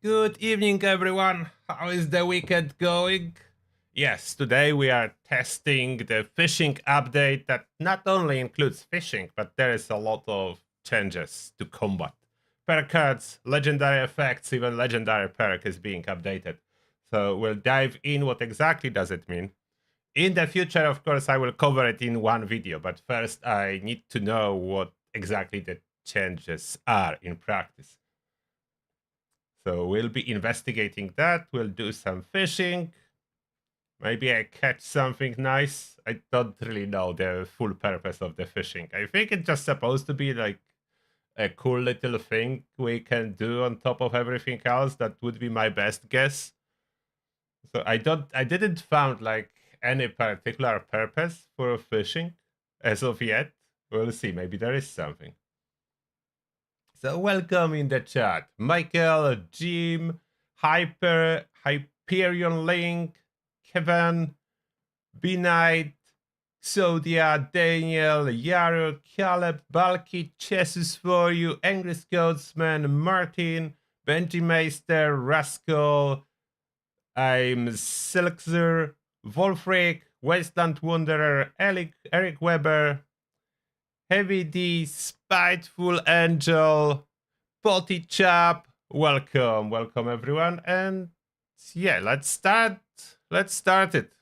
Good evening, everyone. How is the weekend going? Yes, today we are testing the fishing update that not only includes fishing, but there is a lot of changes to combat. Perk cards, legendary effects, even legendary perk is being updated. So we'll dive in what exactly does it mean. In the future, of course, I will cover it in one video, but first I need to know what exactly the changes are in practice. So we'll be investigating that. We'll do some fishing. Maybe I catch something nice. I don't really know the full purpose of the fishing. I think it's just supposed to be like a cool little thing we can do on top of everything else. That would be my best guess. So I didn't found like any particular purpose for fishing as of yet. We'll see. Maybe there is something. So welcome in the chat, Michael, Jim, Hyperion Link, Kevin, B-Knight, Sodia, Daniel, Yaro, Caleb, Balky, Chesses for you, Angry Scotsman, Martin, Benji Meister, Rascal, I'm Silkzer, Wolfric, Wasteland Wanderer, Eric Weber, Heavy D, Spiteful Angel, Potty Chap, welcome everyone, and yeah, let's start it.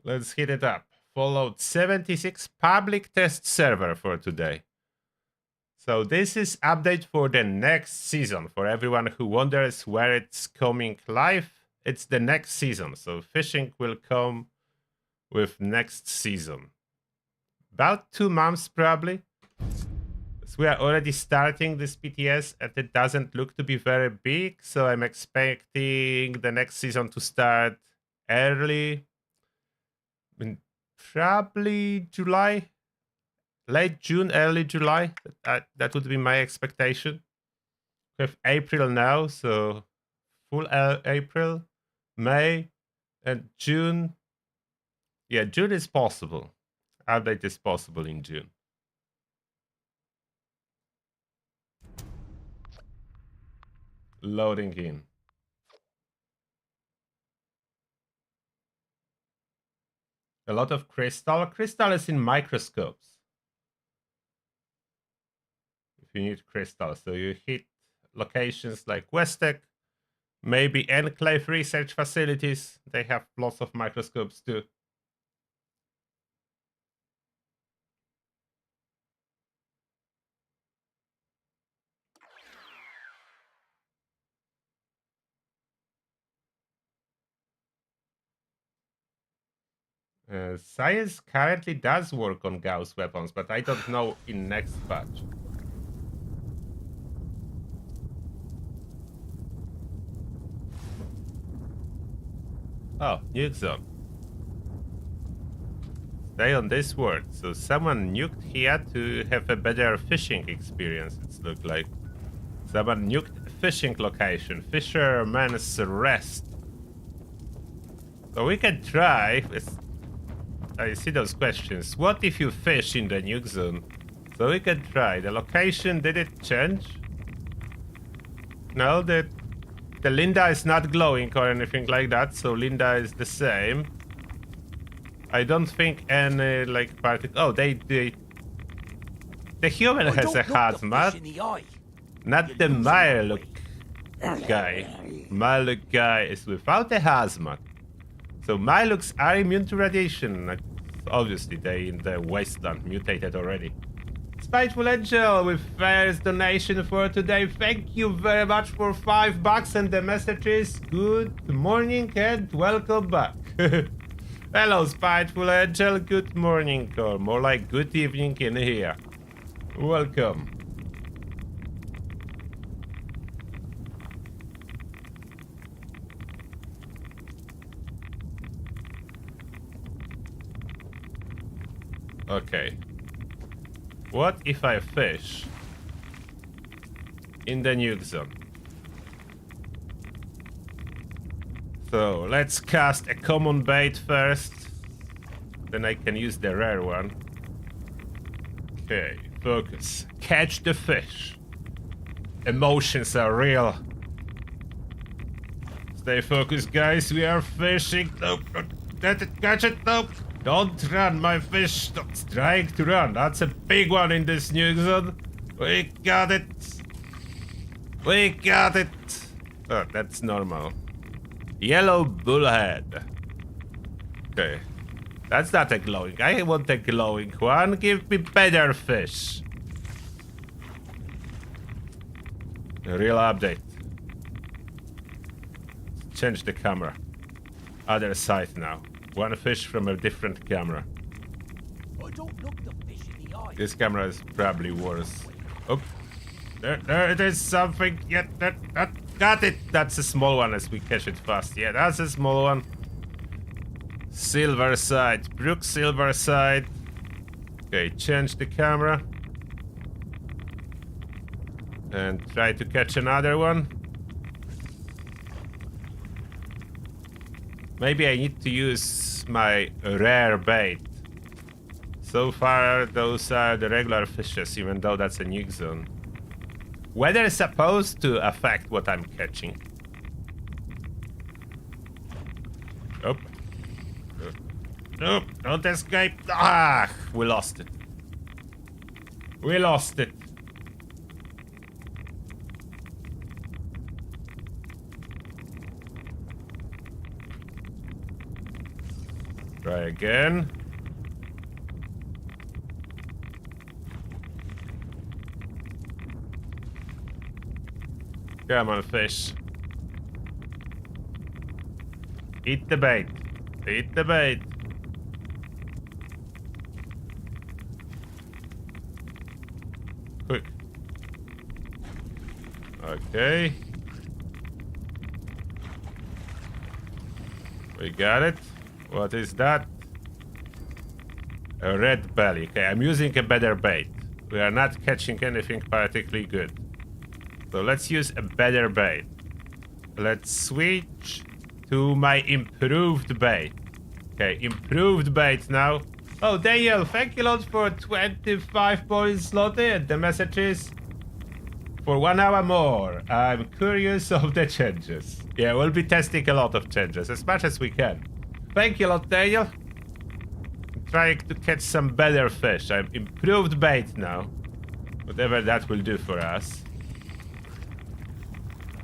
Let's hit it up. Fallout 76 public test server for today. So this is update for the next season. For everyone who wonders where it's coming live, it's the next season. So fishing will come with next season. About 2 months probably. So we are already starting this PTS and it doesn't look to be very big. So I'm expecting the next season to start early. Probably July. Late June, early July. That would be my expectation. We have April now, so full April, May, and June. Yeah, June is possible. Update is possible in June. Loading in. A lot of crystal. Crystal is in microscopes. If you need crystal, so you hit locations like Westec, maybe Enclave research facilities. They have lots of microscopes too. Science currently does work on Gauss weapons, but I don't know in next batch. Oh, nuke zone. Stay on this word. So someone nuked here to have a better fishing experience, it's looked like. Someone nuked fishing location. Fisherman's Rest. So we can try. I see those questions. What if you fish in the nuke zone? So we can try. The location, did it change? No, the Linda is not glowing or anything like that, so Linda is the same. I don't think any like particle. Oh, the human has a hazmat, not the Myluk guy. Myluk guy is without a hazmat. So Myluks are immune to radiation. Obviously, they in the wasteland mutated already. Spiteful Angel with first donation for today. Thank you very much for $5 and the message is good morning and welcome back. Hello, Spiteful Angel. Good morning, or more like good evening in here. Welcome. Okay. What if I fish in the nuke zone? So let's cast a common bait first. Then I can use the rare one. Okay, focus. Catch the fish. Emotions are real. Stay focused, guys. We are fishing. Nope. Get it. Catch it. Nope. Don't run, my fish. Stop trying to run. That's a big one in this Nuke zone. We got it. We got it. Oh, that's normal. Yellow bullhead. Okay. That's not a glowing. I want a glowing one. Give me better fish. A real update. Change the camera. Other side now. One fish from a different camera. I don't look the fish in the eye. This camera is probably worse. Oh, there it is. Something. Yeah, got it. That's a small one as we catch it fast. Yeah, that's a small one. Silver side. Brook silver side. Okay, change the camera. And try to catch another one. Maybe I need to use my rare bait. So far, those are the regular fishes, even though that's a Nuke zone. Weather is supposed to affect what I'm catching. Nope. Nope, don't escape. Ah, we lost it. We lost it. Try again. Come on, fish. Eat the bait. Eat the bait. Quick. Okay. We got it. What is that? A red belly. Okay, I'm using a better bait. We are not catching anything particularly good. So let's use a better bait. Let's switch to my improved bait. Okay, improved bait now. Oh, Daniel, thank you a lot for 25 points slotted. The message is for 1 hour more. I'm curious of the changes. Yeah, we'll be testing a lot of changes, as much as we can. Thank you a lot, Daniel. I'm trying to catch some better fish. I'm improved bait now. Whatever that will do for us.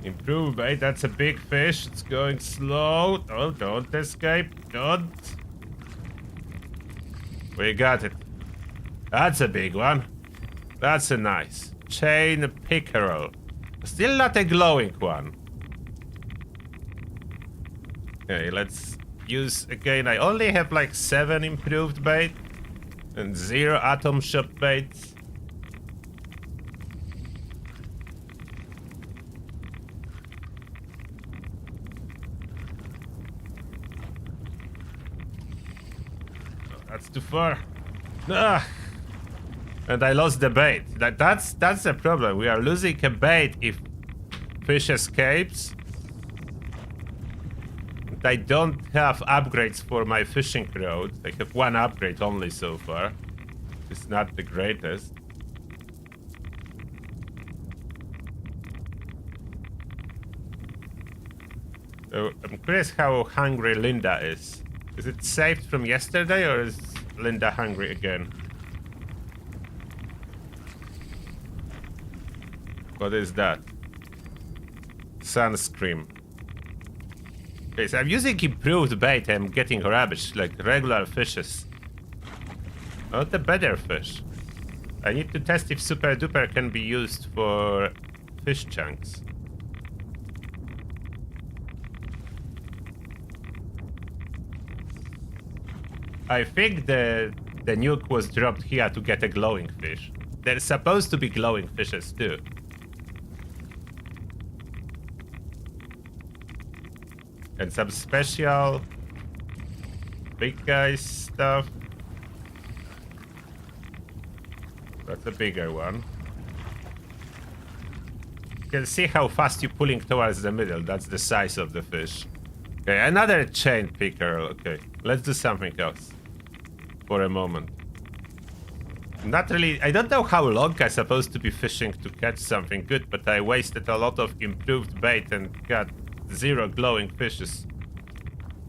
Improved bait, that's a big fish. It's going slow. Oh, don't escape. Don't. We got it. That's a big one. That's a nice chain pickerel. Still not a glowing one. Okay, let's use again. I only have like 7 improved bait and 0 atom shop baits. Oh, that's too far. Ah! And I lost the bait. That's the problem. We are losing a bait if fish escapes. I don't have upgrades for my fishing rod. I have 1 upgrade only so far. It's not the greatest. So I'm curious how hungry Linda is. Is it saved from yesterday or is Linda hungry again? What is that? Sunscreen. Okay, so I'm using improved bait. I'm getting rubbish, like regular fishes. Not the better fish. I need to test if Super Duper can be used for fish chunks. I think the nuke was dropped here to get a glowing fish. There's supposed to be glowing fishes too. And some special big guys stuff. That's a bigger one. You can see how fast you're pulling towards the middle. That's the size of the fish. Okay, another chain picker. Okay, let's do something else for a moment. Not really. I don't know how long I'm supposed to be fishing to catch something good, but I wasted a lot of improved bait and got just 0 glowing fishes.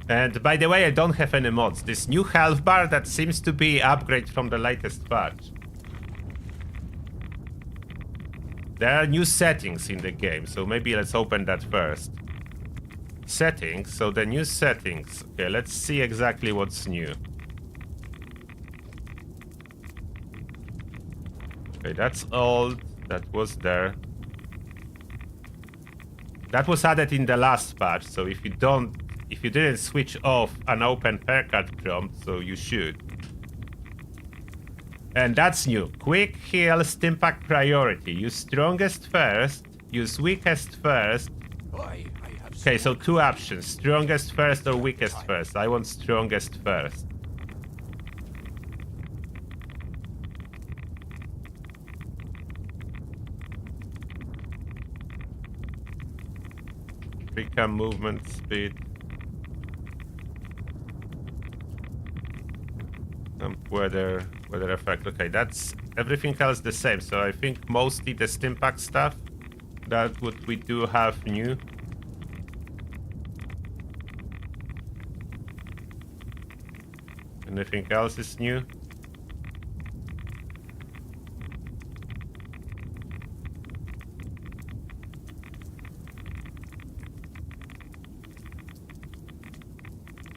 And by the way, I don't have any mods. This new health bar, that seems to be upgrade from the latest patch. There are new settings in the game, so maybe let's open that first. Settings, so the new settings. Okay, let's see exactly what's new. Okay, that's old. That was there. That was added in the last patch, so if you didn't switch off an open perk prompt, so you should. And that's new. Quick heal, stimpak priority. Use strongest first, use weakest first. Okay, so 2 options. Strongest first or weakest first. I want strongest first. Become movement speed. Weather effect. Okay, that's everything else the same. So I think mostly the stimpak stuff. That's what we do have new. Anything else is new?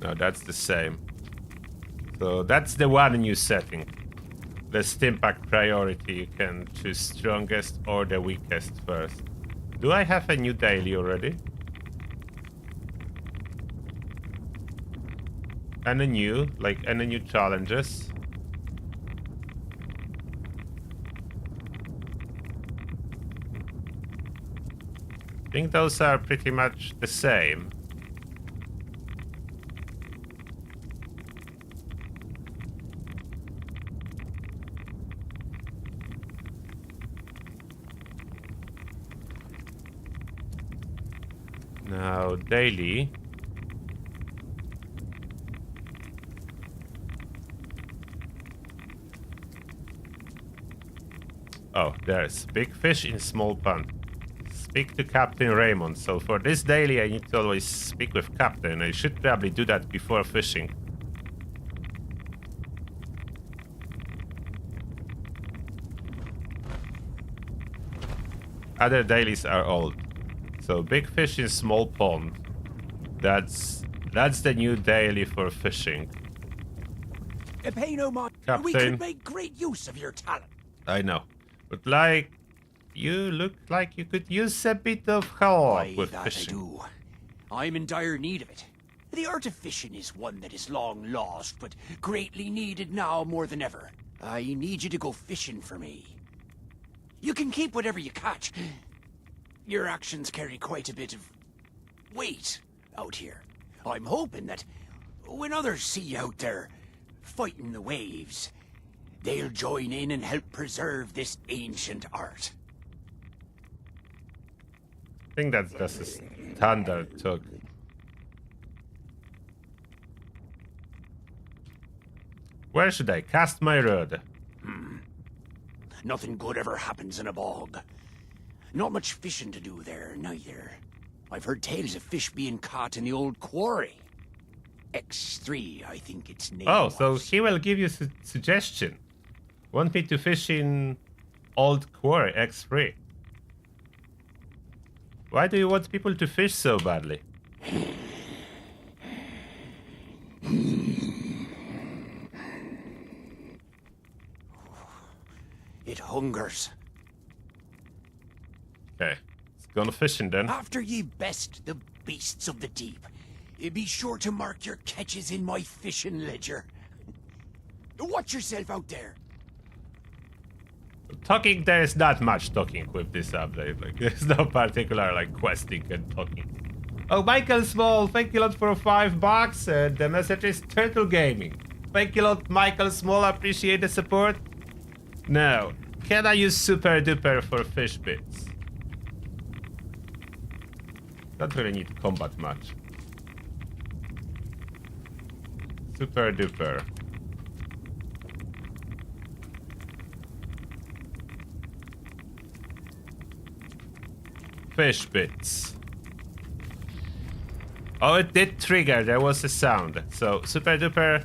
No, that's the same. So that's the one new setting. The stimpak priority, you can choose strongest or the weakest first. Do I have a new daily already? Any new challenges? I think those are pretty much the same. Now, daily. Oh, there's big fish in small pond. Speak to Captain Raymond. So for this daily, I need to always speak with Captain. I should probably do that before fishing. Other dailies are old. So big fish in small pond. That's the new daily for fishing. Pay no mind. Captain. We could make great use of your talent. I know. But like, you look like you could use a bit of help with fishing. I do. I'm in dire need of it. The art of fishing is one that is long lost, but greatly needed now more than ever. I need you to go fishing for me. You can keep whatever you catch. Your actions carry quite a bit of weight out here. I'm hoping that when others see you out there fighting the waves, they'll join in and help preserve this ancient art. I think that's just a standard talk. Where should I cast my rod? Nothing good ever happens in a bog. Not much fishing to do there, neither. I've heard tales of fish being caught in the old quarry. X3, I think its name was. So he will give you suggestion. Want me to fish in old quarry X3? Why do you want people to fish so badly? It hungers. Okay, let's go fishing then. After ye best the beasts of the deep, be sure to mark your catches in my fishing ledger. Watch yourself out there. Talking, there is not much talking with this update. Like, there's no particular like questing and talking. Oh, Michael Small, thank you a lot for $5. And the message is Turtle Gaming. Thank you a lot, Michael Small. Appreciate the support. Now, can I use Super Duper for fish bits? Don't really need combat much. Super Duper. Fish bits. Oh, it did trigger. There was a sound. So super duper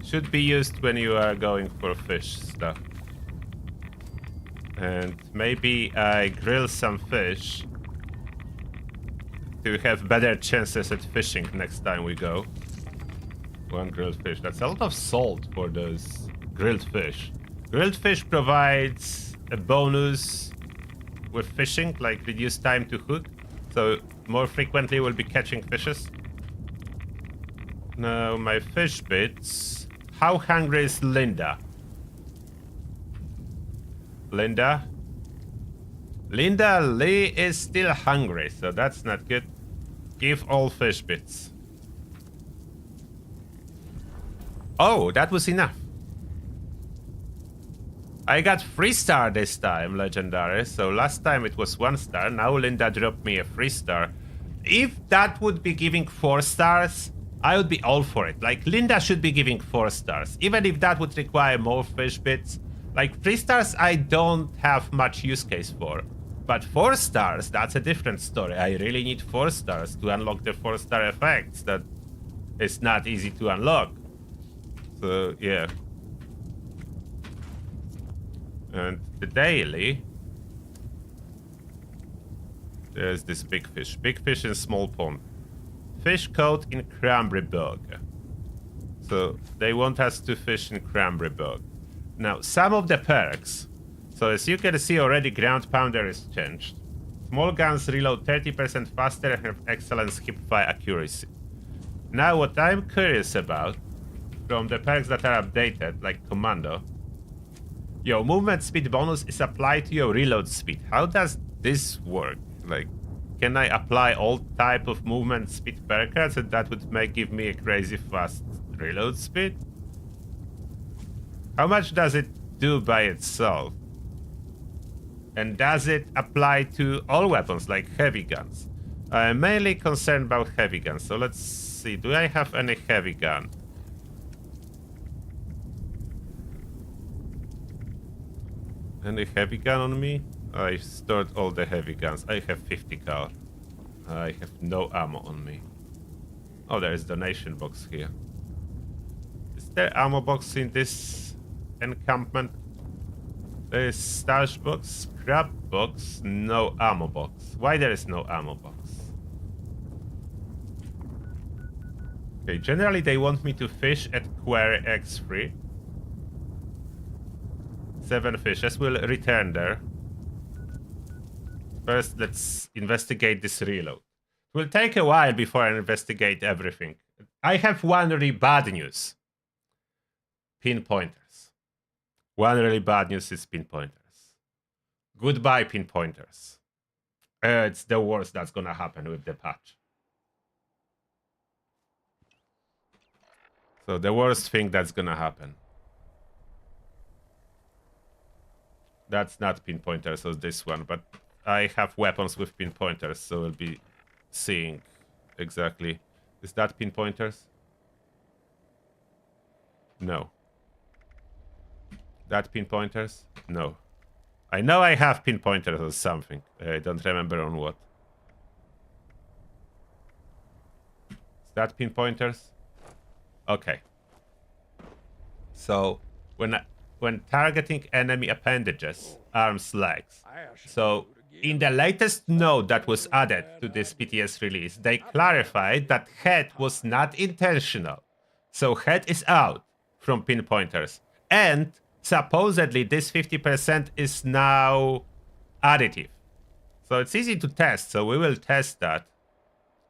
should be used when you are going for fish stuff. And maybe I grill some fish to have better chances at fishing next time we go. One grilled fish. That's a lot of salt for those grilled fish. Grilled fish provides a bonus with fishing, like reduced time to hook. So more frequently we'll be catching fishes. Now my fish bits. How hungry is Linda? Linda Lee is still hungry, so that's not good. Give all fish bits. Oh, that was enough. I got 3-star this time, legendary. So last time it was 1 star. Now Linda dropped me a 3-star. If that would be giving 4 stars, I would be all for it. Like, Linda should be giving 4 stars. Even if that would require more fish bits. Like, 3 stars I don't have much use case for. But 4 stars, that's a different story. I really need 4 stars to unlock the 4-star effects. That is not easy to unlock. So, yeah. And the daily. There's this big fish. Big fish in small pond. Fish caught in cranberry bog. So they want us to fish in cranberry bog. Now, some of the perks. So as you can see already, ground pounder is changed. Small guns reload 30% faster and have excellent hipfire accuracy. Now what I'm curious about, from the perks that are updated, like commando, your movement speed bonus is applied to your reload speed. How does this work? Like, can I apply all type of movement speed perk cards and that would give me a crazy fast reload speed? How much does it do by itself? And does it apply to all weapons, like heavy guns? I'm mainly concerned about heavy guns, so let's see. Do I have any heavy gun? Any heavy gun on me? I stored all the heavy guns. I have 50 cal. I have no ammo on me. Oh, there is donation box here. Is there ammo box in this encampment? There is stash box, scrap box, no ammo box. Why there is no ammo box? Okay, generally they want me to fish at Quarry X3. 7 fishes will return there. First, let's investigate this reload. It will take a while before I investigate everything. I have one really bad news. Pinpointers. One really bad news is pinpointers. Goodbye, pinpointers. It's the worst that's gonna happen with the patch. So the worst thing that's gonna happen. That's not pinpointers, so this one, but I have weapons with pinpointers, so we'll be seeing exactly. Is that pinpointers? No. That pinpointers? No. I know I have pinpointers or something. I don't remember on what. Is that pinpointers? Okay. So when targeting enemy appendages, arms, legs. So in the latest node that was added to this PTS release, they clarified that head was not intentional. So head is out from pinpointers. And supposedly this 50% is now additive. So it's easy to test, so we will test that.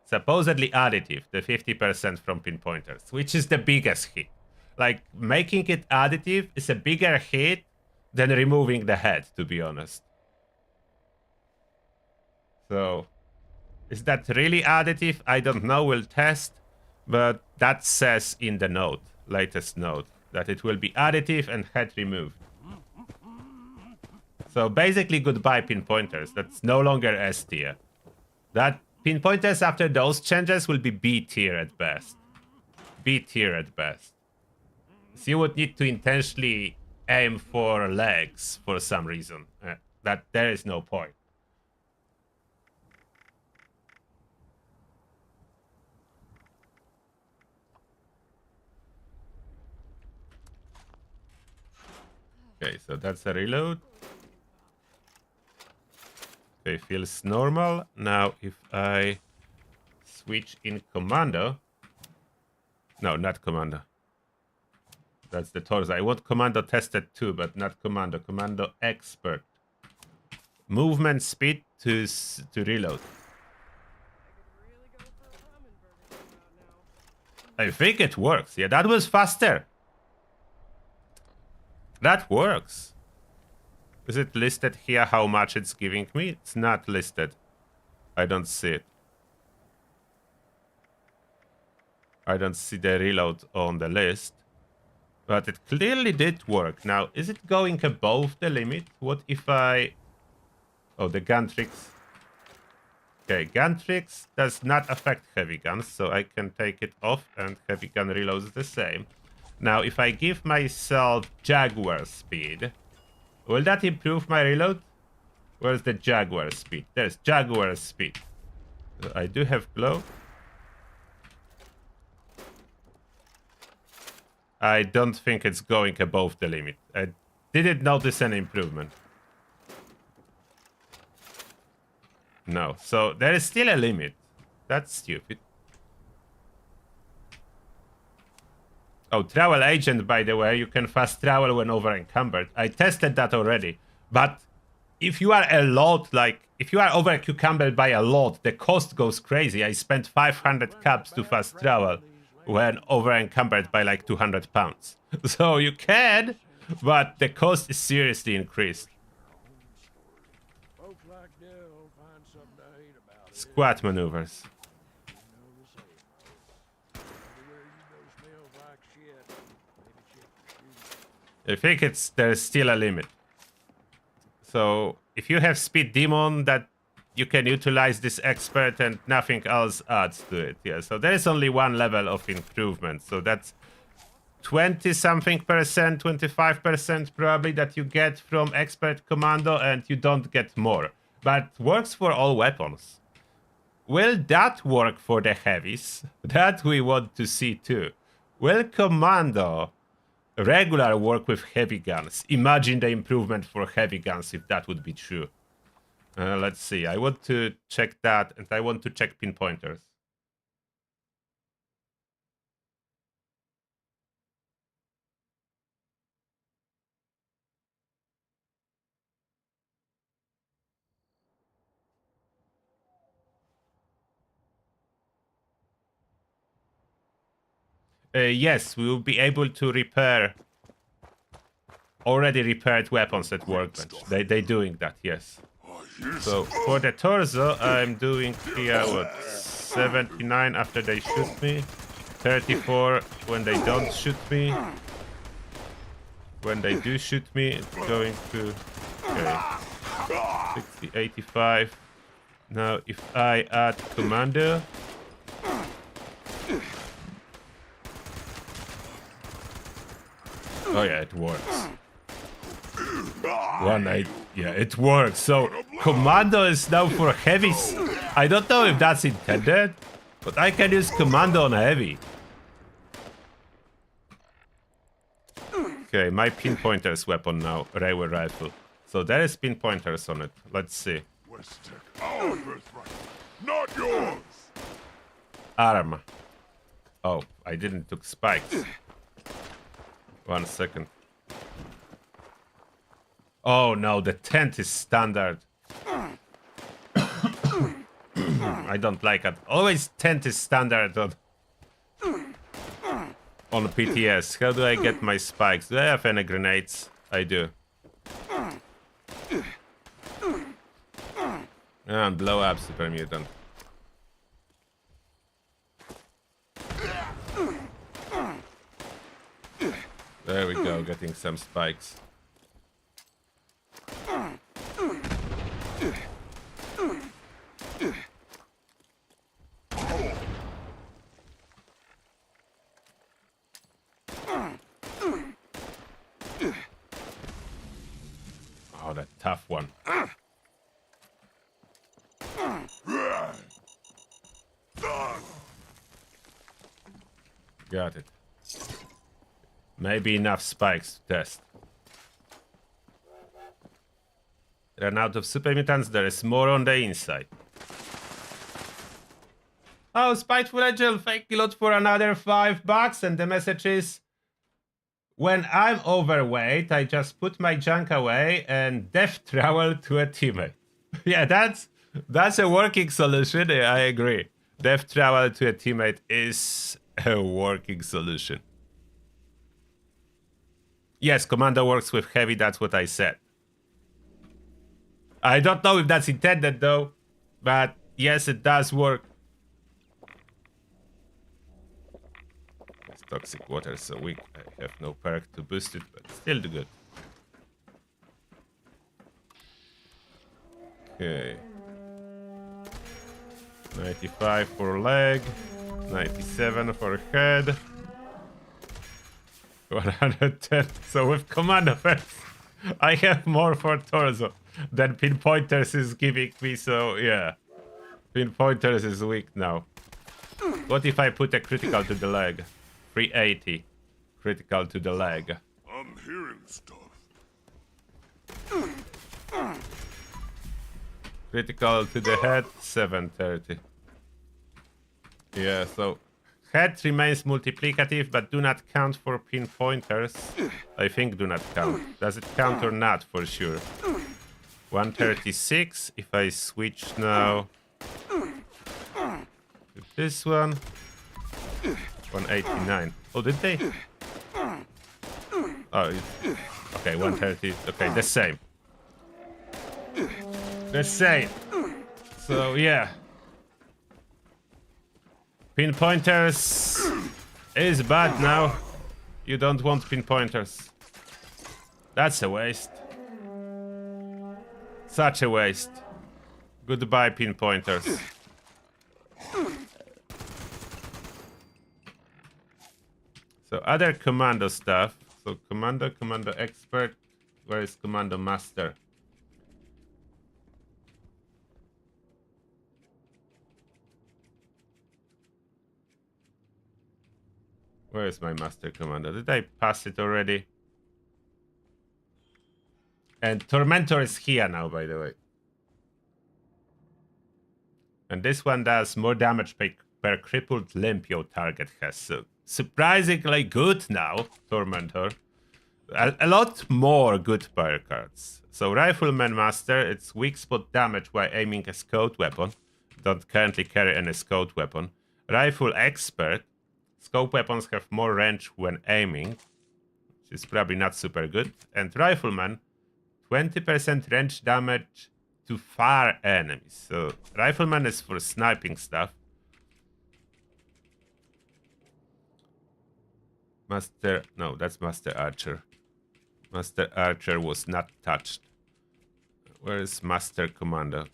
Supposedly additive, the 50% from pinpointers, which is the biggest hit. Like, making it additive is a bigger hit than removing the head, to be honest. So, is that really additive? I don't know, we'll test. But that says in the node, latest node, that it will be additive and head removed. So basically goodbye pinpointers. That's no longer S tier. That pinpointers after those changes will be B tier at best. B tier at best. So you would need to intentionally aim for legs for some reason. That there is no point. Okay, so that's a reload. Okay, feels normal. Now if I switch in commando. No, not commando. That's the torso. I want commando tested too, but not commando. Commando expert. Movement speed to reload. I think it works. Yeah, that was faster. That works. Is it listed here how much it's giving me? It's not listed. I don't see it. I don't see the reload on the list. But it clearly did work. Now, is it going above the limit? What if I... Oh, the gun tricks. Okay, gun tricks does not affect heavy guns, so I can take it off and heavy gun reloads the same. Now, if I give myself Jaguar speed, will that improve my reload? Where's the Jaguar speed? There's Jaguar speed. So I do have glow. I don't think it's going above the limit. I didn't notice an improvement. No, so there is still a limit. That's stupid. Oh, travel agent, by the way, you can fast travel when over encumbered. I tested that already. But if you are a lot, like, if you are over encumbered by a lot, the cost goes crazy. I spent 500 caps to fast travel when over encumbered by like 200 pounds. So you can, but the cost is seriously increased. Squat maneuvers. I think there's still a limit. So if you have speed demon, that you can utilize this expert and nothing else adds to it. Yeah, so there is only one level of improvement. So that's 20-something percent, 25% probably that you get from expert commando, and you don't get more. But works for all weapons. Will that work for the heavies? That we want to see too. Will commando regular work with heavy guns? Imagine the improvement for heavy guns if that would be true. Let's see. I want to check that, and I want to check pinpointers. Yes, we will be able to repair already repaired weapons at workbench. They're doing that, yes. So for the torso, I'm doing here what, 79 after they shoot me, 34 when they don't shoot me. When they do shoot me, it's going to, okay, 60, 85. Now if I add commando, oh yeah, it works. Yeah, it works. So commando is now for heavies. I don't know if that's intended, but I can use commando on heavy. Okay, my pinpointer's weapon now, railway rifle. So there is pinpointers on it. Let's see. Our birthright, not yours. Arm. Oh, I didn't took spikes. 1 second. Oh no, the tent is standard. I don't like it. Always tent is standard on PTS. How do I get my spikes? Do I have any grenades? I do. And blow up super mutant. There we go, getting some spikes. Oh, that tough one. Got it. Maybe enough spikes to test. Ran out of super mutants. There is more on the inside. Oh, Spiteful Angel, thank you a lot for another $5. And the message is, when I'm overweight, I just put my junk away and death travel to a teammate. Yeah, that's a working solution. Yeah, I agree. Death travel to a teammate is a working solution. Yes, Commando works with heavy, that's what I said. I don't know if that's intended though, but yes, it does work. It's toxic water is so weak. I have no perk to boost it, but still good. Okay. 95 for leg, 97 for head, 110. So with command offense, I have more for torso than pinpointers is giving me. So yeah, pinpointers is weak now. What if I put a critical to the leg? 380 critical to the leg. I'm hearing stuff. Critical to the head, 730. Yeah, so head remains multiplicative, but do not count for pinpointers. I think do not count. Does it count or not for sure? 136. If I switch now to this one, 189. Oh, did they? Oh, okay, 130. Okay, the same. The same. So yeah, pinpointers is bad now. You don't want pinpointers. That's a waste. Such a waste. Goodbye, pinpointers. So other commando stuff. So commando expert. Where is commando master? Where is my master commander? Did I pass it already? And Tormentor is here now, by the way. And this one does more damage per crippled limb your target has. So surprisingly good now, Tormentor. A lot more good power cards. So Rifleman Master, it's weak spot damage while aiming a scout weapon. Don't currently carry any scout weapon. Rifle Expert. Scope weapons have more range when aiming, which is probably not super good. And Rifleman, 20% range damage to far enemies. So Rifleman is for sniping stuff. Master, no, that's Master Archer. Master Archer was not touched. Where is Master Commando?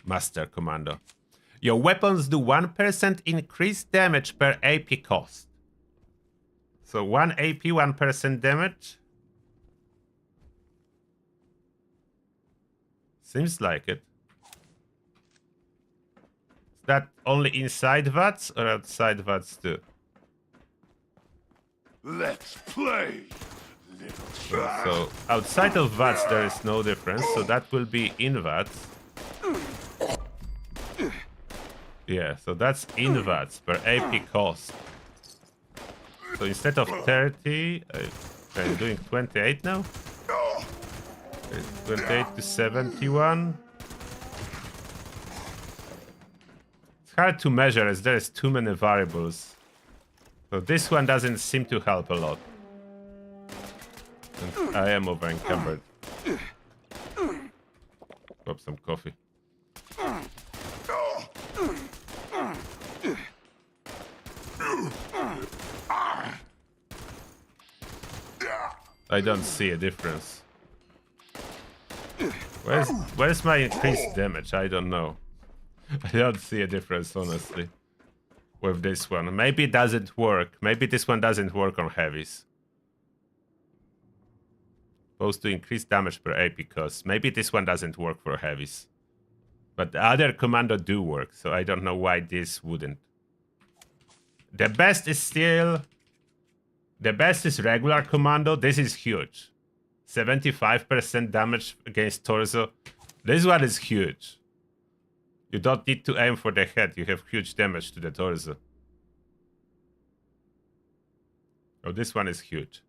Master Commando. Your weapons do 1% increased damage per AP cost. So 1 AP, 1% damage. Seems like it. Is that only inside VATS or outside VATS too? Let's play, little child. So outside of VATS there is no difference. So that will be in VATS. Yeah, so that's in VATS per AP cost. So instead of 30, I'm doing 28 now. 28 to 71. It's hard to measure as there's too many variables. So this one doesn't seem to help a lot. And I am over encumbered. Grab some coffee. I don't see a difference. Where's my increased damage? I don't know. I don't see a difference, honestly, with this one. Maybe it doesn't work. Maybe this one doesn't work on heavies. Supposed to increase damage per AP cost. Maybe this one doesn't work for heavies. But the other commando do work, so I don't know why this wouldn't. The best is still... The best is regular commando. This is huge. 75% damage against torso. This one is huge. You don't need to aim for the head. You have huge damage to the torso. Oh, this one is huge.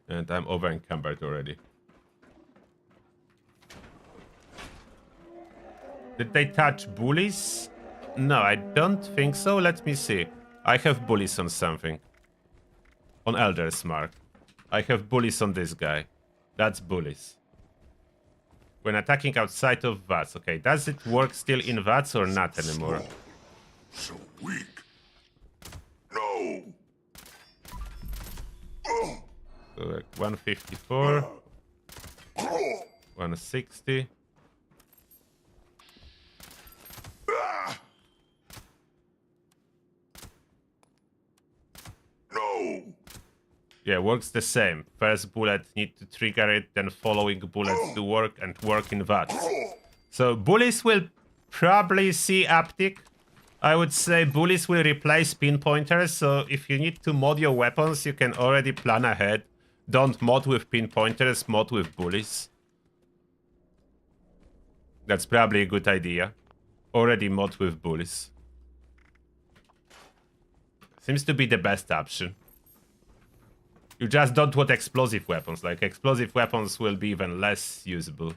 And I'm over encumbered already. Did they touch bullies? No, I don't think so. Let me see. I have bullies on something. On Elder's Mark. I have bullies on this guy. That's bullies. When attacking outside of VATS. Okay, does it work still in VATS or not anymore? So weak. No. So like 154. 160. No. Yeah, works the same. First bullet need to trigger it, then following bullets to work and work in VATS. So bullies will probably see uptick. I would say bullies will replace pinpointers, so if you need to mod your weapons, you can already plan ahead. Don't mod with pinpointers, mod with bullies. That's probably a good idea. Already mod with bullies. Seems to be the best option. You just don't want explosive weapons. Like, explosive weapons will be even less usable.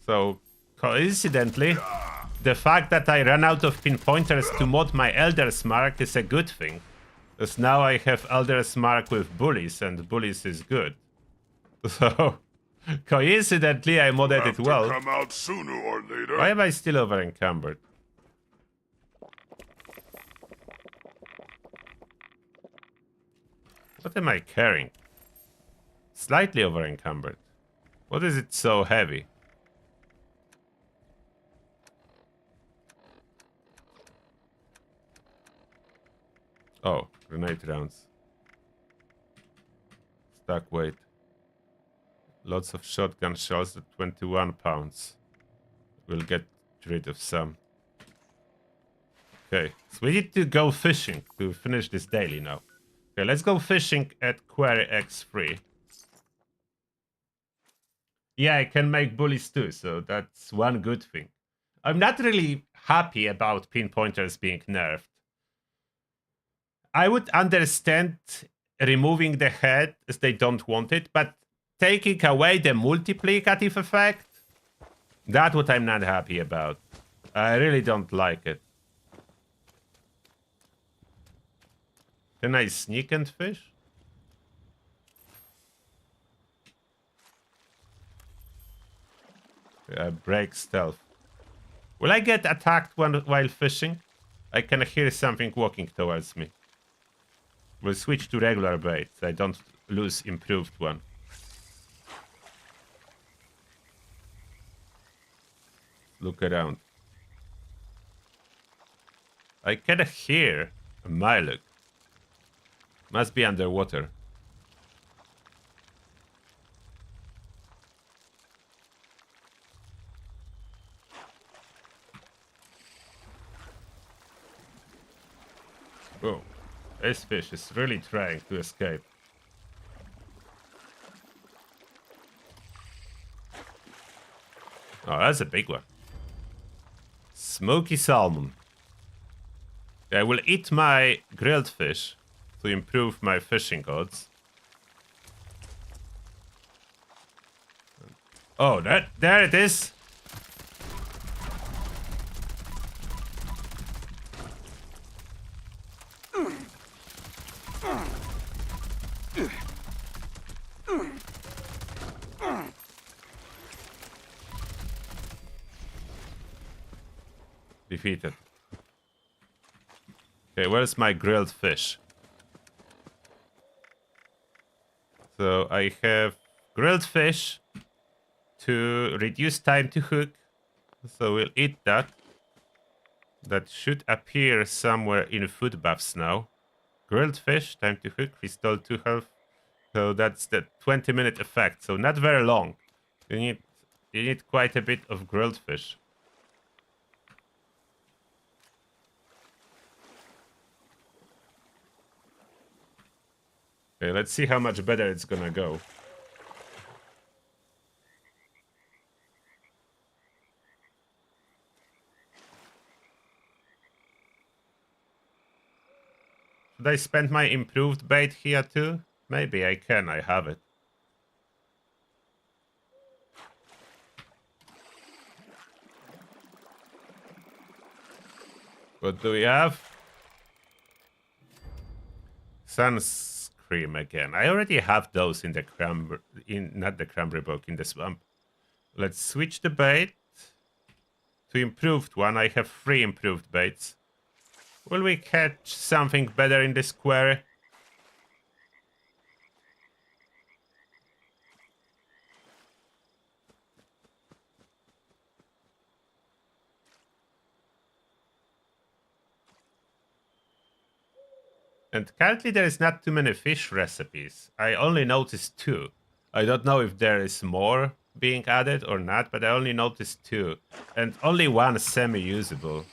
So, coincidentally, the fact that I ran out of pinpointers to mod my Elder's Mark is a good thing. Because now I have Elder's Mark with bullies, and bullies is good. So, coincidentally, I modded it well. Come out sooner or later. Why am I still over encumbered? What am I carrying? Slightly over encumbered. What is it so heavy? Oh, grenade rounds. Stack weight. Lots of shotgun shells at 21 pounds. We'll get rid of some. Okay, so we need to go fishing to finish this daily now. Okay, let's go fishing at Quarry X3. Yeah, I can make bullies too, so that's one good thing. I'm not really happy about pinpointers being nerfed. I would understand removing the head as they don't want it, but taking away the multiplicative effect, that's what I'm not happy about. I really don't like it. Can I sneak and fish? Break stealth. Will I get attacked while fishing? I can hear something walking towards me. We'll switch to regular bait so I don't lose improved one. Look around. I can hear a Myluk. Must be underwater. Oh, this fish is really trying to escape. Oh, that's a big one. Smoky salmon. I will eat my grilled fish to improve my fishing odds. Oh, there it is. Defeated. Okay, where's my grilled fish? So I have grilled fish to reduce time to hook. So we'll eat that. That should appear somewhere in food buffs now. Grilled fish, time to hook, restore 2 health. So that's the 20-minute effect. So not very long. You need quite a bit of grilled fish. Okay, let's see how much better it's gonna go. Should I spend my improved bait here too? Maybe I can, I have it. What do we have? Sunscream again. I already have those in the not the cranberry book, in the swamp. Let's switch the bait to improved one. I have 3 improved baits. Will we catch something better in this quarry? And currently there is not too many fish recipes. I only noticed 2. I don't know if there is more being added or not, but I only noticed 2. And only one semi-usable.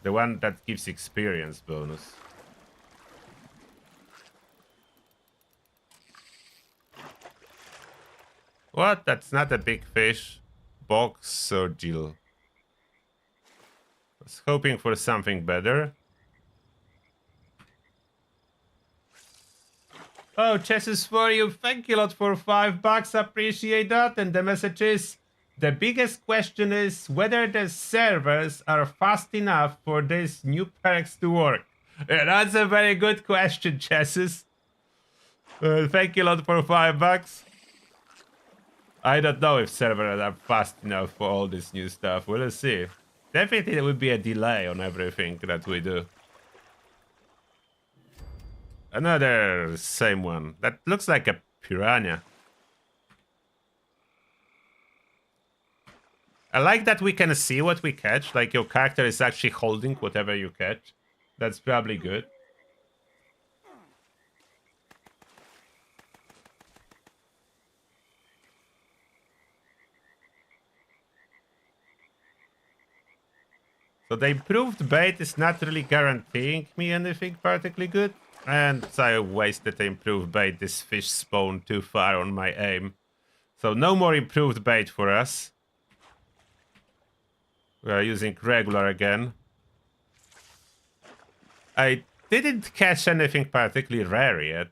The one that gives experience bonus. What? That's not a big fish. Box or Jill. Was hoping for something better. Oh, Chenges for you. Thank you a lot for $5. Appreciate that. And the message is, the biggest question is whether the servers are fast enough for these new perks to work. Yeah, that's a very good question, Chenges. Thank you a lot for $5. I don't know if servers are fast enough for all this new stuff. We'll see. Definitely there will be a delay on everything that we do. Another same one. That looks like a piranha. I like that we can see what we catch. Like your character is actually holding whatever you catch. That's probably good. So the improved bait is not really guaranteeing me anything particularly good. And I wasted the improved bait. This fish spawned too far on my aim. So no more improved bait for us. We are using regular again. I didn't catch anything particularly rare yet.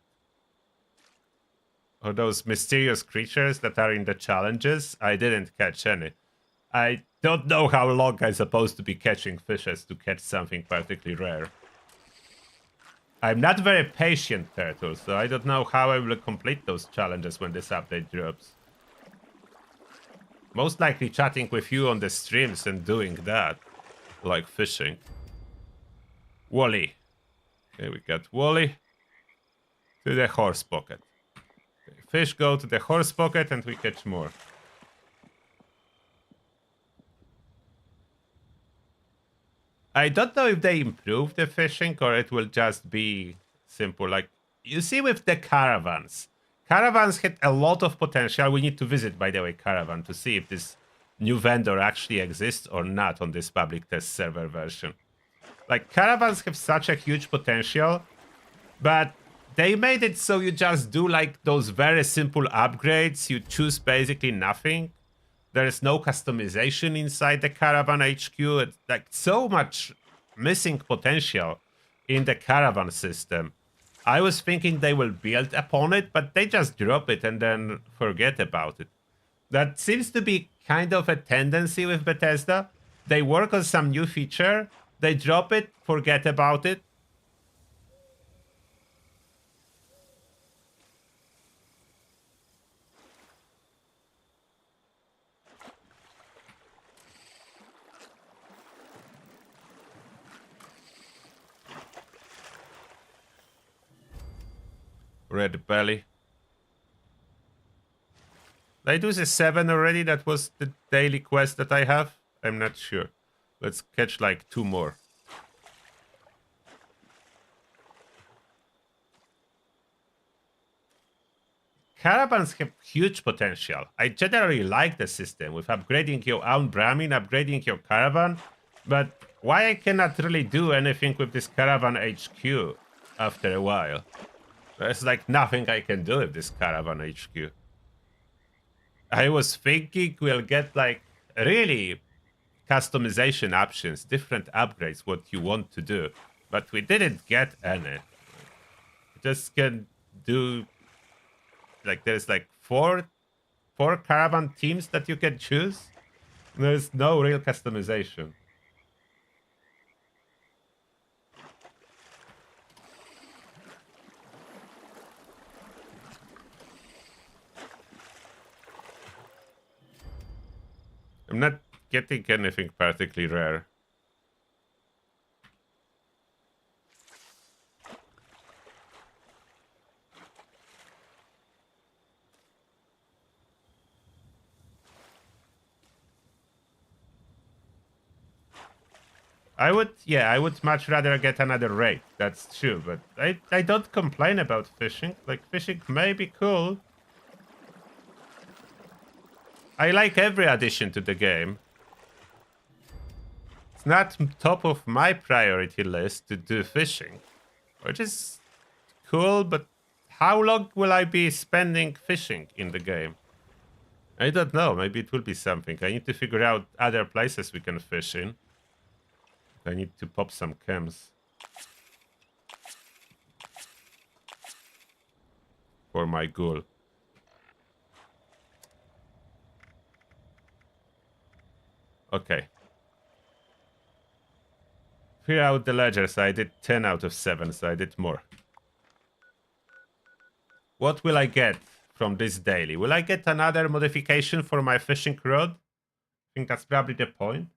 Or those mysterious creatures that are in the challenges, I didn't catch any. I don't know how long I'm supposed to be catching fishes to catch something particularly rare. I'm not very patient, Turtle, so I don't know how I will complete those challenges when this update drops. Most likely chatting with you on the streams and doing that. Like fishing. Wally. Okay, we got Wally. To the horse pocket. Okay, fish go to the horse pocket and we catch more. I don't know if they improve the fishing or it will just be simple. Like, you see with the caravans. Caravans had a lot of potential. We need to visit, by the way, Caravan to see if this new vendor actually exists or not on this public test server version. Like, caravans have such a huge potential, but they made it so you just do like those very simple upgrades. You choose basically nothing. There is no customization inside the Caravan HQ. It's like so much missing potential in the Caravan system. I was thinking they will build upon it, but they just drop it and then forget about it. That seems to be kind of a tendency with Bethesda. They work on some new feature, they drop it, forget about it. Red belly. Did I do the 7 already? That was the daily quest that I have? I'm not sure. Let's catch like 2 more. Caravans have huge potential. I generally like the system with upgrading your own Brahmin, upgrading your caravan, but why I cannot really do anything with this Caravan HQ after a while? There's like nothing I can do with this caravan HQ. I was thinking we'll get like really customization options, different upgrades, what you want to do. But we didn't get any. You just can do like there's like four caravan teams that you can choose. There's no real customization. I'm not getting anything particularly rare. I would much rather get another raid. That's true, but I don't complain about fishing. Like, fishing may be cool. I like every addition to the game. It's not top of my priority list to do fishing, which is cool, but how long will I be spending fishing in the game? I don't know. Maybe it will be something. I need to figure out other places we can fish in. I need to pop some chems for my ghoul. Okay. Clear out the ledger, so I did 10 out of 7, so I did more. What will I get from this daily? Will I get another modification for my fishing rod? I think that's probably the point.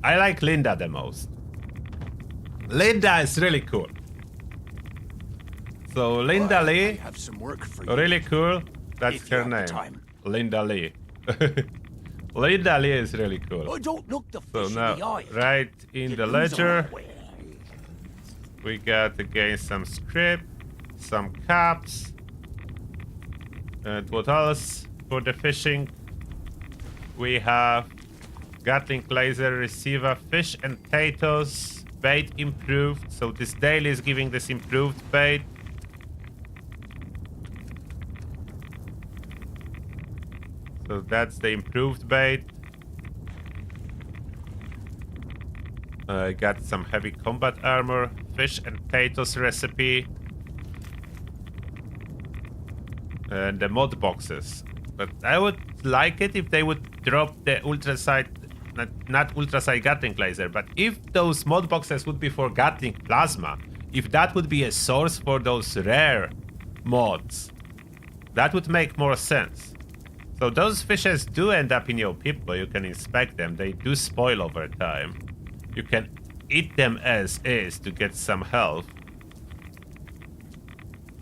I like Linda the most. Linda is really cool. So Linda Lee, I have some work for you. really cool. That's If you her have the name. time. Linda Lee. Linda Lee is really cool. Oh, don't look the So fish in now, the eye. right in You the lose ledger, on that way. we got again some script, some caps, and what else for the fishing? We have Gatling laser, receiver, fish and potatoes, bait improved. So this daily is giving this improved bait. So that's the improved bait. I got some heavy combat armor, fish and potatoes recipe, and the mod boxes. But I would like it if they would drop the ultrasight, not ultrasight Gatling laser, but if those mod boxes would be for Gatling plasma, if that would be a source for those rare mods, that would make more sense. So those fishes do end up in your people. You can inspect them. They do spoil over time. You can eat them as is to get some health.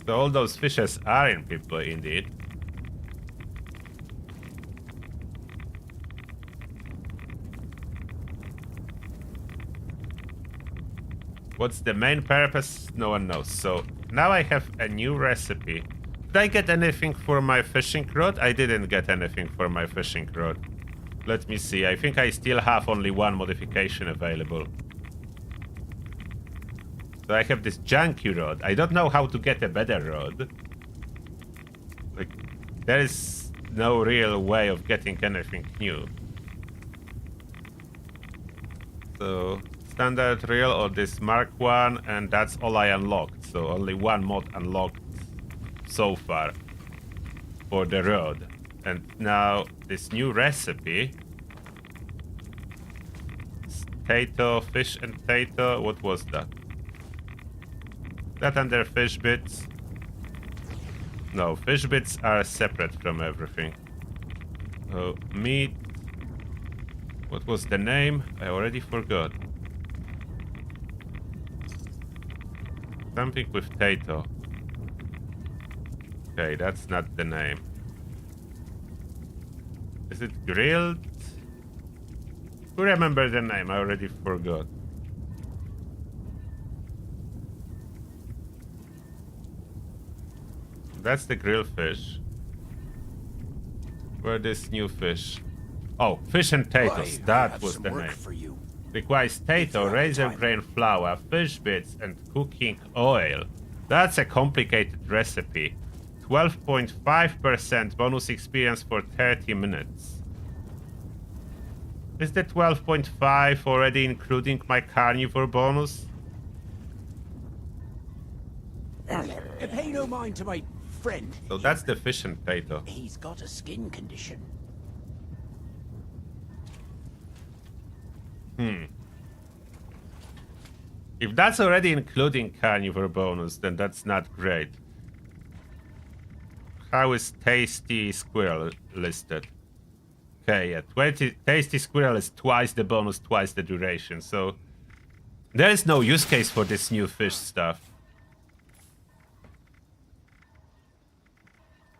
So all those fishes are in people indeed. What's the main purpose? No one knows. So now I have a new recipe. Did I get anything for my fishing rod? I didn't get anything for my fishing rod. Let me see. I think I still have only one modification available. So I have this junky rod. I don't know how to get a better rod. Like, there is no real way of getting anything new. So standard real or this Mark 1, and that's all I unlocked. So only one mod unlocked so far for the road. And now this new recipe, potato, fish and potato. What was that? That under fish bits? No, fish bits are separate from everything. Oh, meat. What was the name? I already forgot. Something with potato. Okay, that's not the name. Is it grilled? Who remembers the name? I already forgot. That's the grillfish. Where this new fish? Oh, fish and potatoes. I That have was some the work name. for you. Requires potato, you have the razor time. grain flour, fish bits, and cooking oil. That's a complicated recipe. 12.5% bonus experience for 30 minutes. Is the 12.5 already including my carnivore bonus? Pay no mind to my friend. So that's the fish and potato. He's got a skin condition. If that's already including carnivore bonus, then that's not great. How is tasty squirrel listed? Okay, yeah, 20 tasty squirrel is twice the bonus, twice the duration. So there is no use case for this new fish stuff.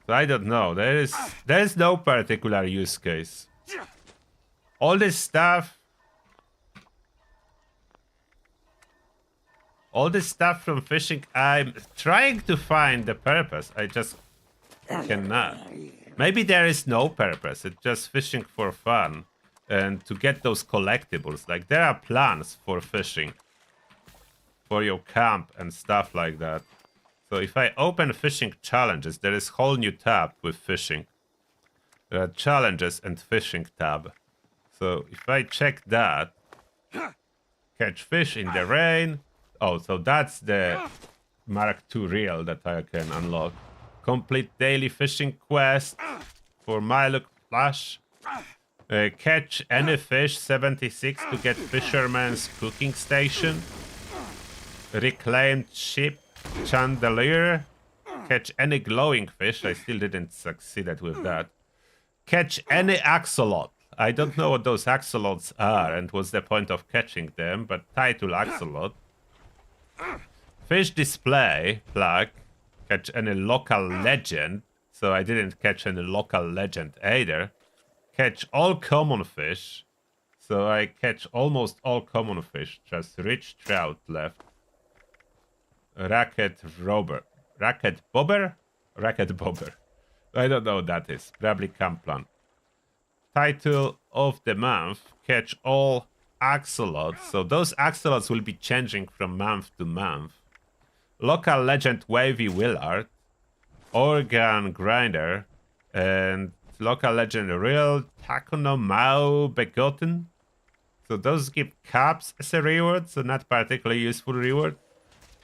So I don't know. There is no particular use case. All this stuff. All this stuff from fishing, I'm trying to find the purpose. I just cannot. Maybe there is no purpose. It's just fishing for fun. And to get those collectibles. Like, there are plans for fishing. For your camp and stuff like that. So if I open fishing challenges, there is whole new tab with fishing. There are challenges and fishing tab. So if I check that. Catch fish in the rain. Oh, so that's the Mark II reel that I can unlock. Complete daily fishing quest for Milo Flash. Catch any fish 76 to get fisherman's cooking station. Reclaimed ship chandelier. Catch any glowing fish. I still didn't succeed with that. Catch any axolot. I don't know what those axolots are and what's the point of catching them, but title axolot. Fish display plaque. Catch any local legend. So I didn't catch any local legend either. Catch all common fish. So I catch almost all common fish. Just rich trout left. Racket robber. Racket bobber? Racket bobber. I don't know what that is. Probably camp plan. Title of the month. Catch all axolots. So those axolots will be changing from month to month. Local legend Wavy Willard. Organ grinder. And local legend real Takonomau Begotten. So those give caps as a reward. So not particularly useful reward.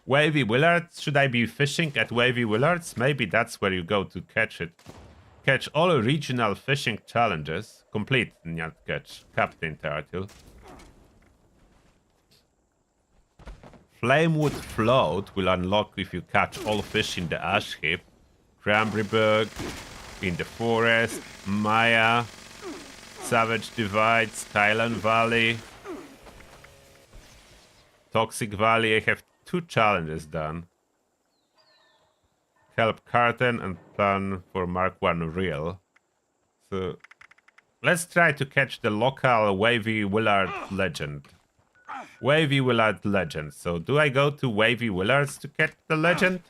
Wavy Willard. Should I be fishing at Wavy Willard's? Maybe that's where you go to catch it. Catch all regional fishing challenges. Complete, not catch. Captain Turtle. Flamewood Float will unlock if you catch all fish in the ash heap. Cranberryburg, in the forest, Maya, Savage Divide, Skyline Valley, Toxic Valley. I have 2 challenges done. Help Carton and plan for Mark 1 reel. So let's try to catch the local Wavy Willard legend. Wavy Willard legend. So do I go to Wavy Willard's to catch the legend?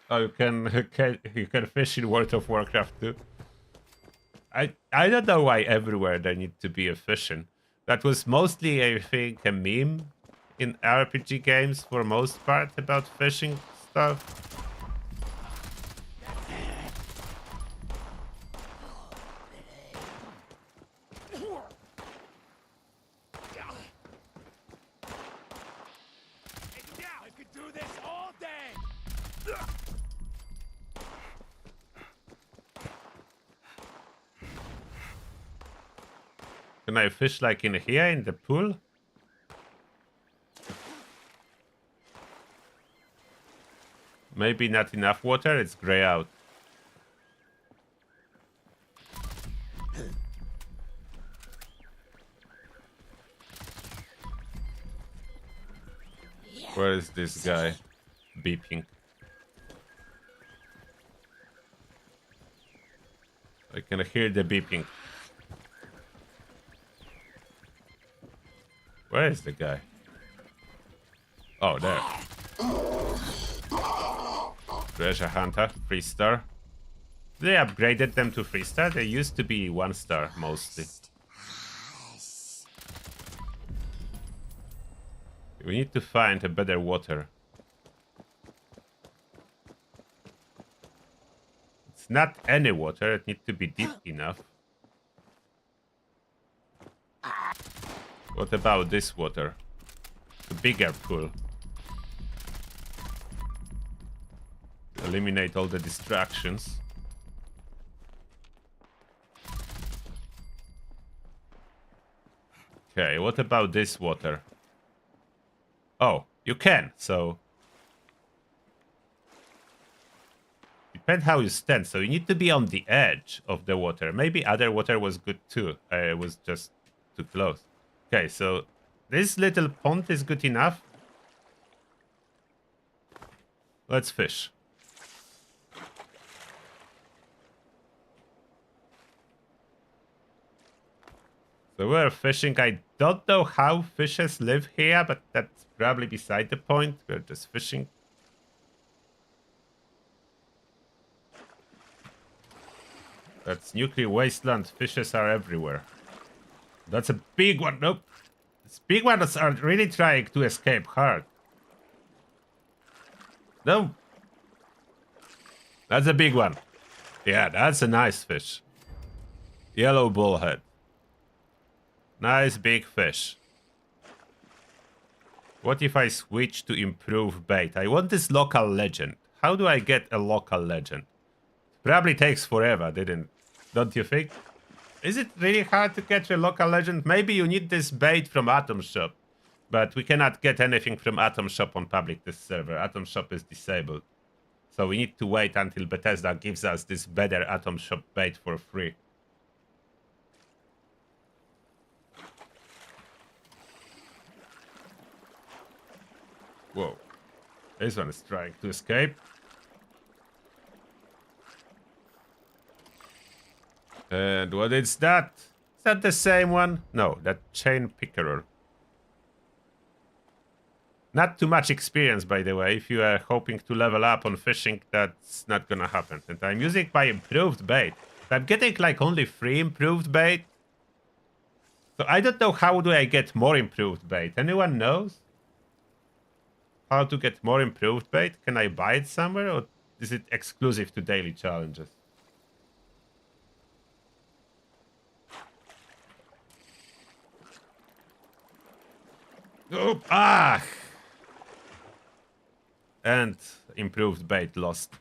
Oh, you can fish in World of Warcraft too. I don't know why everywhere there need to be a fishing. That was mostly, I think, a meme in RPG games for most part about fishing stuff. I could do this all day. Can I fish like in here in the pool? Maybe not enough water, it's gray out. Where is this guy beeping? I can hear the beeping. Where is the guy? Oh, there. Treasure hunter, 3-star. They upgraded them to 3-star. They used to be 1-star mostly. We need to find a better water. It's not any water. It needs to be deep enough. What about this water? The bigger pool. Eliminate all the distractions. Okay, what about this water? Oh, you can, so... Depends how you stand, so you need to be on the edge of the water. Maybe other water was good too. I was just too close. Okay, so this little pond is good enough. Let's fish. So we're fishing. I don't know how fishes live here, but that's probably beside the point. We're just fishing. That's nuclear wasteland. Fishes are everywhere. That's a big one. Nope. These big ones are really trying to escape hard. No. That's a big one. Yeah, that's a nice fish. Yellow bullhead. Nice big fish. What if I switch to improve bait? I want this local legend. How do I get a local legend? Probably takes forever, don't you think? Is it really hard to catch a local legend? Maybe you need this bait from Atom Shop. But we cannot get anything from Atom Shop on public this server. Atom Shop is disabled. So we need to wait until Bethesda gives us this better Atom Shop bait for free. Whoa. This one is trying to escape. And what is that? Is that the same one? No, that chain pickerel. Not too much experience, by the way. If you are hoping to level up on fishing, that's not gonna happen. And I'm using my improved bait. I'm getting like only 3 improved bait. So I don't know how do I get more improved bait. Anyone knows? How to get more improved bait? Can I buy it somewhere, or is it exclusive to daily challenges? Oh, ah! And improved bait lost.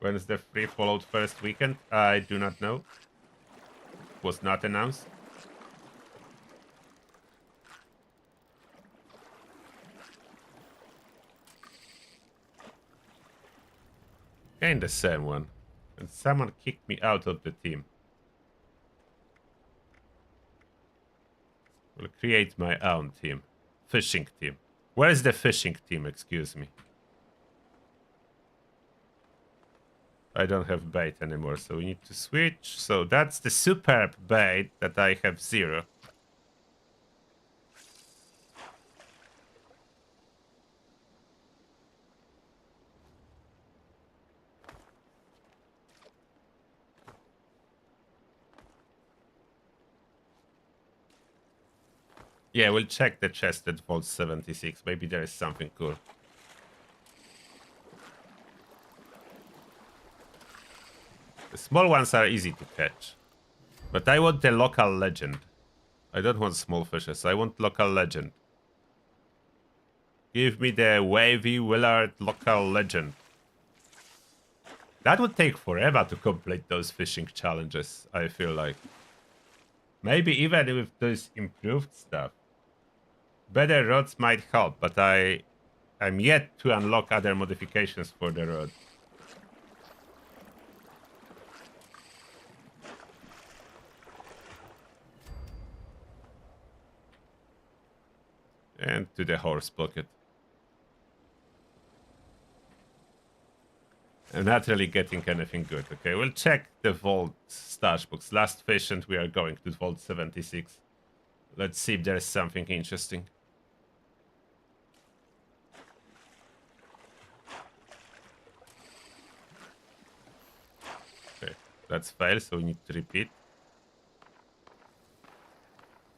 When is the free Fallout first weekend? I do not know. Was not announced. Again the same one. And someone kicked me out of the team. Will create my own team. Fishing team. Where is the fishing team, excuse me? I don't have bait anymore, so we need to switch. So that's the superb bait that I have 0. Yeah, we'll check the chest at Vault 76. Maybe there is something cool. The small ones are easy to catch. But I want the local legend. I don't want small fishes. I want local legend. Give me the Wavy Willard local legend. That would take forever to complete those fishing challenges, I feel like. Maybe even with this improved stuff. Better rods might help, but I I'm yet to unlock other modifications for the road. And to the horse pocket. I'm not really getting anything good. Okay, we'll check the vault stash box. Last fish, and we are going to vault 76. Let's see if there's something interesting. Okay, that's failed, so we need to repeat.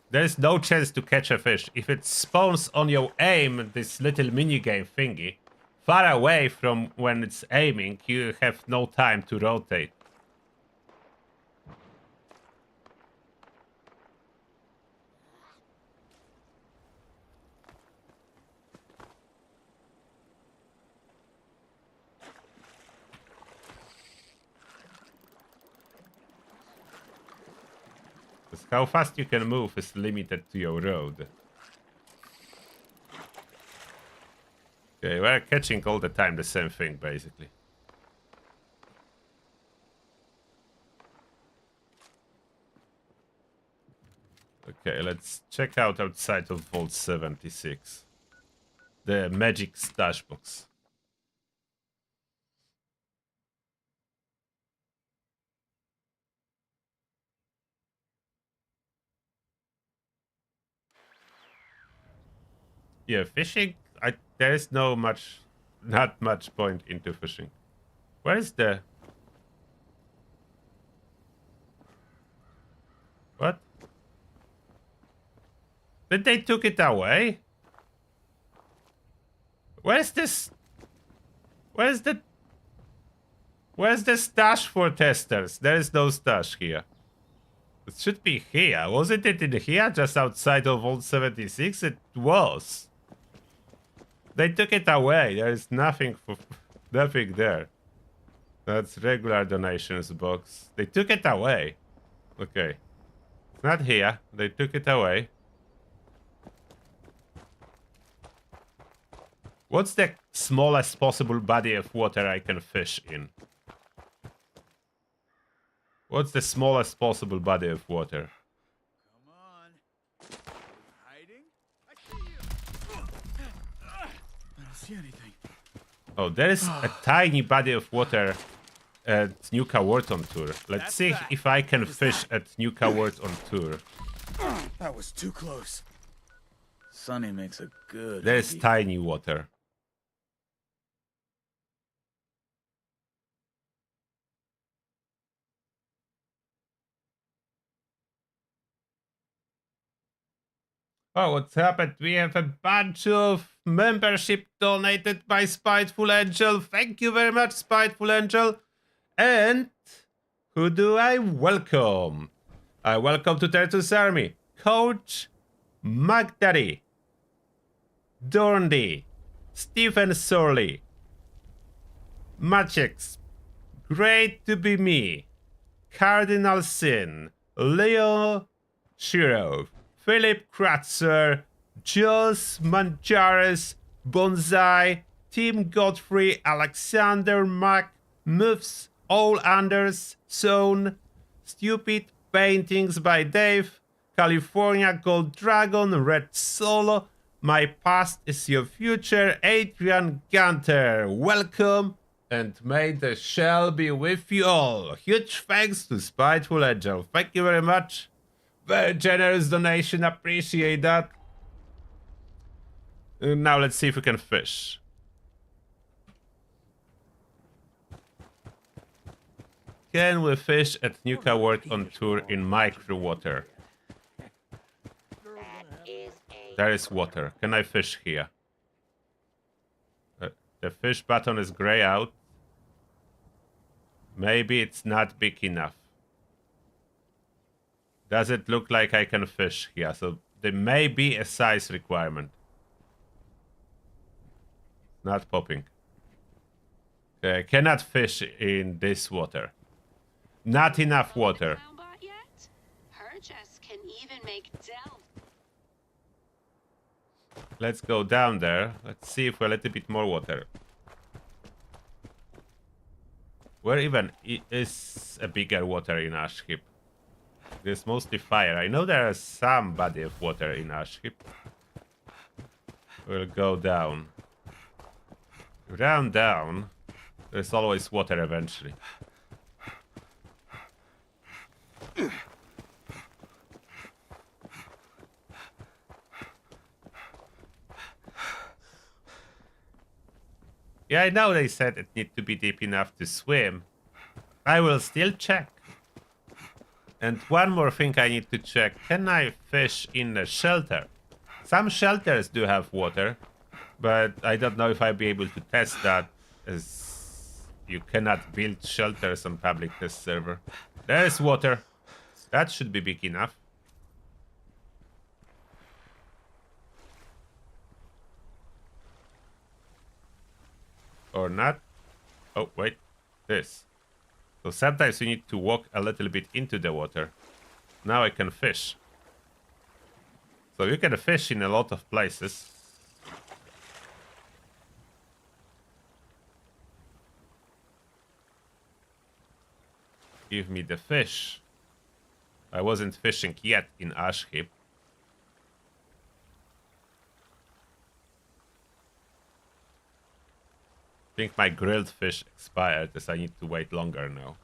There's no chance to catch a fish. If it spawns on your aim, this little minigame thingy, far away from when it's aiming, you have no time to rotate. Because how fast you can move is limited to your road. Okay, we're catching all the time the same thing, basically. Okay, let's check out outside of Vault 76. The magic stash box. Yeah, fishing, there is not much point into fishing. Where is the... What? Did they took it away? Where's this? Where's the stash for testers? There is no stash here. It should be here. Wasn't it in here, just outside of Vault 76? It was. They took it away. There is nothing there. That's regular donations box. They took it away. Okay. It's not here. They took it away. What's the smallest possible body of water I can fish in? What's the smallest possible body of water? Come on. Hiding? I see you. I don't see anything. Oh, there is a tiny body of water at Nuke World on Tour. Let's see if I can fish at Nuke World on Tour. That was too close. Sunny makes a good. There is hoagie. tiny water. Oh, what's happened? We have a bunch of membership donated by Spiteful Angel. Thank you very much, Spiteful Angel. And who do I welcome? I welcome to Tertus Army Coach Magdari, Dorndy, Stephen Sorley, Machex, Great to be me, Cardinal Sin, Leo Shirov, Philip Kratzer, Jos Manjares, Bonsai, Tim Godfrey, Alexander Mack, Moves, All Anders, Zone, Stupid Paintings by Dave, California Gold Dragon, Red Solo, My Past is Your Future, Adrian Gunter. Welcome, and may the shell be with you all. Huge thanks to Spiteful Angel. Thank you very much. Very generous donation, appreciate that. Now let's see if we can fish. Can we fish at Nuke World on Tour in micro water? There is water. Can I fish here? The fish button is gray out. Maybe it's not big enough. Does it look like I can fish here? So there may be a size requirement. Not popping. Okay, I cannot fish in this water. Not enough water. Let's go down there. Let's see if we're a little bit more water. Where even is a bigger water in Ashkeep? There's mostly fire. I know there is some body of water in Ashkeep. We'll go down. Down. There's always water eventually. Yeah, I know they said it needs to be deep enough to swim. I will still check. And one more thing I need to check. Can I fish in a shelter? Some shelters do have water, but I don't know if I'll be able to test that, as you cannot build shelters on public test server. There's water. That should be big enough. Or not. Oh, wait. This. So sometimes you need to walk a little bit into the water. Now I can fish. So you can fish in a lot of places. Give me the fish. I wasn't fishing yet in Ashkeep. I think my grilled fish expired, as I need to wait longer now.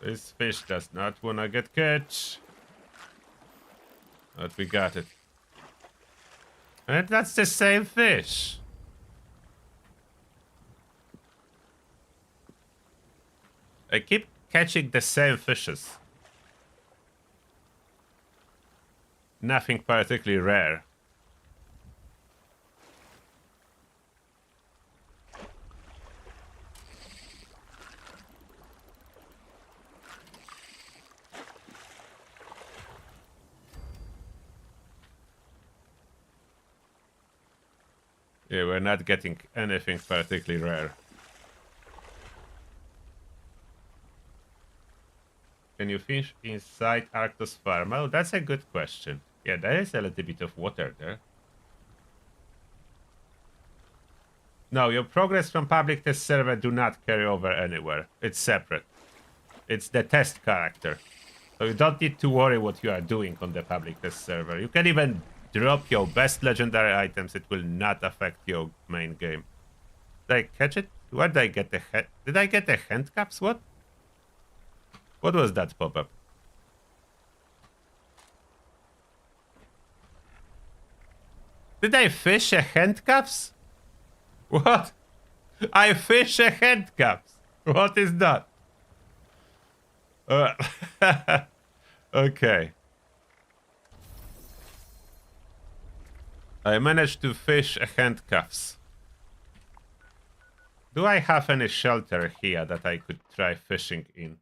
This fish does not wanna get caught. But we got it. And that's the same fish. I keep catching the same fishes. Nothing particularly rare. Yeah, we're not getting anything particularly rare. Can you fish inside Arctos Farm? Oh, that's a good question. Yeah, there is a little bit of water there. No, your progress from public test server do not carry over anywhere. It's separate. It's the test character. So you don't need to worry what you are doing on the public test server. You can even drop your best legendary items. It will not affect your main game. Did I catch it? Where did I get the head? Did I get the handcuffs? What? What was that pop-up? Did I fish a handcuffs? What? I fish a handcuffs. What is that? Okay. I managed to fish a handcuffs. Do I have any shelter here that I could try fishing in?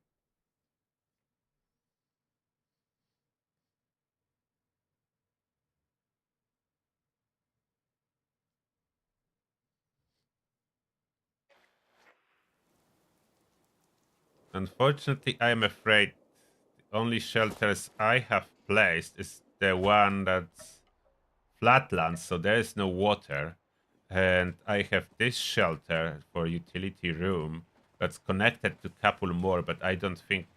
Unfortunately, I am afraid the only shelters I have placed is the one that's flatlands, so there is no water. And I have this shelter for utility room that's connected to a couple more, but I don't think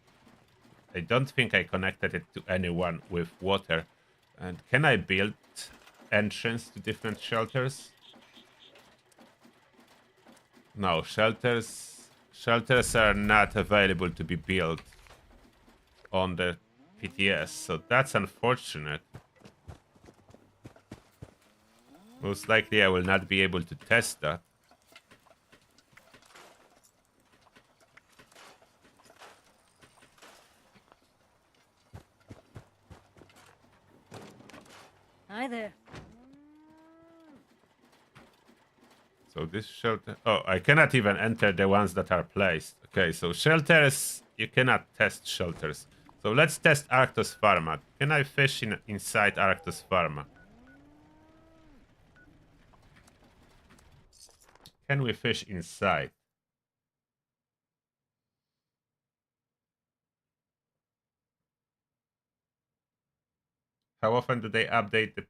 I connected it to anyone with water. And can I build entrance to different shelters? No, shelters are not available to be built on the PTS, so that's unfortunate. Most likely I will not be able to test that. Hi there. So this shelter... Oh, I cannot even enter the ones that are placed. Okay, so shelters... You cannot test shelters. So let's test Arctos Pharma. Can I fish inside Arctos Pharma? Can we fish inside? How often do they update the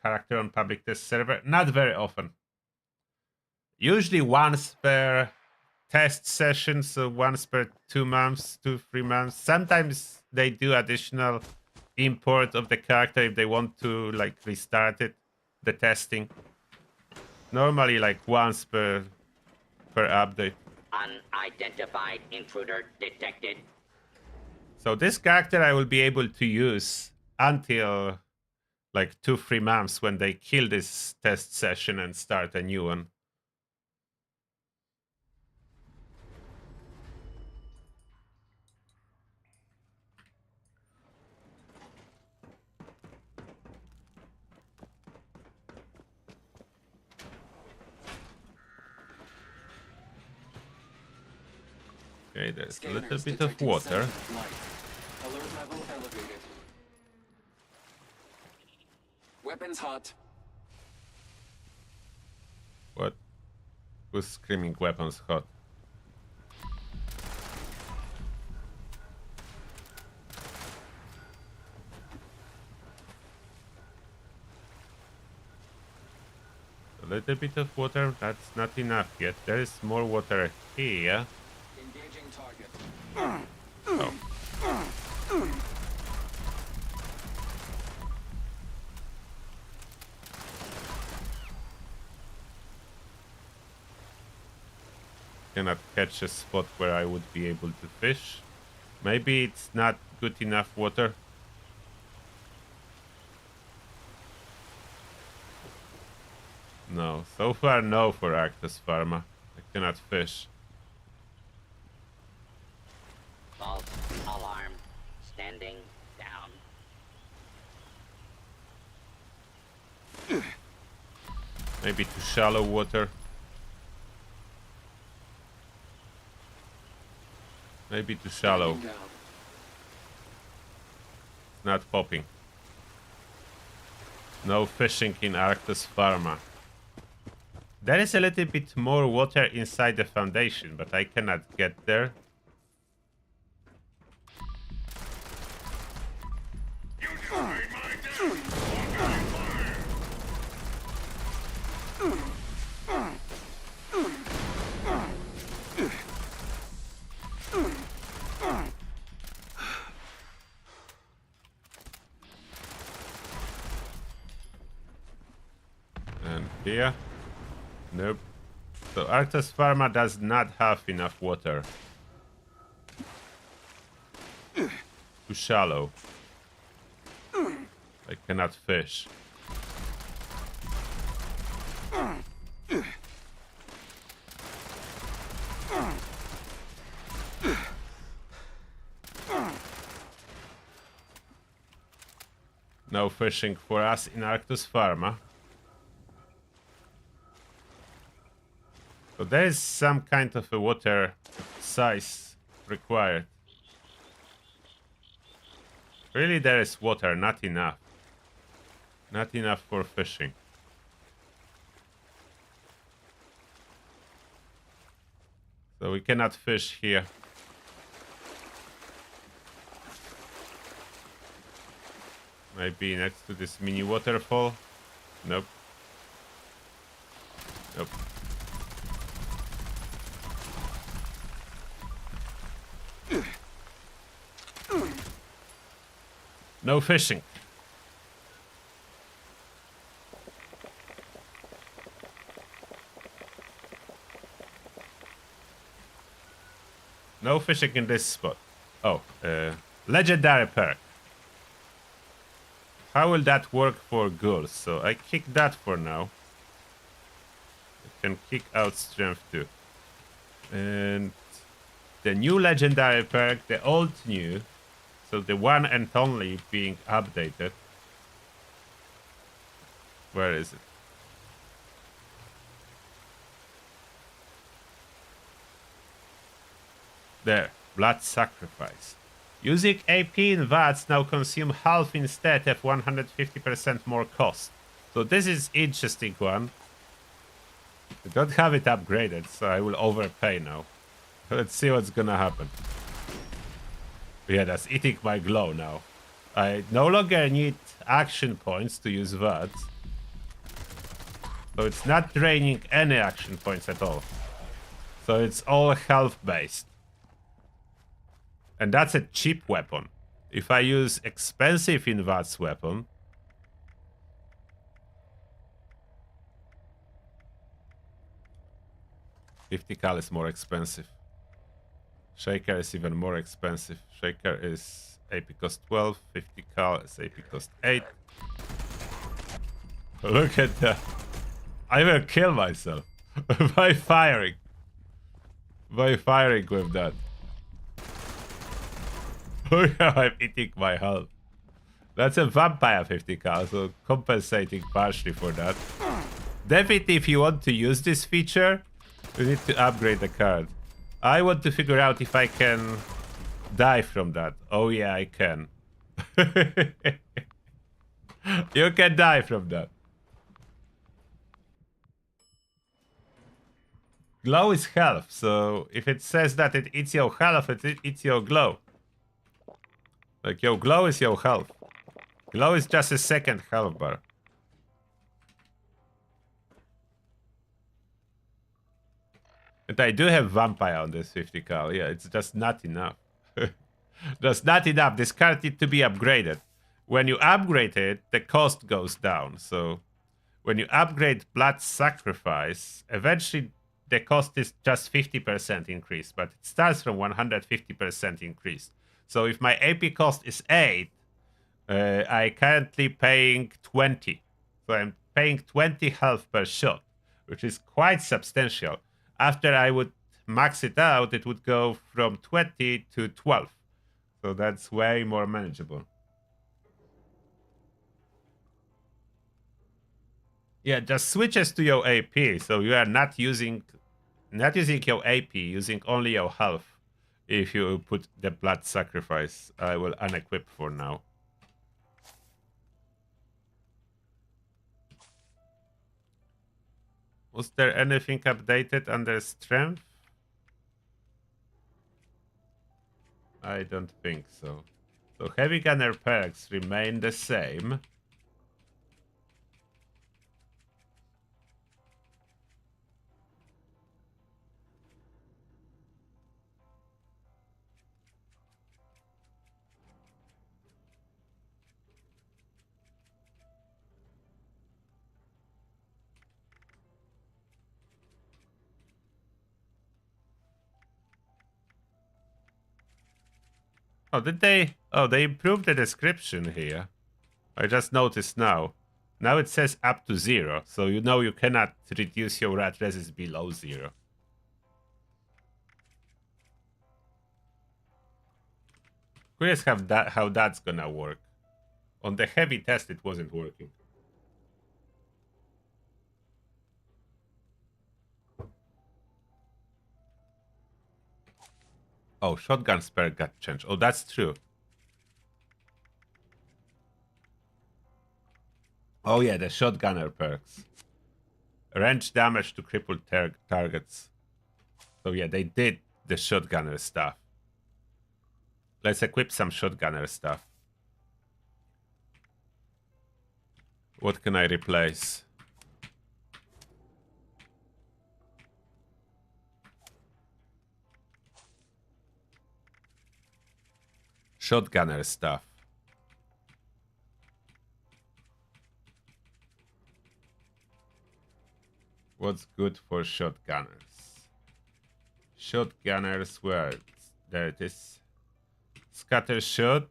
character on public test server? Not very often. Usually once per test session, so once per 2 months, 2-3 months. Sometimes they do additional import of the character if they want to like restart it, the testing. Normally like once per update. Unidentified intruder detected. So this character I will be able to use until like 2-3 months when they kill this test session and start a new one. Okay, there's a little bit of water. Alert level elevated. Weapons hot. What? Who's screaming weapons hot? A little bit of water, that's not enough yet. There is more water here. Engaging target. Oh. Cannot catch a spot where I would be able to fish. Maybe it's not good enough water. No, so far no for Arctos Pharma. I cannot fish. False alarm. Standing down. Maybe too shallow water. Maybe too shallow. Down. Not popping. No fishing in Arctos Pharma. There is a little bit more water inside the foundation, but I cannot get there. You just made my day! One fire! And here. Nope. So Arctos Pharma does not have enough water. Too shallow. I cannot fish. No fishing for us in Arctos Pharma. So there is some kind of a water size required. Really, there is water, not enough. Not enough for fishing. So we cannot fish here. Maybe next to this mini waterfall. Nope. Nope. No fishing. No fishing in this spot. Oh, legendary perk. How will that work for ghouls? So I kick that for now. I can kick out strength too. And the new legendary perk, the old new. So the one and only being updated. Where is it? There, blood sacrifice. Using AP in VATS now consume half instead of 150% more cost. So this is interesting one. I don't have it upgraded, so I will overpay now. Let's see what's gonna happen. Yeah, that's eating my glow now. I no longer need action points to use that. So it's not draining any action points at all. So it's all health based. And that's a cheap weapon. If I use expensive in that weapon, $50 is more expensive. Shaker is even more expensive. Shaker is AP cost 12, 50 cal is AP cost 8. Look at that. I will kill myself by firing. By firing with that. Look how I'm eating my health. That's a vampire 50 cal, so compensating partially for that. Definitely, if you want to use this feature, you need to upgrade the card. I want to figure out if I can die from that. Oh yeah, I can. You can die from that. Glow is health, so if it says that it eats your health, it eats your glow. Like your glow is your health. Glow is just a second health bar. And I do have vampire on this 50 cal. Yeah, it's just not enough. Just not enough. This card needs to be upgraded. When you upgrade it, the cost goes down. So when you upgrade Blood Sacrifice, eventually the cost is just 50% increase, but it starts from 150% increase. So if my AP cost is 8, I currently paying 20. So I'm paying 20 health per shot, which is quite substantial. After I would max it out, it would go from 20 to 12. So that's way more manageable. Yeah, just switches to your AP, so you are not using your AP, using only your health. If you put the Blood Sacrifice, I will unequip for now. Was there anything updated under strength? I don't think so. So heavy gunner perks remain the same. Oh, did they? Oh, they improved the description here. I just noticed now. Now it says up to 0, so you know you cannot reduce your rat resist below 0. Curious how that's gonna work. On the heavy test, it wasn't working. Oh, shotgun spare got changed. Oh, that's true. Oh yeah, the shotgunner perks. Range damage to crippled targets. So yeah, they did the shotgunner stuff. Let's equip some shotgunner stuff. What can I replace? Shotgunner stuff. What's good for shotgunners? Shotgunners, where? There it is. Scatter shot.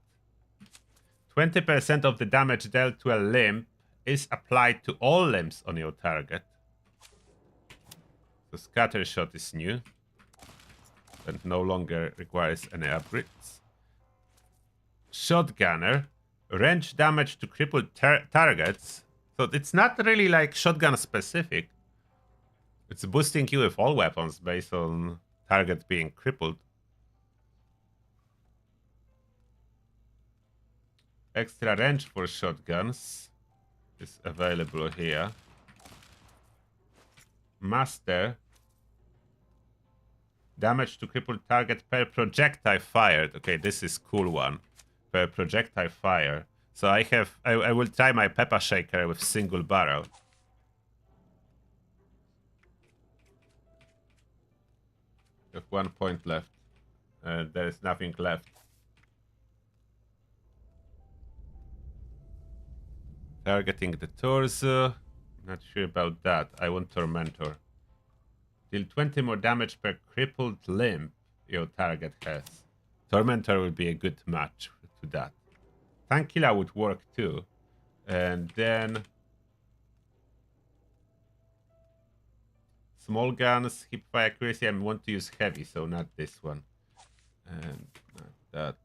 20% of the damage dealt to a limb is applied to all limbs on your target. So scatter shot is new and no longer requires any upgrades. Shotgunner, range damage to crippled targets. So it's not really like shotgun specific. It's boosting you with all weapons based on target being crippled. Extra range for shotguns is available here. Master. Damage to crippled target per projectile fired. Okay, this is cool one. Per projectile fire. So I will try my Peppa Shaker with single barrel. With 1 point left. There is nothing left. Targeting the torso. Not sure about that. I want Tormentor. Deal 20 more damage per crippled limb your target has. Tormentor would be a good match to that. Tank Killer would work too. And then... Small guns, hip fire accuracy. I want to use heavy, so not this one. And not that.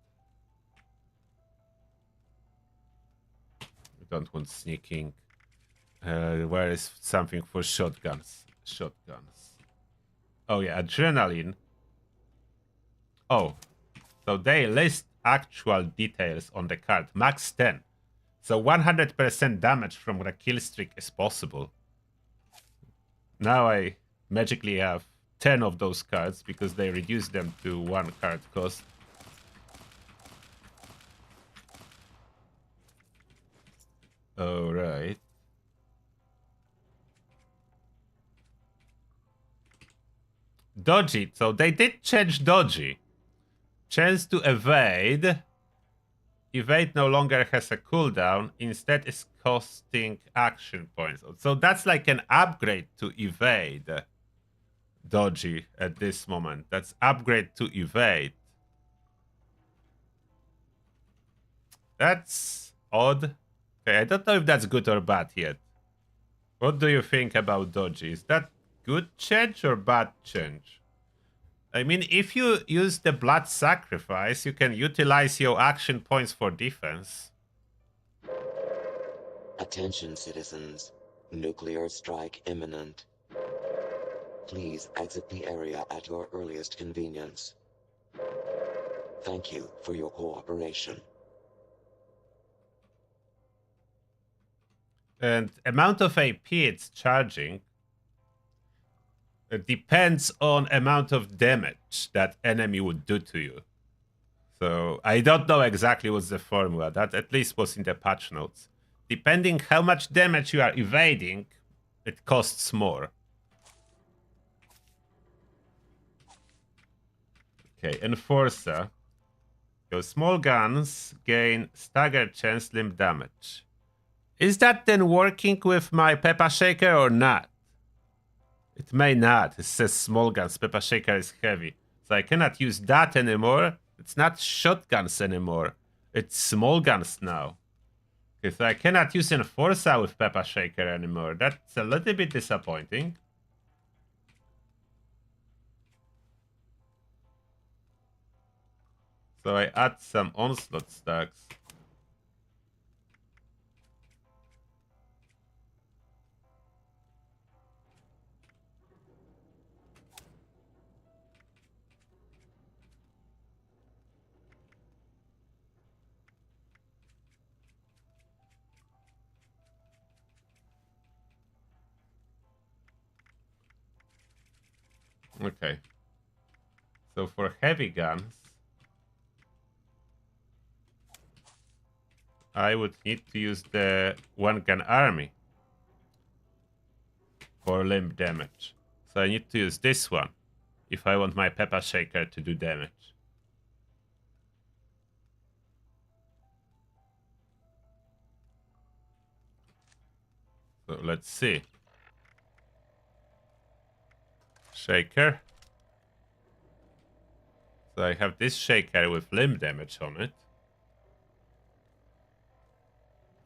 We don't want sneaking. Where is something for shotguns? Shotguns. Oh yeah, adrenaline. Oh, so they list actual details on the card. Max 10. So 100% damage from the kill streak is possible. Now I magically have 10 of those cards because they reduce them to 1 card cost. Alright. Dodgy. So they did change dodgy. Chance to evade. Evade no longer has a cooldown. Instead is costing action points. So that's like an upgrade to evade. Dodgy at this moment. That's upgrade to evade. That's odd. Okay, I don't know if that's good or bad yet. What do you think about dodgy? Is that good change or bad change? I mean, if you use the blood sacrifice, you can utilize your action points for defense. Attention, citizens. Nuclear strike imminent. Please exit the area at your earliest convenience. Thank you for your cooperation. And amount of AP it's charging depends on amount of damage that enemy would do to you. So I don't know exactly what's the formula. That at least was in the patch notes. Depending how much damage you are evading, it costs more. Okay, Enforcer. Your small guns gain staggered chance limb damage. Is that then working with my Peppa Shaker or not? It may not. It says small guns. Peppa Shaker is heavy. So I cannot use that anymore. It's not shotguns anymore. It's small guns now. Okay, so I cannot use Enforcer with Peppa Shaker anymore. That's a little bit disappointing. So I add some onslaught stacks. Okay. So for heavy guns, I would need to use the one gun army for limb damage. So I need to use this one if I want my Peppa Shaker to do damage. So let's see. Shaker. So I have this shaker with limb damage on it.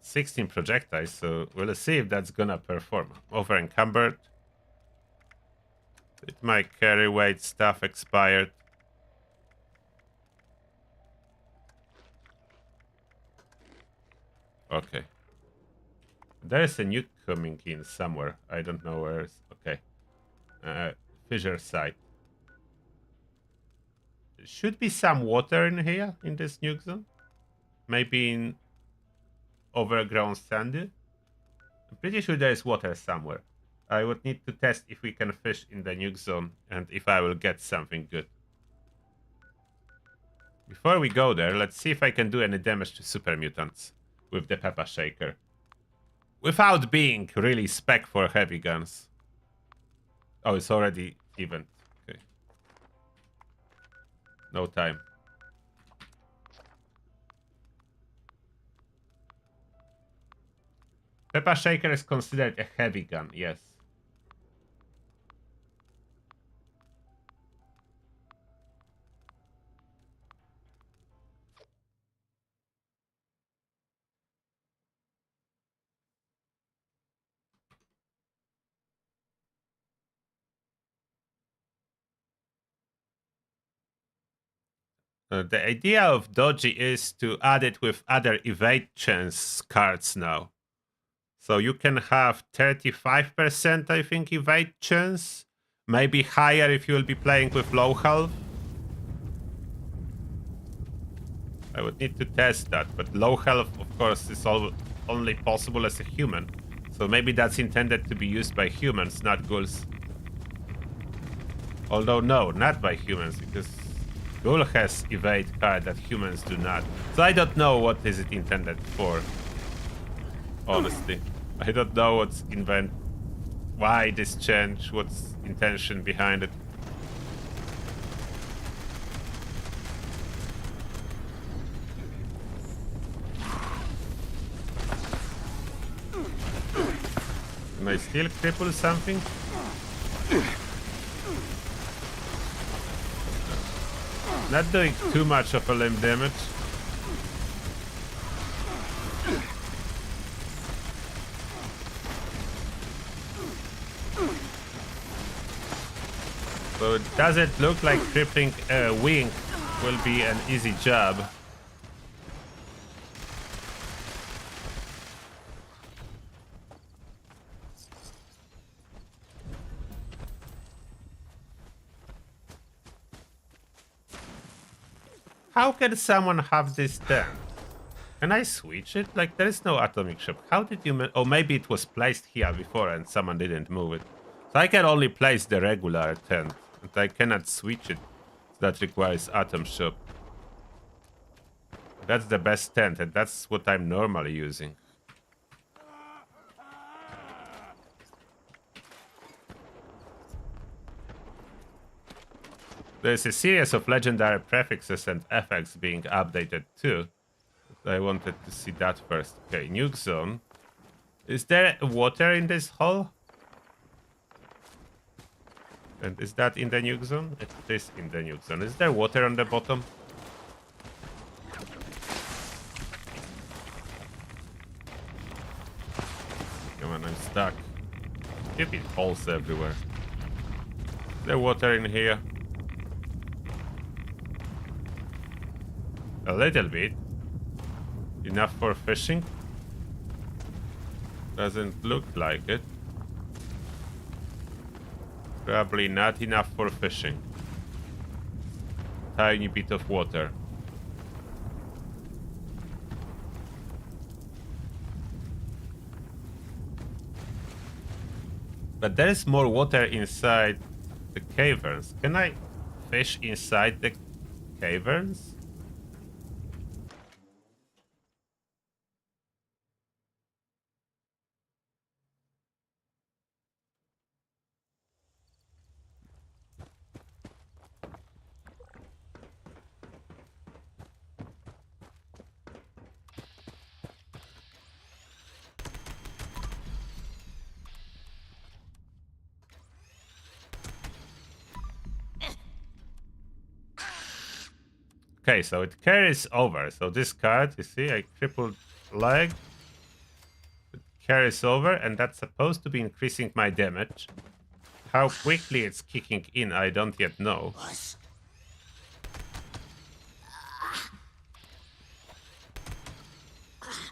16 projectiles, so we'll see if that's gonna perform. Over encumbered. It might carry weight, stuff expired. Okay. There's a nuke coming in somewhere. I don't know where it's... Okay. Fissure site. There should be some water in here, in this nuke zone. Maybe in overgrown sandy. I'm pretty sure there is water somewhere. I would need to test if we can fish in the nuke zone and if I will get something good. Before we go there, let's see if I can do any damage to super mutants with the Peppa Shaker. Without being really spec for heavy guns. Oh, it's already even. Okay. No time. Peppa Shaker is considered a heavy gun, yes. The idea of Dodgy is to add it with other evade chance cards now. So you can have 35%, I think, evade chance. Maybe higher if you will be playing with low health. I would need to test that, but low health, of course, is only possible as a human. So maybe that's intended to be used by humans, not ghouls. Although, no, not by humans, because ghoul has evade card that humans do not. So I don't know what is it intended for. Honestly. I don't know why this change, what's intention behind it. Can I still cripple something? Not doing too much of a limb damage. So it doesn't look like crippling a wing will be an easy job. How can someone have this tent? Can I switch it? Like, there is no atomic shop. How did you... Oh, maybe it was placed here before and someone didn't move it. So I can only place the regular tent. And I cannot switch it. That requires atom shop. That's the best tent, and that's what I'm normally using. There's a series of legendary prefixes and effects being updated too. But I wanted to see that first. Okay, nuke zone. Is there water in this hole? And is that in the nuke zone? It is in the nuke zone. Is there water on the bottom? Come on, I'm stuck. Stupid holes everywhere. Is there water in here? A little bit. Enough for fishing? Doesn't look like it. Probably not enough for fishing. Tiny bit of water. But there is more water inside the caverns. Can I fish inside the caverns? Okay, so it carries over. So this card, you see, I crippled leg. It carries over, and that's supposed to be increasing my damage. How quickly it's kicking in, I don't yet know.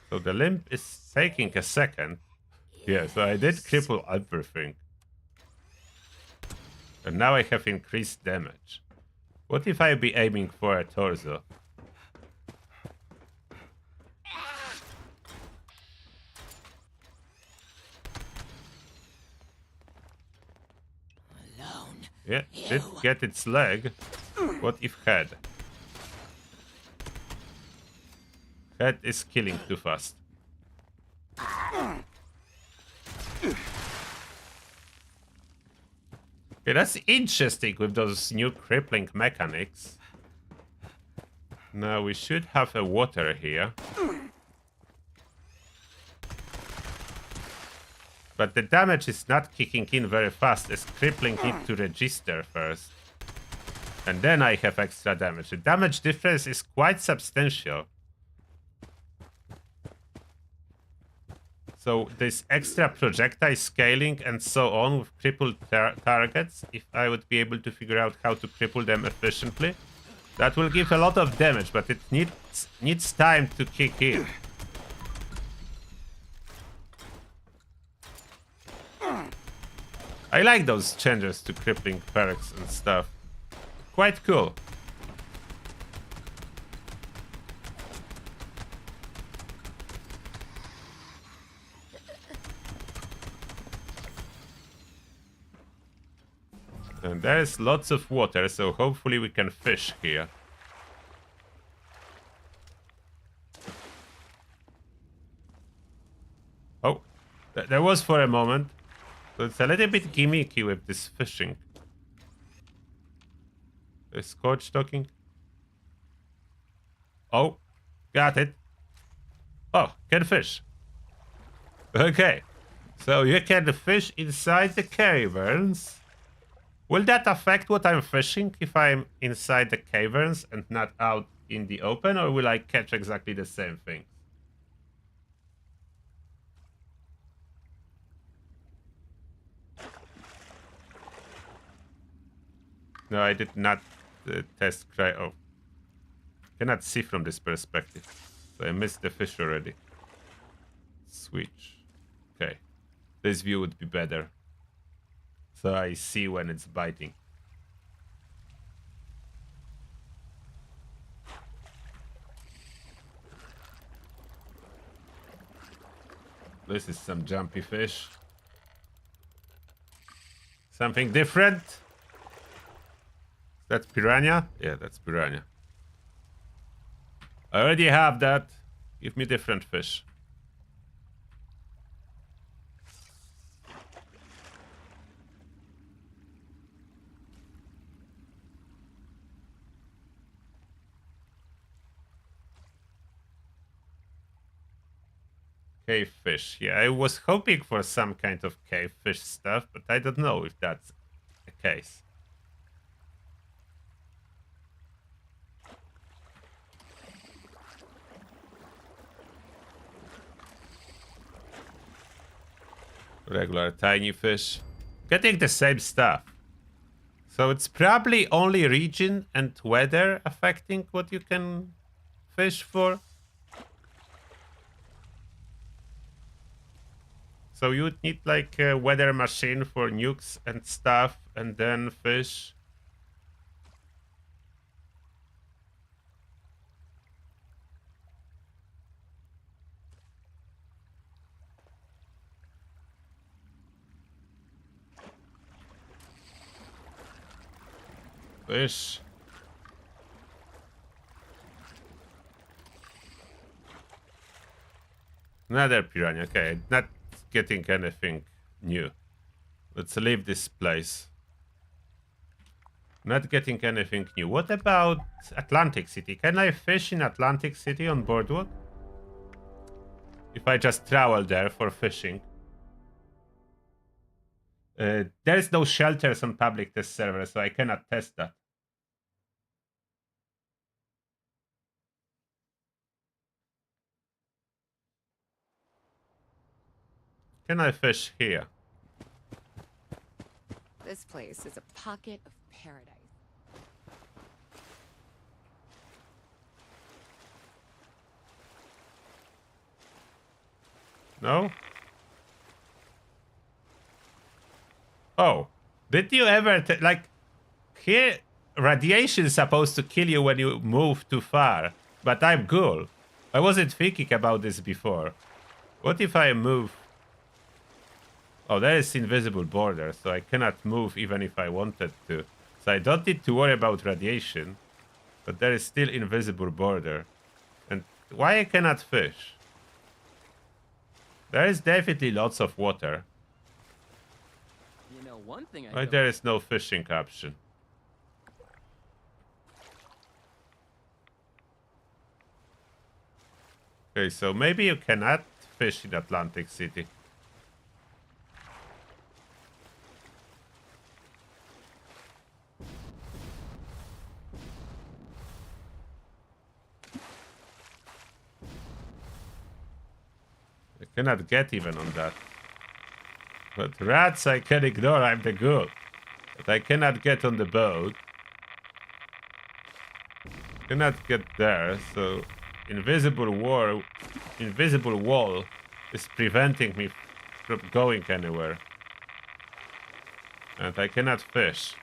So the limp is taking a second. Yeah, so I did cripple everything. And now I have increased damage. What if I be aiming for a torso? Yeah, did get its leg. What if head? Head is killing too fast. Okay, that's interesting with those new crippling mechanics. Now we should have a water here. But the damage is not kicking in very fast, as crippling need to register first. And then I have extra damage. The damage difference is quite substantial. So this extra projectile scaling and so on with crippled targets, if I would be able to figure out how to cripple them efficiently, that will give a lot of damage, but it needs time to kick in. I like those changes to crippling perks and stuff. Quite cool. And there's lots of water, so hopefully we can fish here. Oh, there was for a moment. So it's a little bit gimmicky with this fishing. Is Coach talking? Oh, got it. Oh, can fish. Okay, so you can fish inside the caverns. Will that affect what I'm fishing if I'm inside the caverns and not out in the open, or will I catch exactly the same thing? No, I did not test cry. Oh, cannot see from this perspective. So I missed the fish already. Switch. Okay, this view would be better. So I see when it's biting. This is some jumpy fish. Something different. That's piranha? Yeah, that's piranha. I already have that. Give me different fish. Cave fish. Yeah, I was hoping for some kind of cave fish stuff, but I don't know if that's the case. Regular tiny fish. Getting the same stuff. So it's probably only region and weather affecting what you can fish for. So you would need like a weather machine for nukes and stuff, and then fish. Fish. Another piranha. Okay, not getting anything new. Let's leave this place. Not getting anything new. What about Atlantic City? Can I fish in Atlantic City on Boardwalk? If I just travel there for fishing. There's no shelters on public test server, so I cannot test that. Can I fish here? This place is a pocket of paradise. No? Oh, did you ever like here? Radiation is supposed to kill you when you move too far, but I'm cool. I wasn't thinking about this before. What if I move Oh, there is invisible border, so I cannot move even if I wanted to. So I don't need to worry about radiation, but there is still invisible border. And why I cannot fish? There is definitely lots of water. You know, one thing I Why don't there is no fishing option? Okay, so maybe you cannot fish in Atlantic City. I cannot get even on that. But rats I can ignore, I'm the good. But I cannot get on the boat. Cannot get there, so invisible wall is preventing me from going anywhere. And I cannot fish.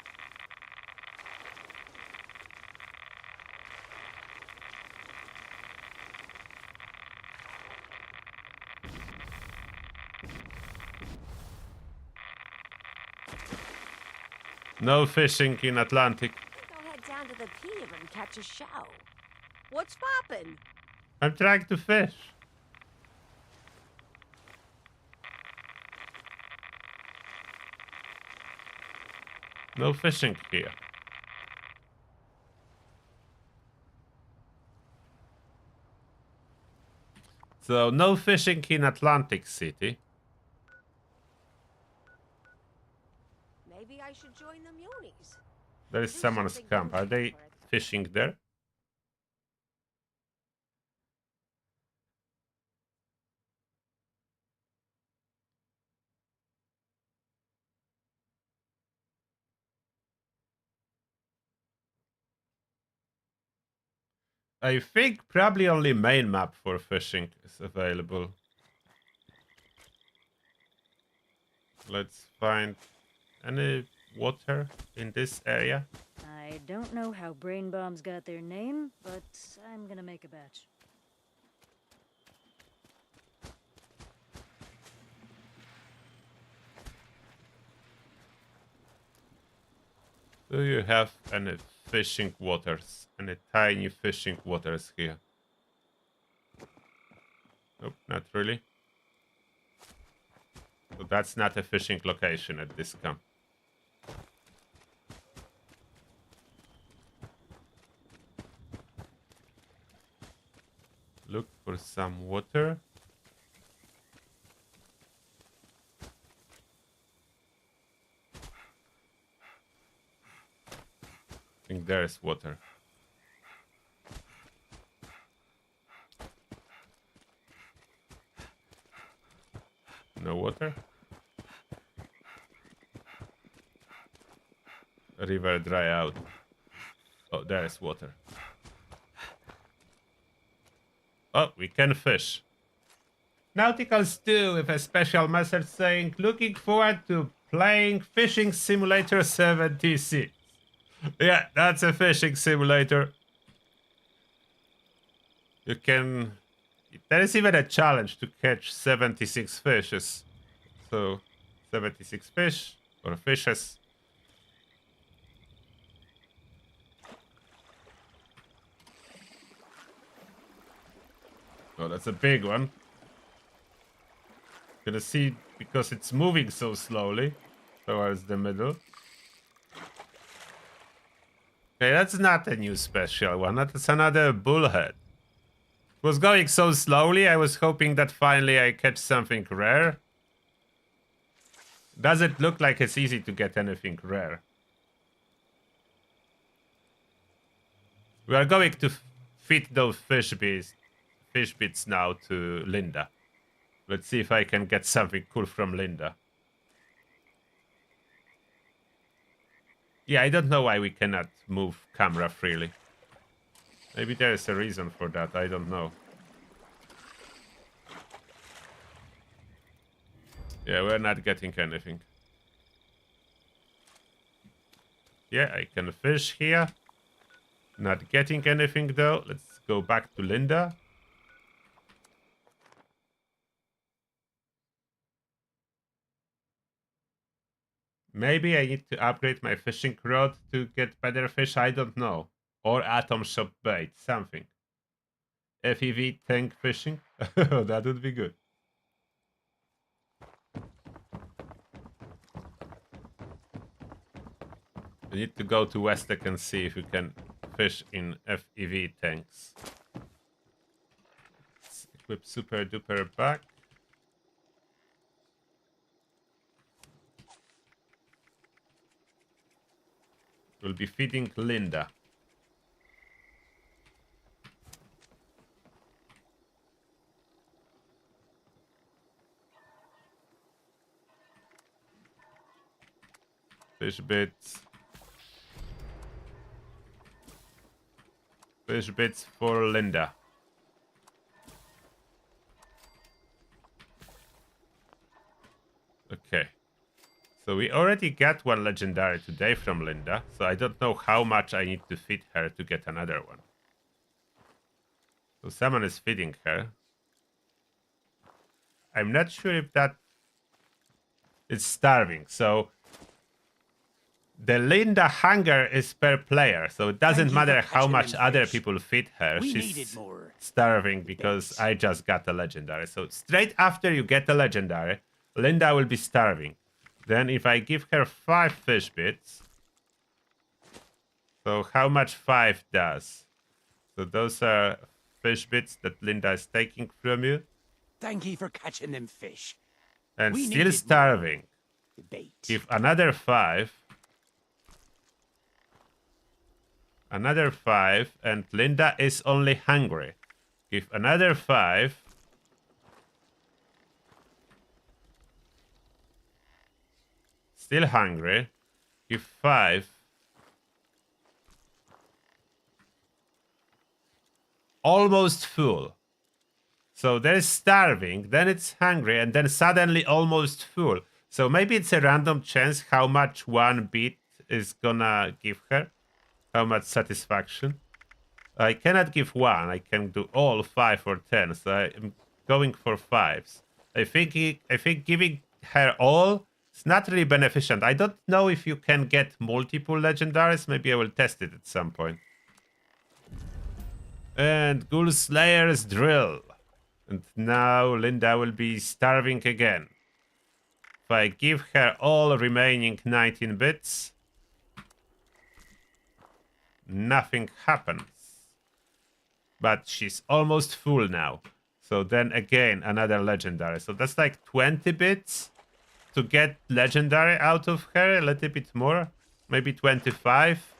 No fishing in Atlantic. I'll head down to the pier and catch a show. What's poppin'? I'm trying to fish. No fishing here. So no fishing in Atlantic City. Maybe I should join the Munies. There is Do someone's something camp. Are good they for it. fishing there? I think probably only main map for fishing is available. Let's find any water in this area. I don't know how brain bombs got their name, but I'm gonna make a batch. Do you have any fishing waters? Any tiny fishing waters here? Nope, not really. So that's not a fishing location at this camp. Look for some water. I think there is water. No water? River dry out. Oh, there is water. Oh, we can fish. Nautical Stew with a special message saying, looking forward to playing Fishing Simulator 76. Yeah, that's a fishing simulator. You can... There is even a challenge to catch 76 fishes. So, 76 fish, or fishes. Oh, that's a big one. Gonna see, because it's moving so slowly towards the middle. Okay, that's not a new special one. That's another bullhead. It was going so slowly, I was hoping that finally I catch something rare. Doesn't look like it's easy to get anything rare. We are going to feed those fish bits now to Linda. Let's see if I can get something cool from Linda. Yeah, I don't know why we cannot move camera freely. Maybe there is a reason for that, I don't know. Yeah, we're not getting anything. Yeah, I can fish here. Not getting anything though. Let's go back to Linda. Maybe I need to upgrade my fishing rod to get better fish. I don't know. Or atom shop bait, something. FEV tank fishing. That would be good. We need to go to Westek and see if we can fish in FEV tanks. Let's equip super duper back. We'll be feeding Linda. Fish bits. Fish bits for Linda. Okay. So we already got one legendary today from Linda, so I don't know how much I need to feed her to get another one. So someone is feeding her. I'm not sure if that is starving, so the Linda hunger is per player, so it doesn't matter how much other people feed her. She's starving because I just got a legendary. So straight after you get a legendary, Linda will be starving. Then if I give her 5 fish bits, so how much 5 does? So those are fish bits that Linda is taking from you. Thank you for catching them fish. And still starving. Give another 5. Another 5, and Linda is only hungry. Give another 5. Still hungry. Give 5. Almost full. So there's starving, then it's hungry, and then suddenly almost full. So maybe it's a random chance how much one bit is gonna give her. How much satisfaction. I cannot give 1. I can do all 5 or 10. So I'm going for 5s. I think giving her all is not really beneficent. I don't know if you can get multiple legendaries. Maybe I will test it at some point. And Ghoul Slayer's drill. And now Linda will be starving again. If I give her all remaining 19 bits, nothing happens. But she's almost full now. So then again, another legendary. So that's like 20 bits to get legendary out of her. A little bit more. Maybe 25.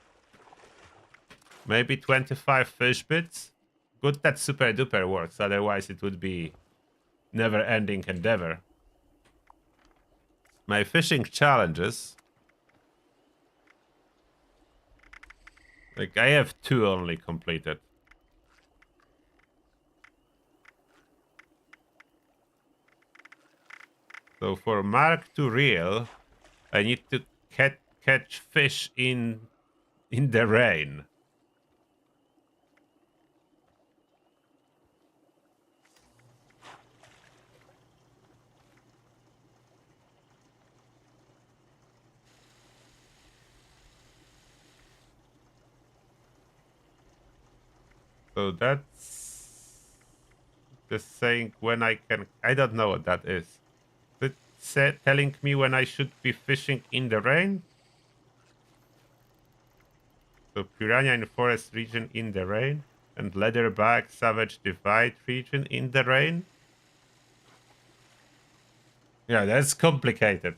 Maybe 25 fish bits. Good that super duper works. Otherwise it would be never ending endeavor. My fishing challenges. Like I have 2 only completed. So for Mark to reel, I need to catch fish in the rain. So that's just saying when I can. I don't know what that is. It's telling me when I should be fishing in the rain. So piranha in forest region in the rain, and leatherback savage divide region in the rain. Yeah, that's complicated.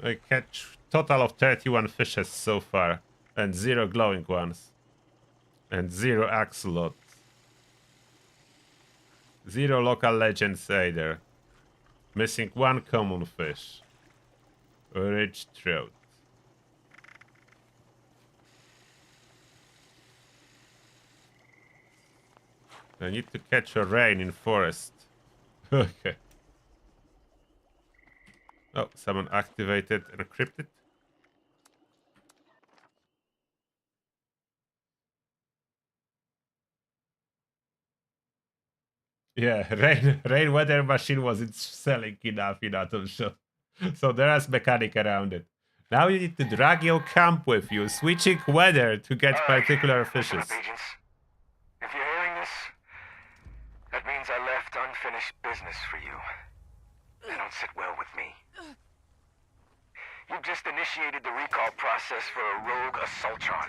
I catch total of 31 fishes so far, and 0 glowing ones. And 0 axolotls. 0 local legends either. Missing 1 common fish. A rich trout. I need to catch a rain in forest. Okay. Oh, someone activated and encrypted. Yeah, rain weather machine wasn't selling enough in Atom Shop. So there is mechanic around it. Now you need to drag your camp with you, switching weather to get particular fishes. Listen up, agents. If you're hearing this, that means I left unfinished business for you. That don't sit well with me. You've just initiated the recall process for a rogue assaultron.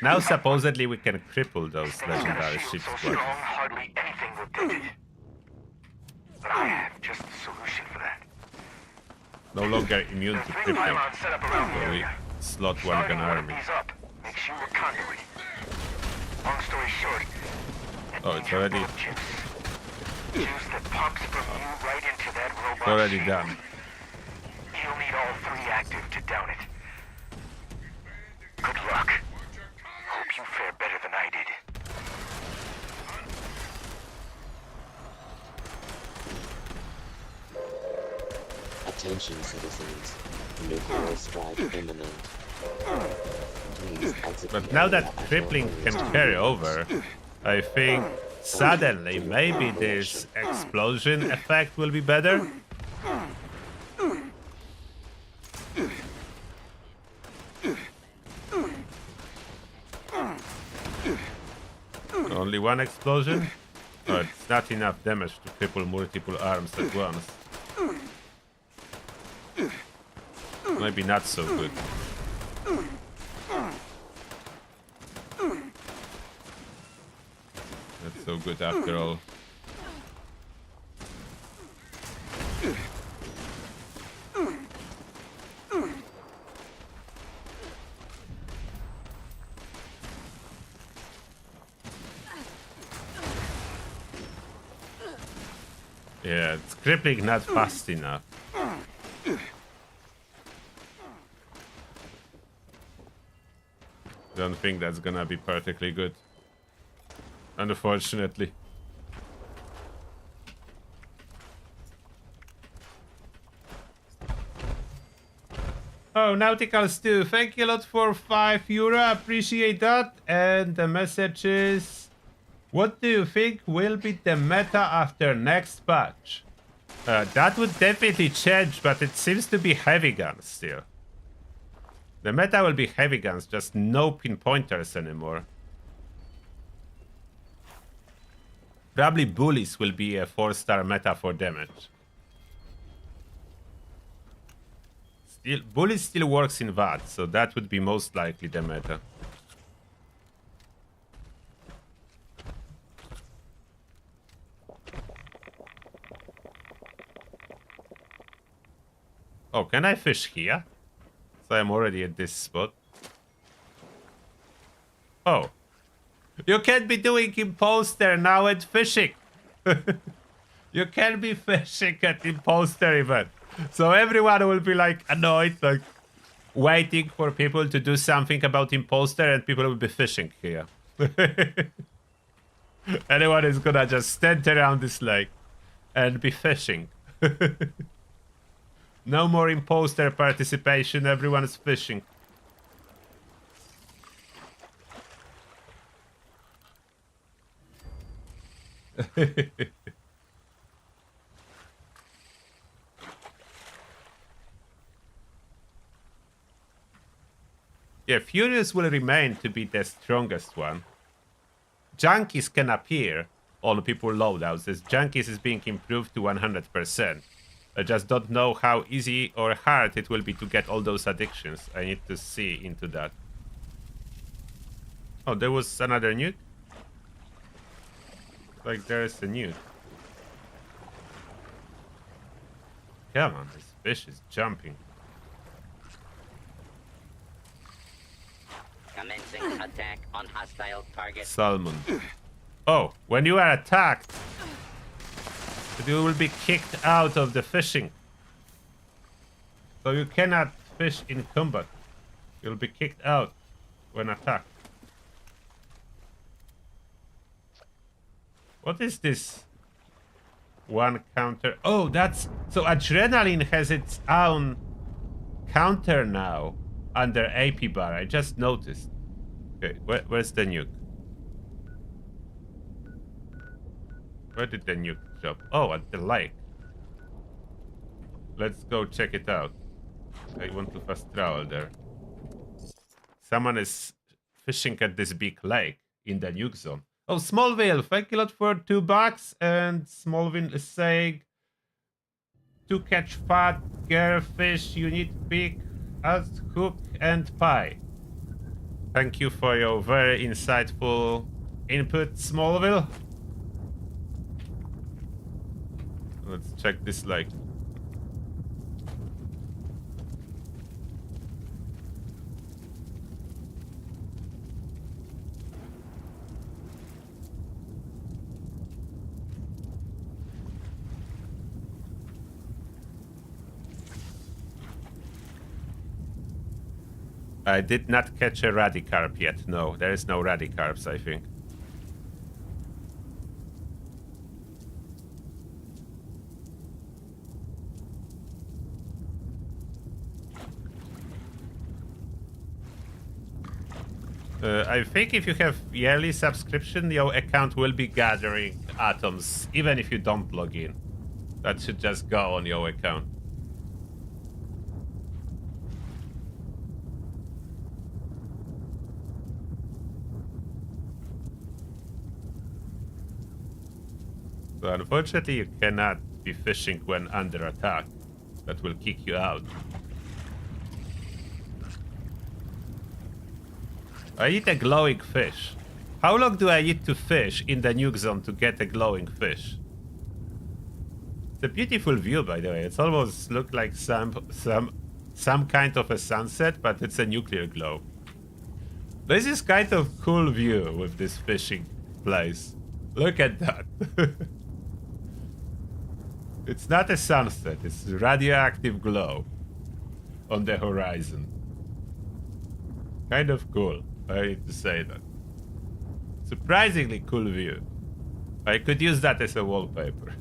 Now supposedly we can cripple those legendary ships. So strong, hardly anything will dent it. But I have just the solution for that. No longer immune to Three crippling. pylons set up around the So we area. slot one Starting gun one of army. these up makes you a conduit. Long story short, that Oh, means it's your already- bullet chips. Juice that pumps from you right into that robot. It's already shield. done. You'll need all three active to down it. Good luck. Hope you fare better than I did. Attention, citizens. Nuclear strike imminent. Please exit But the now area that at your crippling can earliest carry convenience. over, I think suddenly maybe this explosion effect will be better. Only one explosion? Oh, it's not enough damage to cripple multiple arms at once. Maybe not so good. Not so good after all. Yeah, it's crippling not fast enough. Don't think that's gonna be particularly good. Unfortunately. Oh, Nautical Stew, thank you a lot for €5. Appreciate that. And the message is, what do you think will be the meta after next patch? That would definitely change, but it seems to be heavy guns still. The meta will be heavy guns, just no pinpointers anymore. Probably bullies will be a 4-star meta for damage. Still, bullies still works in VAD, so that would be most likely the meta. Oh, can I fish here? So I'm already at this spot. Oh. You can't be doing imposter now at fishing. You can't be fishing at imposter event. So everyone will be like annoyed, like waiting for people to do something about imposter, and people will be fishing here. Anyone is gonna just stand around this lake and be fishing. No more imposter participation, everyone is fishing. Yeah, Furious will remain to be the strongest one. Junkies can appear on people loadouts, as Junkies is being improved to 100%. I just don't know how easy or hard it will be to get all those addictions. I need to see into that. Oh, there was another nuke? Like there's a nuke. Come on, this fish is jumping. Commencing attack on hostile target. Salmon. Oh, when you are attacked, you will be kicked out of the fishing. So you cannot fish in combat. You'll be kicked out when attacked. What is this? One counter. Oh, that's... So Adrenaline has its own counter now under AP bar. I just noticed. Okay, where's the nuke? Where did the nuke drop? Oh, at the lake. Let's go check it out. I want to fast travel there. Someone is fishing at this big lake in the nuke zone. Oh, Smallville, thank you a lot for $2. And Smallville is saying, to catch fat fish, you need pig, as hook, and pie. Thank you for your very insightful input, Smallville. Let's check this lake. I did not catch a radicarp yet. No, there is no radicarps, I think. I think if you have yearly subscription, your account will be gathering atoms, even if you don't log in. That should just go on your account. So unfortunately, you cannot be fishing when under attack. That will kick you out. I need a glowing fish. How long do I need to fish in the nuke zone to get a glowing fish? It's a beautiful view, by the way. It's almost look like some kind of a sunset, but it's a nuclear glow. This is kind of cool view with this fishing place. Look at that. It's not a sunset, it's radioactive glow on the horizon. Kind of cool, I need to say that. Surprisingly cool view. I could use that as a wallpaper.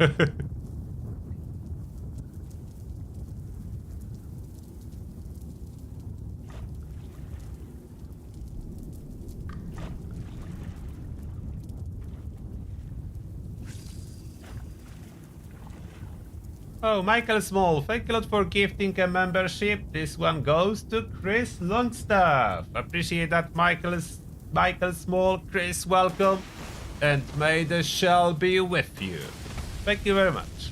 Oh, Michael Small, thank you a lot for gifting a membership. This one goes to Chris Longstaff. Appreciate that, Michael Small. Chris, welcome. And may the shell be with you. Thank you very much.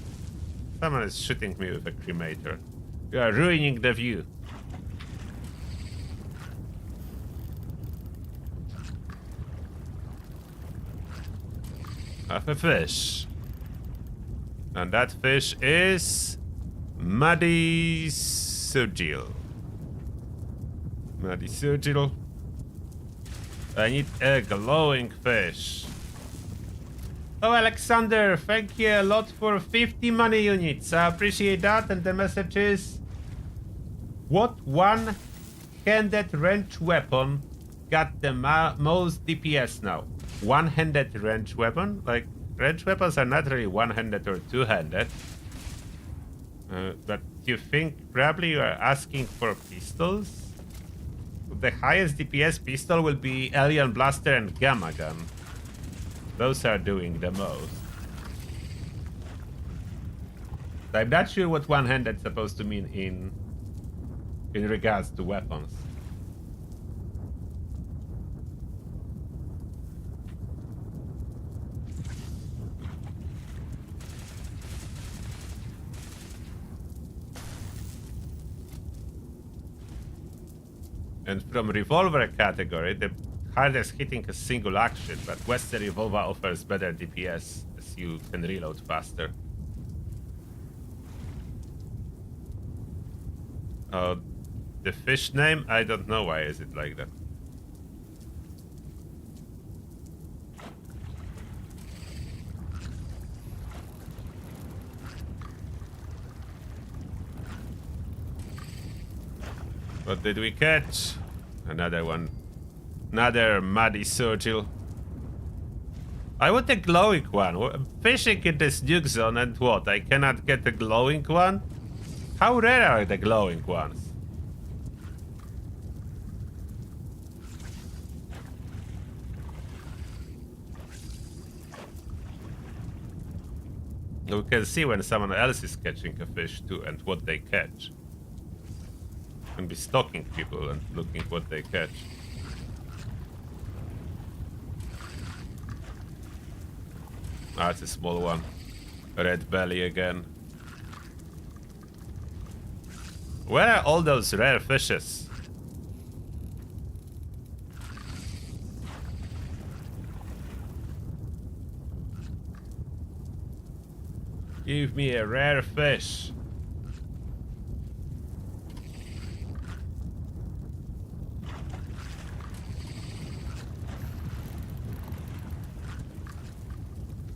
Someone is shooting me with a cremator. You are ruining the view. Have a fish. And that fish is Muddy Surgil. Muddy Surgil. I need a glowing fish. Oh, Alexander, thank you a lot for 50 money units. I appreciate that. And the message is, what one-handed range weapon got the most DPS now? One-handed range weapon? Like, range weapons are not really one-handed or two-handed. But you think probably you are asking for pistols? The highest DPS pistol will be Alien Blaster and Gamma Gun. Those are doing the most. I'm not sure what one-handed is supposed to mean in regards to weapons. And from revolver category, the hardest hitting a single action, but Western revolver offers better DPS as you can reload faster. The fish name? I don't know why is it like that. What did we catch? Another one. Another Muddy Surgil. I want a glowing one. I'm fishing in this nuke zone and what? I cannot get a glowing one? How rare are the glowing ones? You can see when someone else is catching a fish too and what they catch. Can be stalking people and looking what they catch. Ah, it's a small one. Red belly again. Where are all those rare fishes? Give me a rare fish.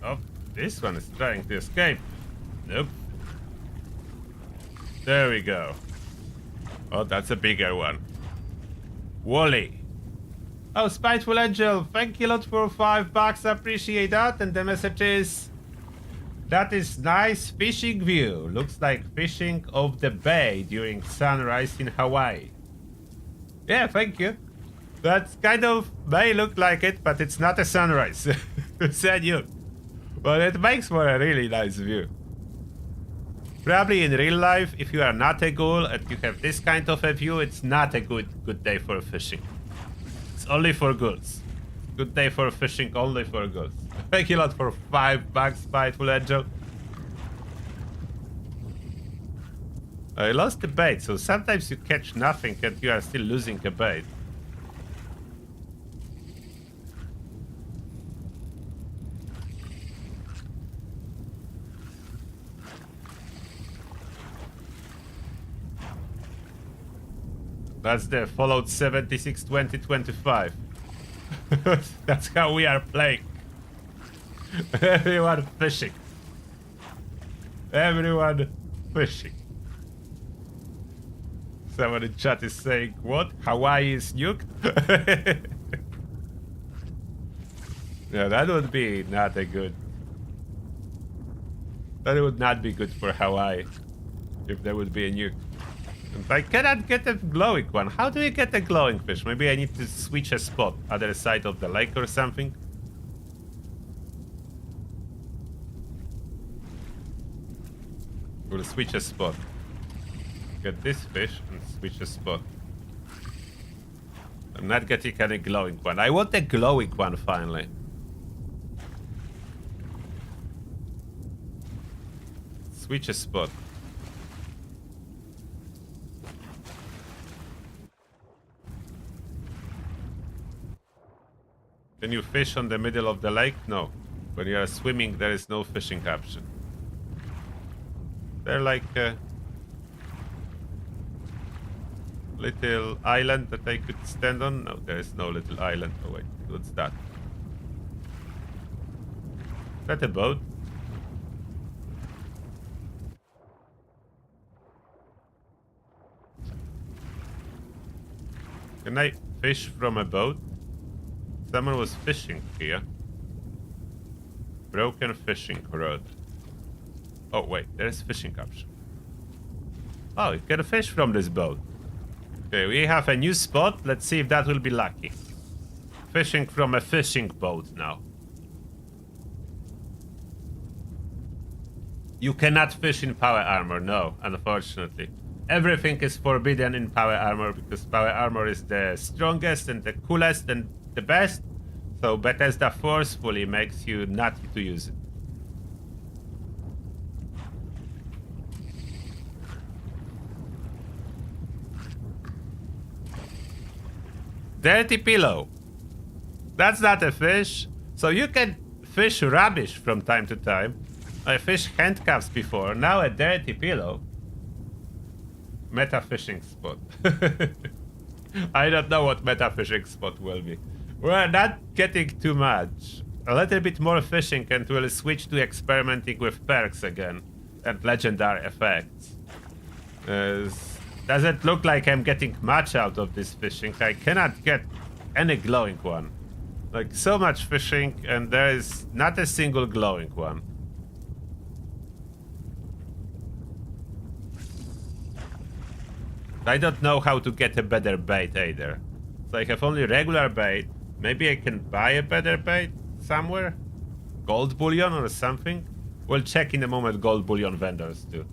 Oh, this one is trying to escape. Nope. There we go. Oh, that's a bigger one. Wally. Oh, Spiteful Angel, thank you a lot for $5. Appreciate that. And the message is... That is nice fishing view. Looks like fishing of the bay during sunrise in Hawaii. Yeah, thank you. That kind of may look like it, but it's not a sunrise. Said you. But it makes for a really nice view. Probably in real life, if you are not a ghoul and you have this kind of a view, it's not a good day for fishing. It's only for ghouls. Good day for fishing, only for ghouls. Thank you a lot for $5, Spiteful Angel. I lost the bait, so sometimes you catch nothing and you are still losing a bait. That's the Fallout 76 2025. That's how we are playing. Everyone fishing. Everyone fishing. Someone in chat is saying, what? Hawaii is nuked? Yeah, that would be not a good... That would not be good for Hawaii. If there would be a nuke. And I cannot get a glowing one. How do you get a glowing fish? Maybe I need to switch a spot. Other side of the lake or something? We'll switch a spot. Get this fish and switch a spot. I'm not getting any glowing one. I want a glowing one finally. Switch a spot. Can you fish on the middle of the lake? No. When you are swimming, there is no fishing option. They're like a little island that I could stand on. No, there is no little island. Oh wait, what's that? Is that a boat? Can I fish from a boat? Someone was fishing here. Broken fishing rod. Oh wait, there's fishing option. Oh, you can fish from this boat. Okay, we have a new spot. Let's see if that will be lucky. Fishing from a fishing boat now. You cannot fish in power armor, no, unfortunately. Everything is forbidden in power armor because power armor is the strongest and the coolest and the best. So Bethesda forcefully makes you not to use it. Dirty pillow. That's not a fish. So you can fish rubbish from time to time. I fished handcuffs before. Now a dirty pillow. Meta fishing spot. I don't know what meta fishing spot will be. We're not getting too much. A little bit more fishing and we'll switch to experimenting with perks again. And legendary effects. Doesn't look like I'm getting much out of this fishing. I cannot get any glowing one. Like, so much fishing and there is not a single glowing one. I don't know how to get a better bait either. So I have only regular bait. Maybe I can buy a better bait somewhere? Gold bullion or something? We'll check in a moment gold bullion vendors too.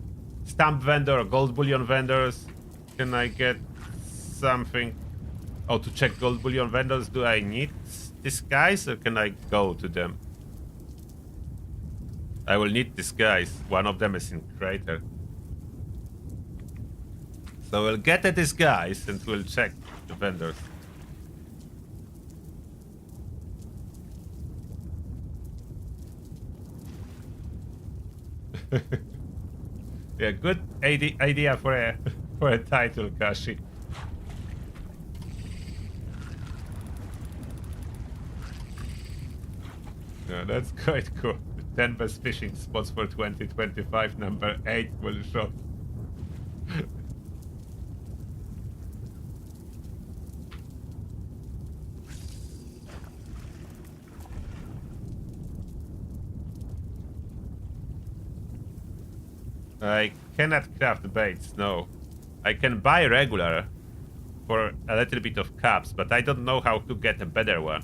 Stamp vendor, gold bullion vendors. Can I get something. Oh, to check gold bullion vendors, do I need these guys or can I go to them? I will need these guys. One of them is in crater. So we'll get at these guys and we'll check the vendors. Yeah, good idea for a title, Kashi. Yeah, that's quite cool. 10 best fishing spots for 2025, number 8 will show. I cannot craft baits, no. I can buy regular for a little bit of caps, but I don't know how to get a better one.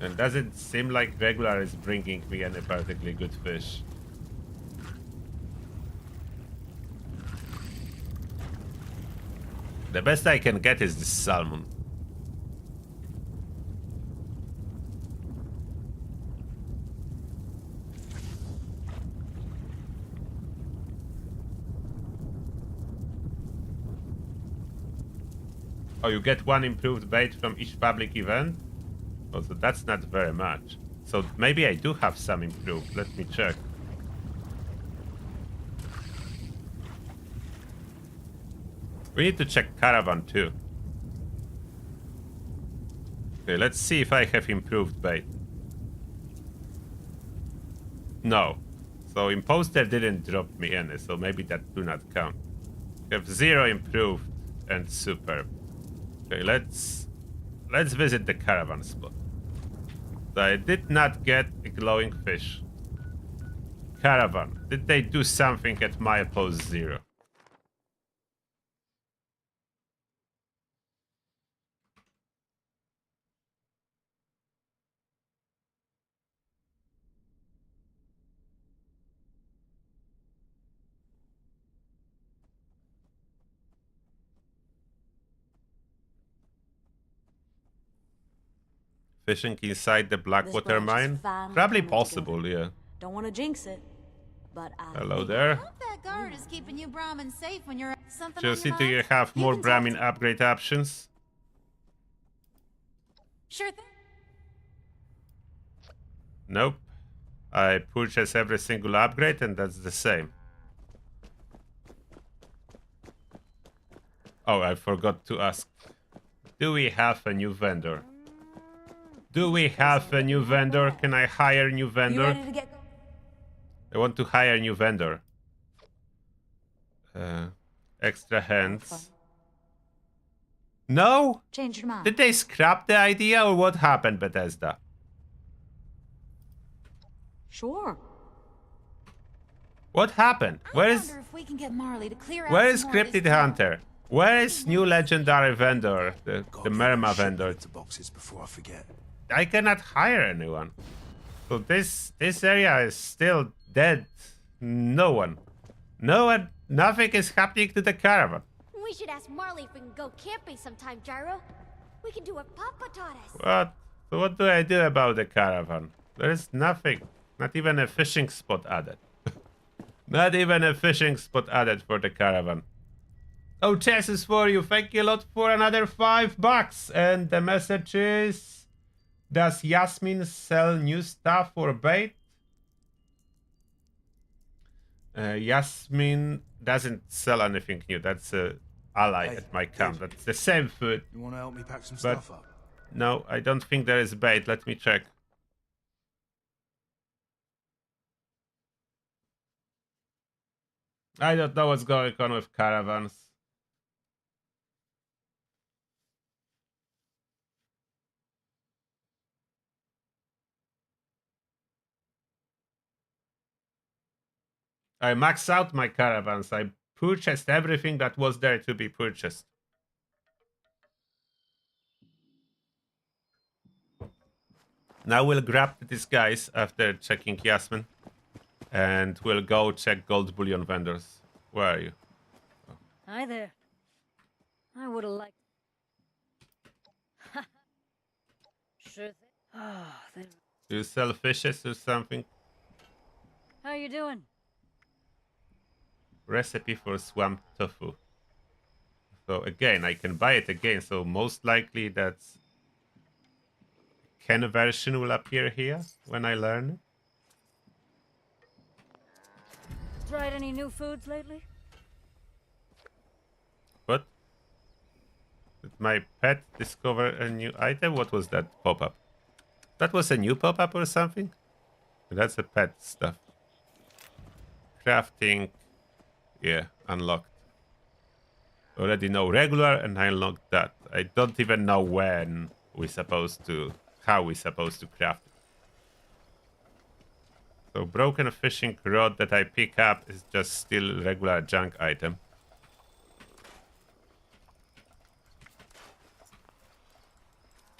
And doesn't seem like regular is bringing me any particularly good fish. The best I can get is this salmon. Oh, you get one improved bait from each public event? Oh, so that's not very much. So maybe I do have some improved. Let me check. We need to check caravan too. Okay, let's see if I have improved bait. No. So imposter didn't drop me any, so maybe that do not count. We have 0 improved and superb. Okay, let's visit the caravan spot. So I did not get a glowing fish. Caravan. Did they do something at milepost 0? Fishing inside the Blackwater mine? Probably possible, yeah. Don't want to jinx it, but hello there. I hope that guard is keeping you Brahmin safe when you're something Josie, on do your you mind? have more can talk Brahmin to- upgrade options? Sure thing. Nope. I purchase every single upgrade and that's the same. Oh, I forgot to ask. Do we have a new vendor? Do we have a new vendor? Can I hire a new You vendor? ready to get? I want to hire a new vendor. Extra hands. No? Change your mind. Did they scrap the idea or what happened, Bethesda? Sure. What happened? I Where is wonder if we can get Marley to clear out where is some more of this Cryptid Hunter? Where is new legendary vendor? The Merma vendor. Boxes before I forget. I cannot hire anyone. So this area is still dead. No one. Nothing is happening to the caravan. We should ask Marley if we can go camping sometime, Gyro. We can do what Papa taught us. What? So what do I do about the caravan? There is nothing. Not even a fishing spot added. Not even a fishing spot added for the caravan. Oh, chess is for you. Thank you a lot for another $5. And the message is... Does Yasmin sell new stuff for bait? Yasmin doesn't sell anything new. That's a ally at my camp. That's the same food. You want to help me pack some But stuff up? no, I don't think there is bait. Let me check. I don't know what's going on with caravans. I maxed out my caravans. I purchased everything that was there to be purchased. Now we'll grab these guys after checking Yasmin. And we'll go check gold bullion vendors. Where are you? Hi there. I would have liked. Sure thing. Oh, then. Do you sell fishes or something? How you doing? Recipe for swamp tofu. So again, I can buy it again. So most likely that's Ken version will appear here when I learn it. Tried any new foods lately? What? Did my pet discover a new item? What was that pop-up? That was a new pop-up or something? That's a pet stuff. Crafting. Yeah, unlocked. Already know regular and I unlocked that. I don't even know when we're supposed to, how we're supposed to craft it. So broken fishing rod that I pick up is just still regular junk item.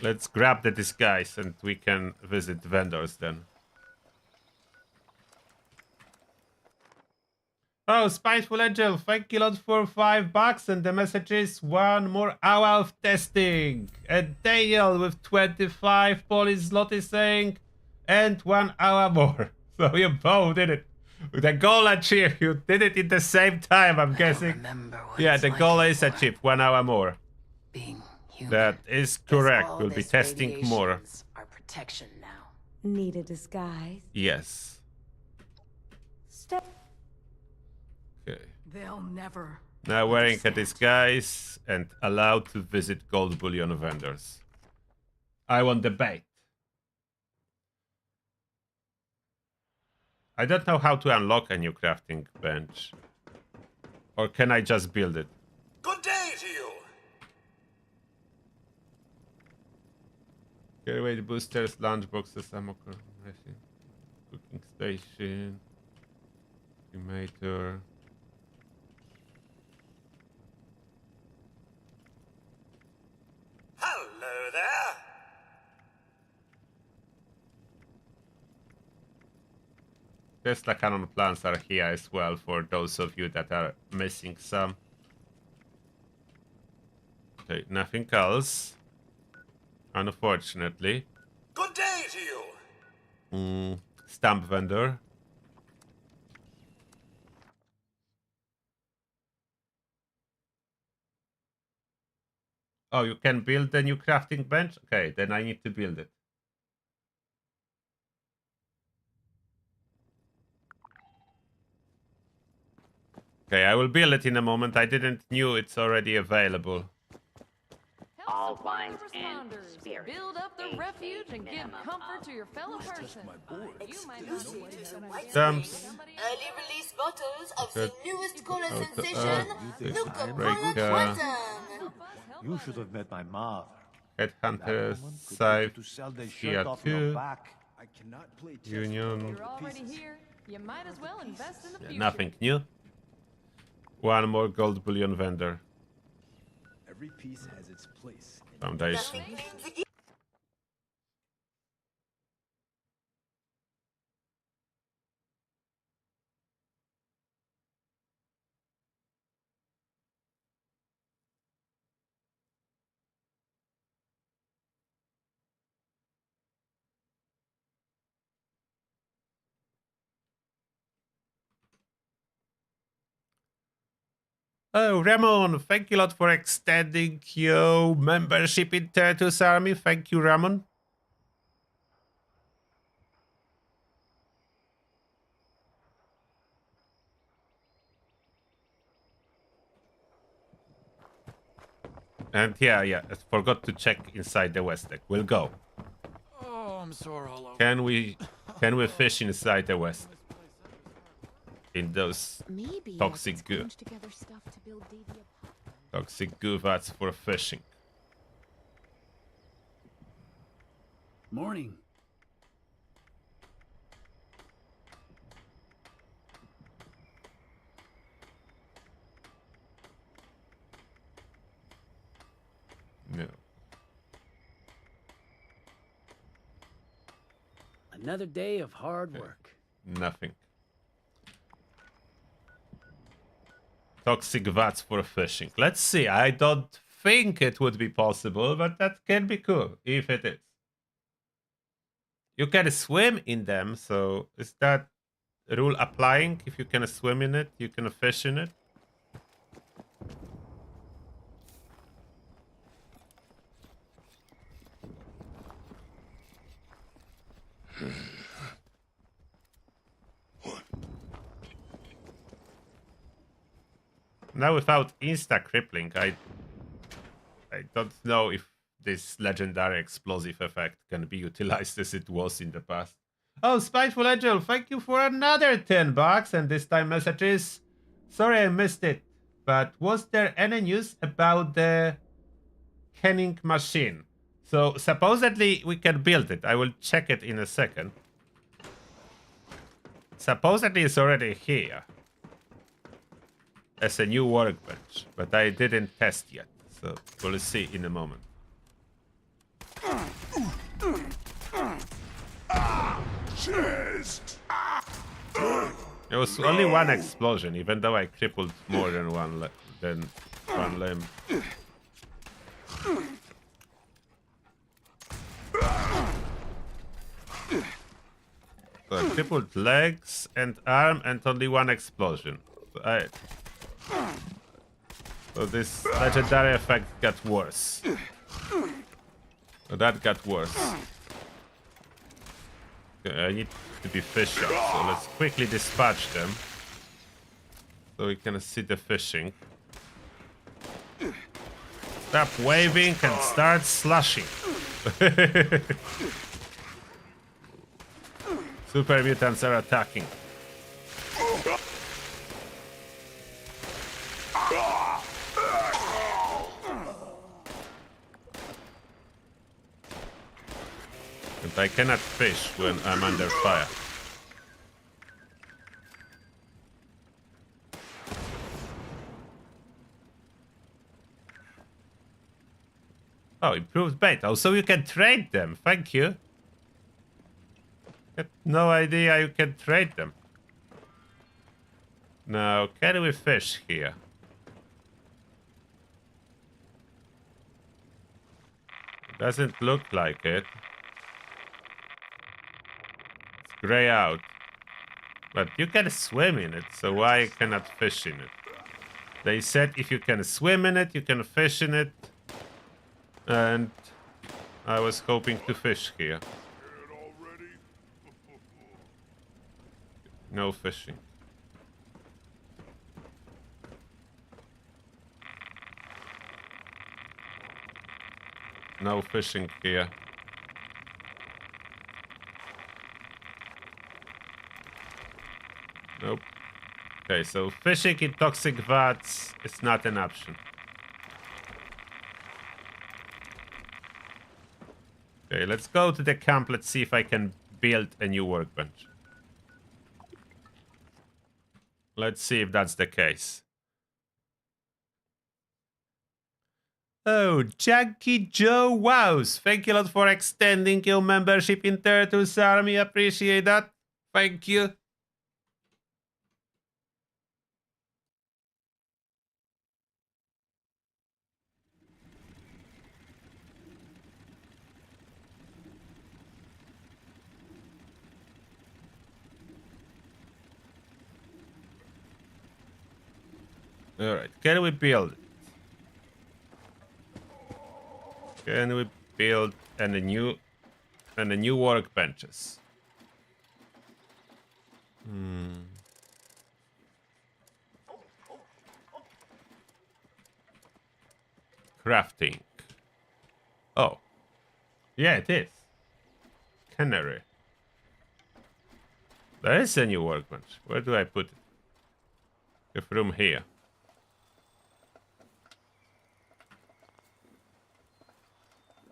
Let's grab the disguise and we can visit vendors then. Oh, Spiteful Angel, thank you a lot for $5 and the message is 1 more hour of testing. And Daniel with 25 Polish zloty saying, and 1 hour more. So you both did it. The goal achieved. You did it in the same time, I'm guessing. Yeah, the goal is achieved. 1 hour more. That is correct. We'll be testing more. Our protection now. Need a disguise? Yes. Step. Okay. They'll never. Now wearing a disguise and allowed to visit gold bullion vendors. I want the bait. I don't know how to unlock a new crafting bench. Or can I just build it? Good day to you. Carry weight boosters, lunch boxes, ammo, cooking station, cremator. Hello there. Tesla cannon plants are here as well for those of you that are missing some. Okay, nothing else. Unfortunately. Good day to you. Stamp vendor. Oh, you can build a new crafting bench? Okay, then I need to build it. Okay, I will build it in a moment. I didn't knew it's already available. All wines and spirits. Build up the refuge and give comfort to your fellow person. Stamps. Early release bottles of the newest cola Oh, sensation, Nuke Cola Quantum. You should have met my mother. Headhunter, Scythe, To sell the here shirt off your too. back. Union. You're already here. You might as well invest in the future. Nothing new. One more gold bullion vendor. Every piece has its place. Foundation. Oh, Ramon, thank you a lot for extending your membership in Tertus Army. Thank you, Ramon. And yeah, I forgot to check inside the West Deck. We'll go. Oh, I'm sore all over. Can we fish inside the West? In those toxic goo. Toxic goo vats for fishing. Morning. No. Another day of hard work. Nothing. Toxic vats for fishing. Let's see. I don't think it would be possible, but that can be cool if it is. You can swim in them, so is that rule applying? If you can swim in it, you can fish in it? Now without insta-crippling, I don't know if this legendary explosive effect can be utilized as it was in the past. Oh, Spiteful Angel, thank you for another 10 bucks, and this time message is, sorry I missed it, but was there any news about the canning machine? So supposedly we can build it. I will check it in a second. Supposedly it's already here as a new workbench, but I didn't test yet, so we'll see in a moment. There was only one explosion, even though I crippled more than one limb. So I crippled legs and arm and only one explosion. So this legendary effect got worse. So that got worse. Okay, I need to be fish up, so let's quickly dispatch them. So we can see the fishing. Stop waving and start slashing. Super mutants are attacking. And I cannot fish when I'm under fire. Oh, improved bait. Oh, so you can trade them. Thank you. Had no idea you can trade them. Now, can we fish here? Doesn't look like it. It's gray out. But you can swim in it, so why cannot fish in it? They said if you can swim in it, you can fish in it. And I was hoping to fish here. No fishing. No fishing here. Nope. Okay, so fishing in toxic vats is not an option. Okay, let's go to the camp. Let's see if I can build a new workbench. Let's see if that's the case. Oh, Jackie Joe Wows. Thank you a lot for extending your membership in Turtles Army. Appreciate that. Thank you. Alright, can we build it? Can we build a new workbenches? Crafting. Oh. Yeah, it is. Cannery. There is a new workbench. Where do I put it? If room here.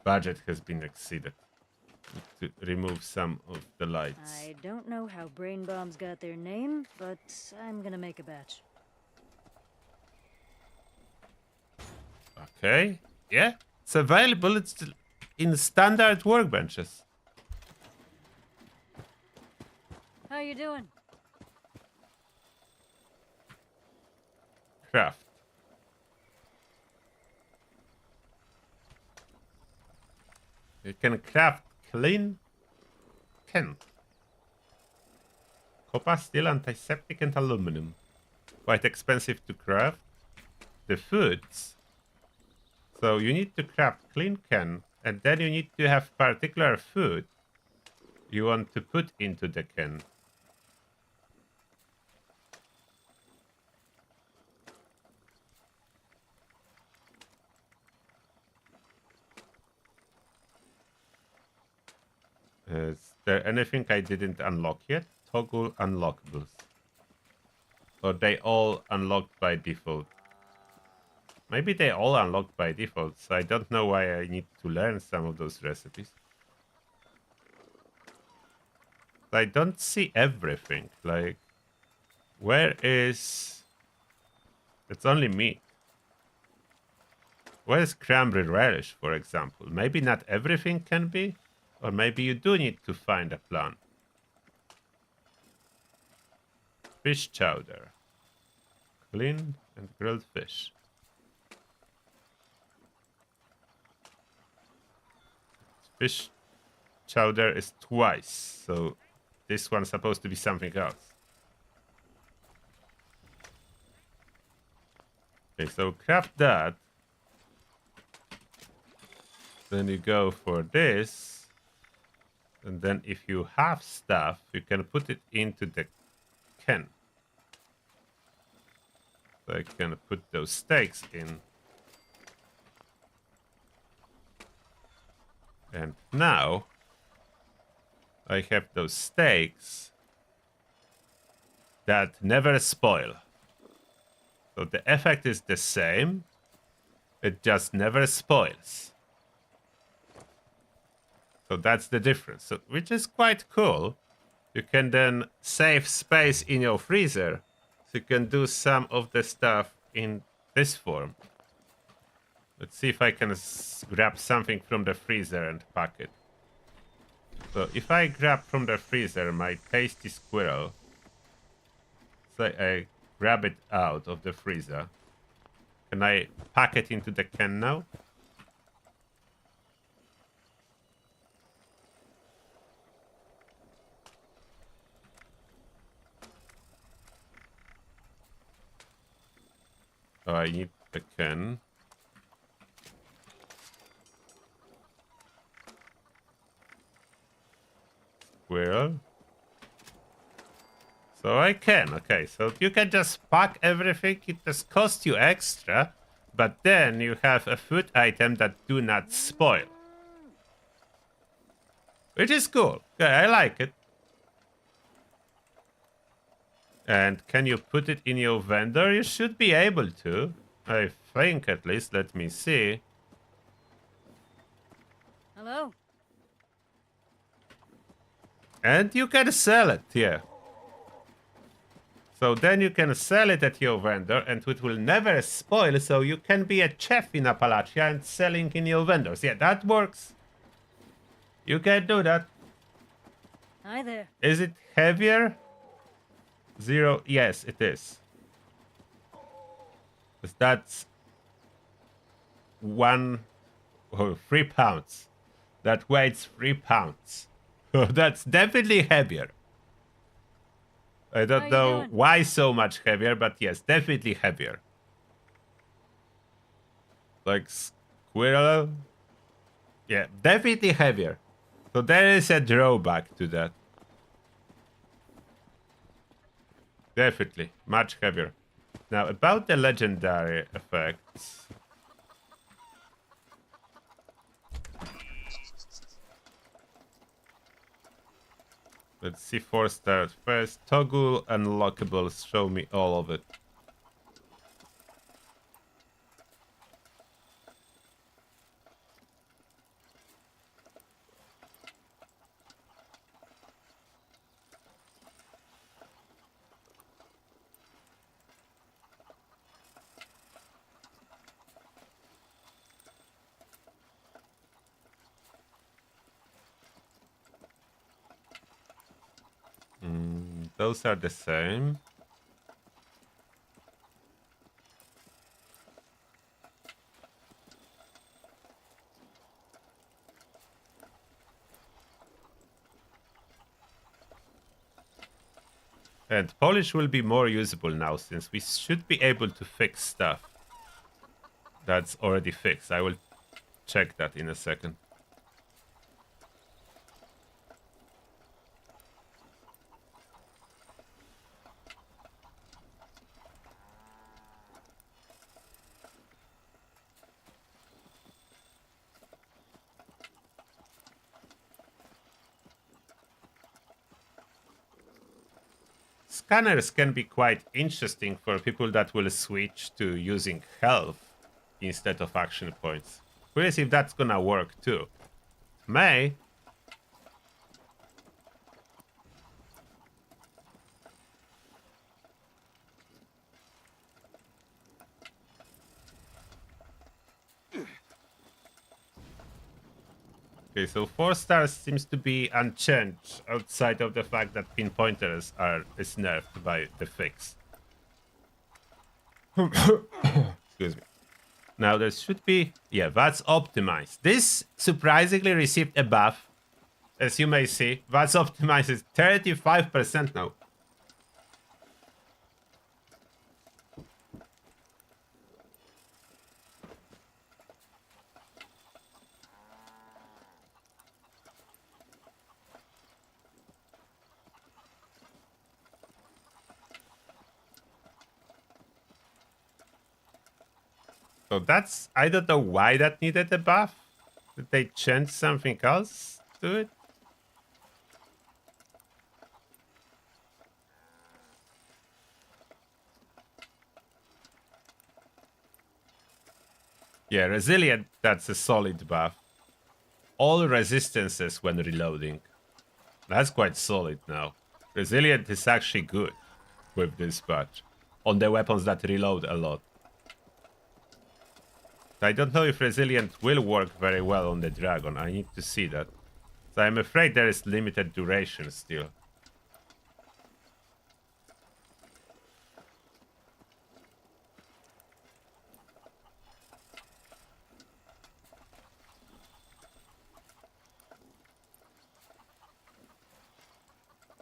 Budget has been exceeded. To remove some of the lights. I don't know how brain bombs got their name, but I'm gonna make a batch. Okay. Yeah, it's available. It's in standard workbenches. How you doing? craft. You can craft clean can. Copper, steel, antiseptic, and aluminum. Quite expensive to craft. The foods. So you need to craft clean can, and then you need to have particular food you want to put into the can. Is there anything I didn't unlock yet? Toggle unlockables. Or they all unlocked by default? Maybe they all unlocked by default, so I don't know why I need to learn some of those recipes. I don't see everything. Like, where is... It's only meat. Where is cranberry relish, for example? Maybe not everything can be? Or maybe you do need to find a plant. Fish chowder. Clean and grilled fish. Fish chowder is twice, so this one's supposed to be something else. Okay, so craft that. Then you go for this. And then if you have stuff, you can put it into the can. So I can put those steaks in. And now I have those steaks that never spoil. So the effect is the same. It just never spoils. So that's the difference. So, which is quite cool. You can then save space in your freezer. So you can do some of the stuff in this form. Let's see if I can grab something from the freezer and pack it. So if I grab from the freezer my tasty squirrel, so I grab it out of the freezer, can I pack it into the can now? Oh, I need the can. Squirrel. So I can, okay, so you can just pack everything, it just costs you extra, but then you have a food item that do not spoil. Which is cool, okay, I like it. And can you put it in your vendor? You should be able to, I think at least, let me see. Hello? And you can sell it, yeah. So then you can sell it at your vendor and it will never spoil, so you can be a chef in Appalachia and selling in your vendors. Yeah, that works. You can do that. Hi there. Is it heavier? 0, yes, it is. That's 3 pounds. That weighs 3 pounds. That's definitely heavier. I don't know why so much heavier, but yes, definitely heavier. Like squirrel. Yeah, definitely heavier. So there is a drawback to that. Definitely, much heavier. Now, about the legendary effects. Let's see 4 stars first. Toggle unlockables, show me all of it. Those are the same. And polish will be more usable now, since we should be able to fix stuff that's already fixed. I will check that in a second. Scanners can be quite interesting for people that will switch to using health instead of action points. We'll see if that's gonna work too. May. Okay, so 4 stars seems to be unchanged outside of the fact that pinpointers is nerfed by the fix. Excuse me. Now there should be, yeah, that's optimized. This surprisingly received a buff. As you may see, that's optimized is 35% now. So that's, I don't know why that needed a buff. Did they change something else to it? Yeah, resilient, that's a solid buff. All resistances when reloading. That's quite solid now. Resilient is actually good with this patch. On the weapons that reload a lot. I don't know if Resilient will work very well on the Dragon. I need to see that. So I'm afraid there is limited duration still.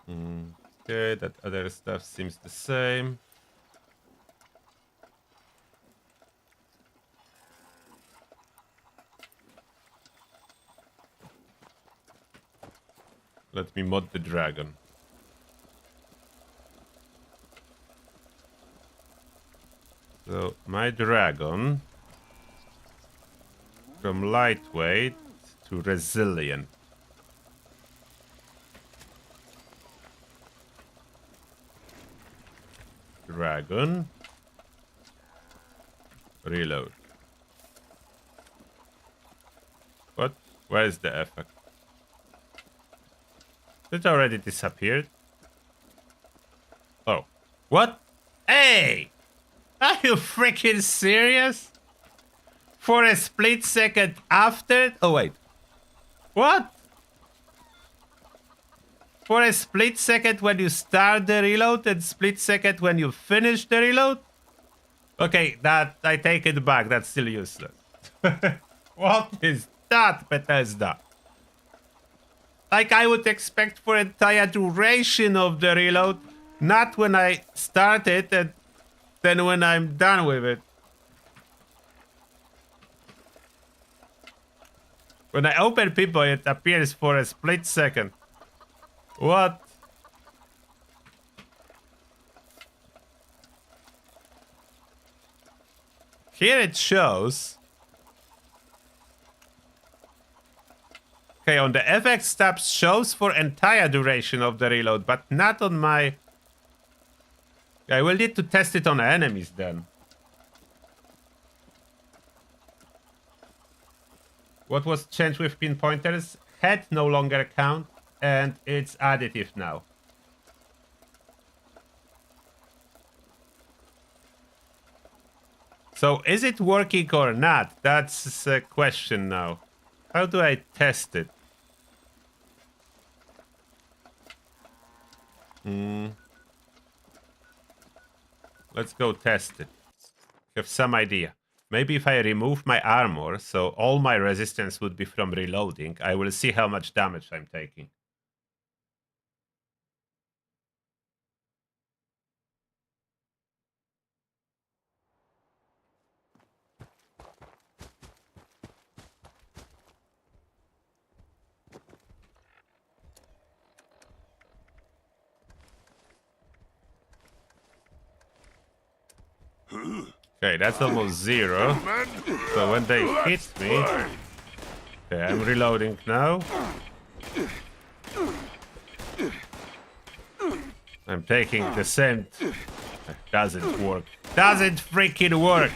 Okay, that other stuff seems the same. Let me mod the dragon. So my dragon from lightweight to resilient. Dragon. Reload. What? Where is the effect? It already disappeared. Oh. What? Hey! Are you freaking serious? For a split second after? Oh, wait. What? For a split second when you start the reload and split second when you finish the reload? Okay, that I take it back. That's still useless. What is that, Bethesda? Like I would expect for entire duration of the reload, not when I start it and then when I'm done with it. When I open people, it appears for a split second. What? Here it shows. Okay, on the FX tab shows for entire duration of the reload, but not on my... I will need to test it on enemies then. What was changed with pinpointers? Head no longer count, and it's additive now. So is it working or not? That's a question now. How do I test it? Let's go test it. Have some idea. Maybe if I remove my armor, so all my resistance would be from reloading, I will see how much damage I'm taking. Okay, that's almost 0. So when they hit me... Okay, I'm reloading now. I'm taking the scent. It doesn't work. Doesn't freaking work!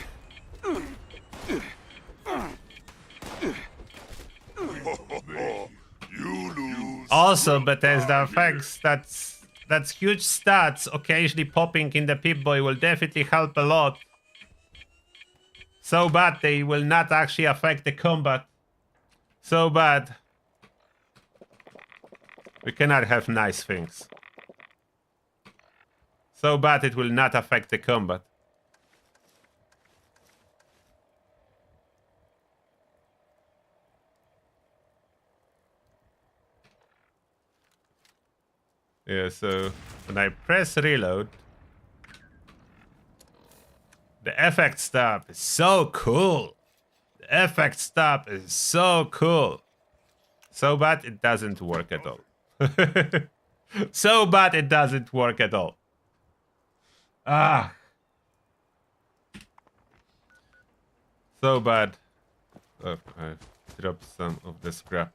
Also, Bethesda, thanks. That's huge stats. Occasionally popping in the Pip-Boy will definitely help a lot. So bad they will not actually affect the combat. So bad. We cannot have nice things. So bad it will not affect the combat. Yeah, so when I press reload, the effect stop is so cool. The effect stop is so cool. So bad it doesn't work at all. So bad it doesn't work at all. Ah. So bad. Oh, I've dropped some of the scrap.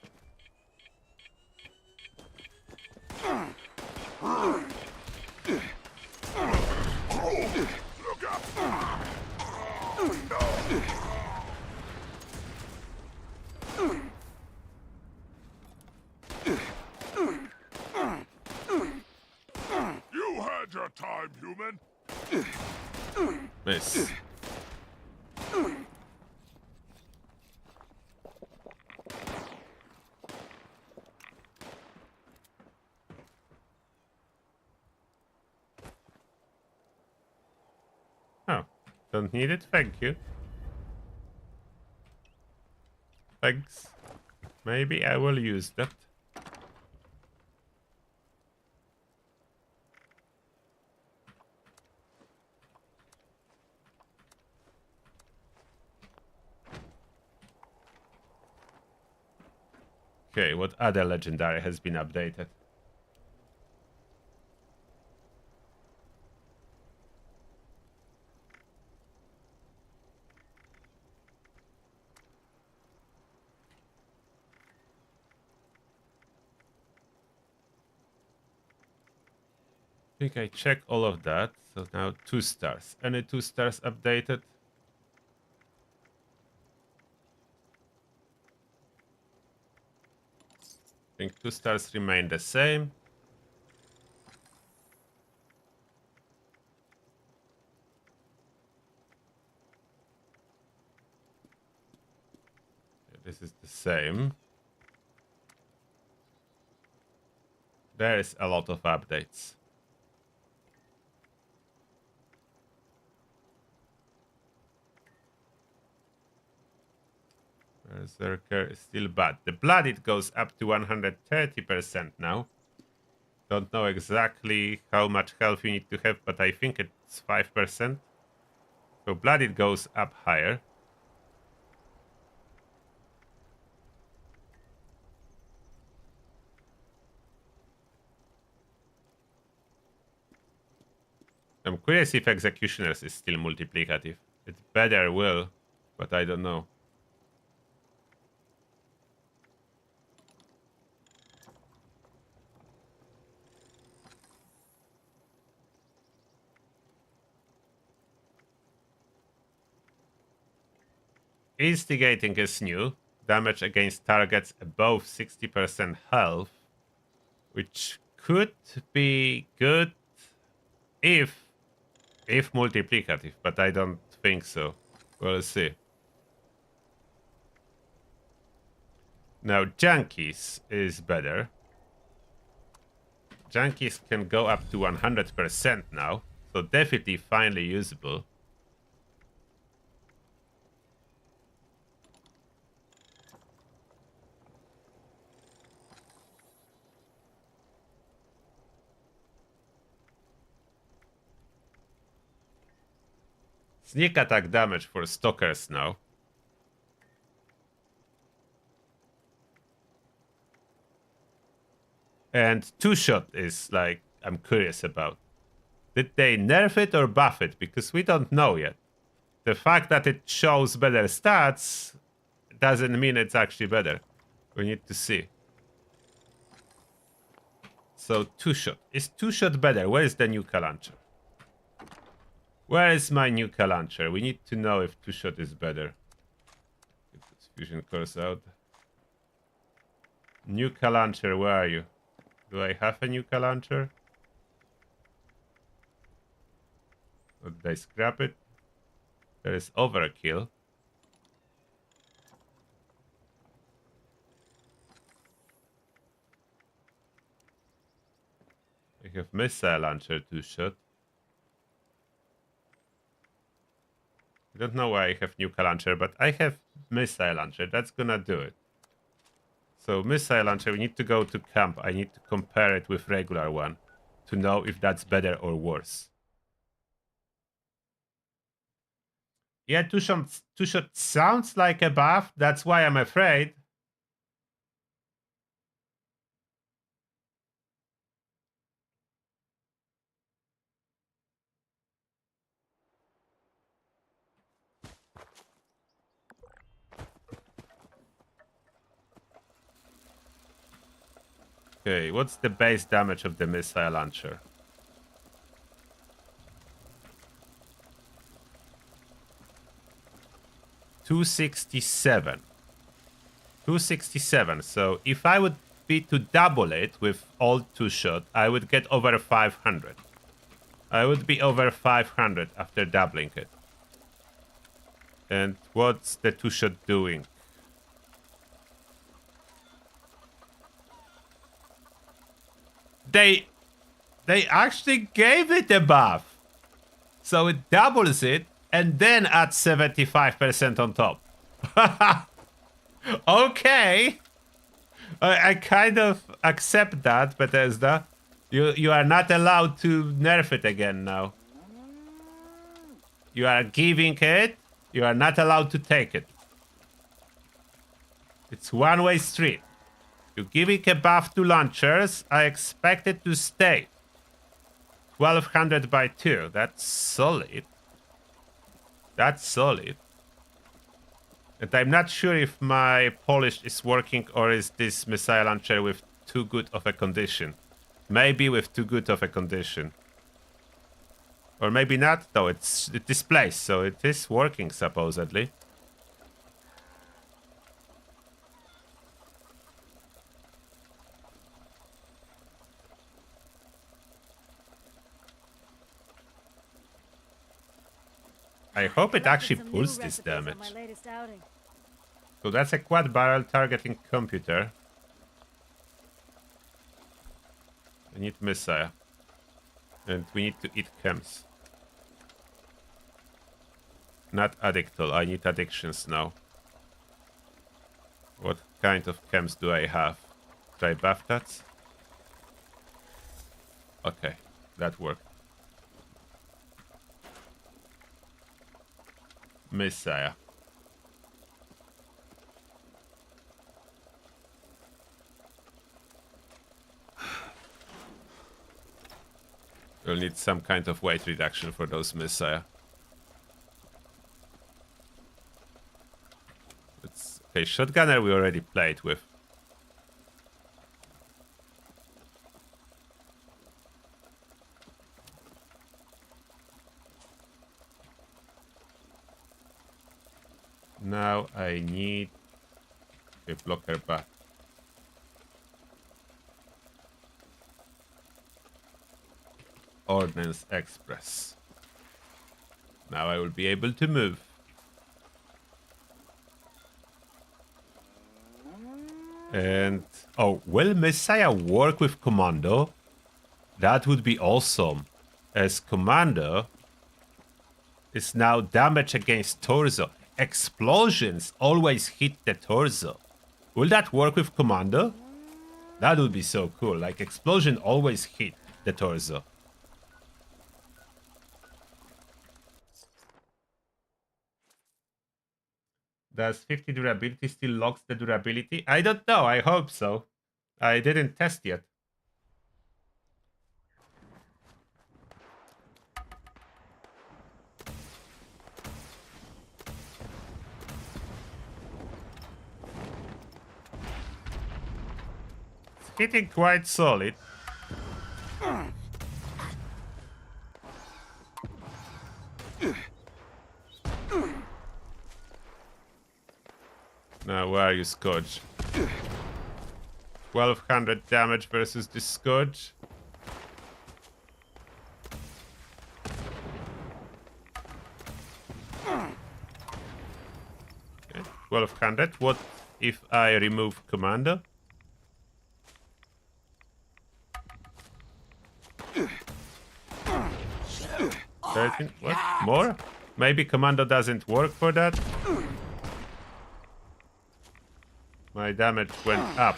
You had your time, human. Miss. Oh, don't need it. Thank you. Thanks. Maybe I will use that. Okay, what other legendary has been updated? I think I checked all of that. So now 2 stars. Any 2 stars updated? I think 2 stars remain the same. Yeah, this is the same. There is a lot of updates. Berserker is still bad. The blood, it goes up to 130% now. Don't know exactly how much health you need to have, but I think it's 5%. So blood, it goes up higher. I'm curious if Executioners is still multiplicative. It better will, but I don't know. Instigating is new. Damage against targets above 60% health, which could be good if multiplicative, but I don't think so. We'll see. Now Junkies is better. Junkies can go up to 100% now, so definitely finally usable. Sneak attack damage for stalkers now. And 2-shot is like, I'm curious about. Did they nerf it or buff it? Because we don't know yet. The fact that it shows better stats doesn't mean it's actually better. We need to see. So 2-shot. Is 2-shot better? Where is the Nuke launcher? Where is my Nuke launcher? We need to know if 2-shot is better. Get this fusion cores out. Nuke launcher, where are you? Do I have a Nuke launcher? Or did I scrap it? There is overkill. I have missile launcher 2-shot. I don't know why I have Nuke launcher, but I have missile launcher. That's gonna do it. So missile launcher, we need to go to camp. I need to compare it with regular one to know if that's better or worse. Yeah, 2-shot sounds like a buff. That's why I'm afraid. Okay, what's the base damage of the missile launcher? $267. 267. So if I would be to double it with all 2-shot, I would get over 500. I would be over 500 after doubling it. And what's the 2-shot doing? They actually gave it a buff. So it doubles it and then adds 75% on top. Okay. I kind of accept that, Bethesda. You are not allowed to nerf it again now. You are giving it. You are not allowed to take it. It's one-way street. You giving a buff to launchers, I expect it to stay. 1200 by 2. That's solid. That's solid. And I'm not sure if my polish is working or is this missile launcher with too good of a condition. Maybe with too good of a condition. Or maybe not, though. It displays, so it is working supposedly. I hope it actually pulls this damage. So that's a quad barrel targeting computer. I need missile. And we need to eat chems. Not addictol, I need addictions now. What kind of chems do I have? Try buff tats? Okay, that worked. Messiah. We'll need some kind of weight reduction for those Messiah. Okay, shotgunner we already played with. Now I need a blocker back. Ordnance Express. Now I will be able to move. And oh, will Messiah work with Commando? That would be awesome. As Commando is now damage against torso. Explosions always hit the torso. Will that work with Commando? That would be so cool. Like explosion always hit the torso. Does 50 durability still locks the durability? I don't know. I hope so. I didn't test yet. hitting quite solid. Now, where are you, Scourge? 1200 damage versus the Scourge. Okay, 1200. What if I remove Commando? What? More? Maybe Commando doesn't work for that? My damage went up.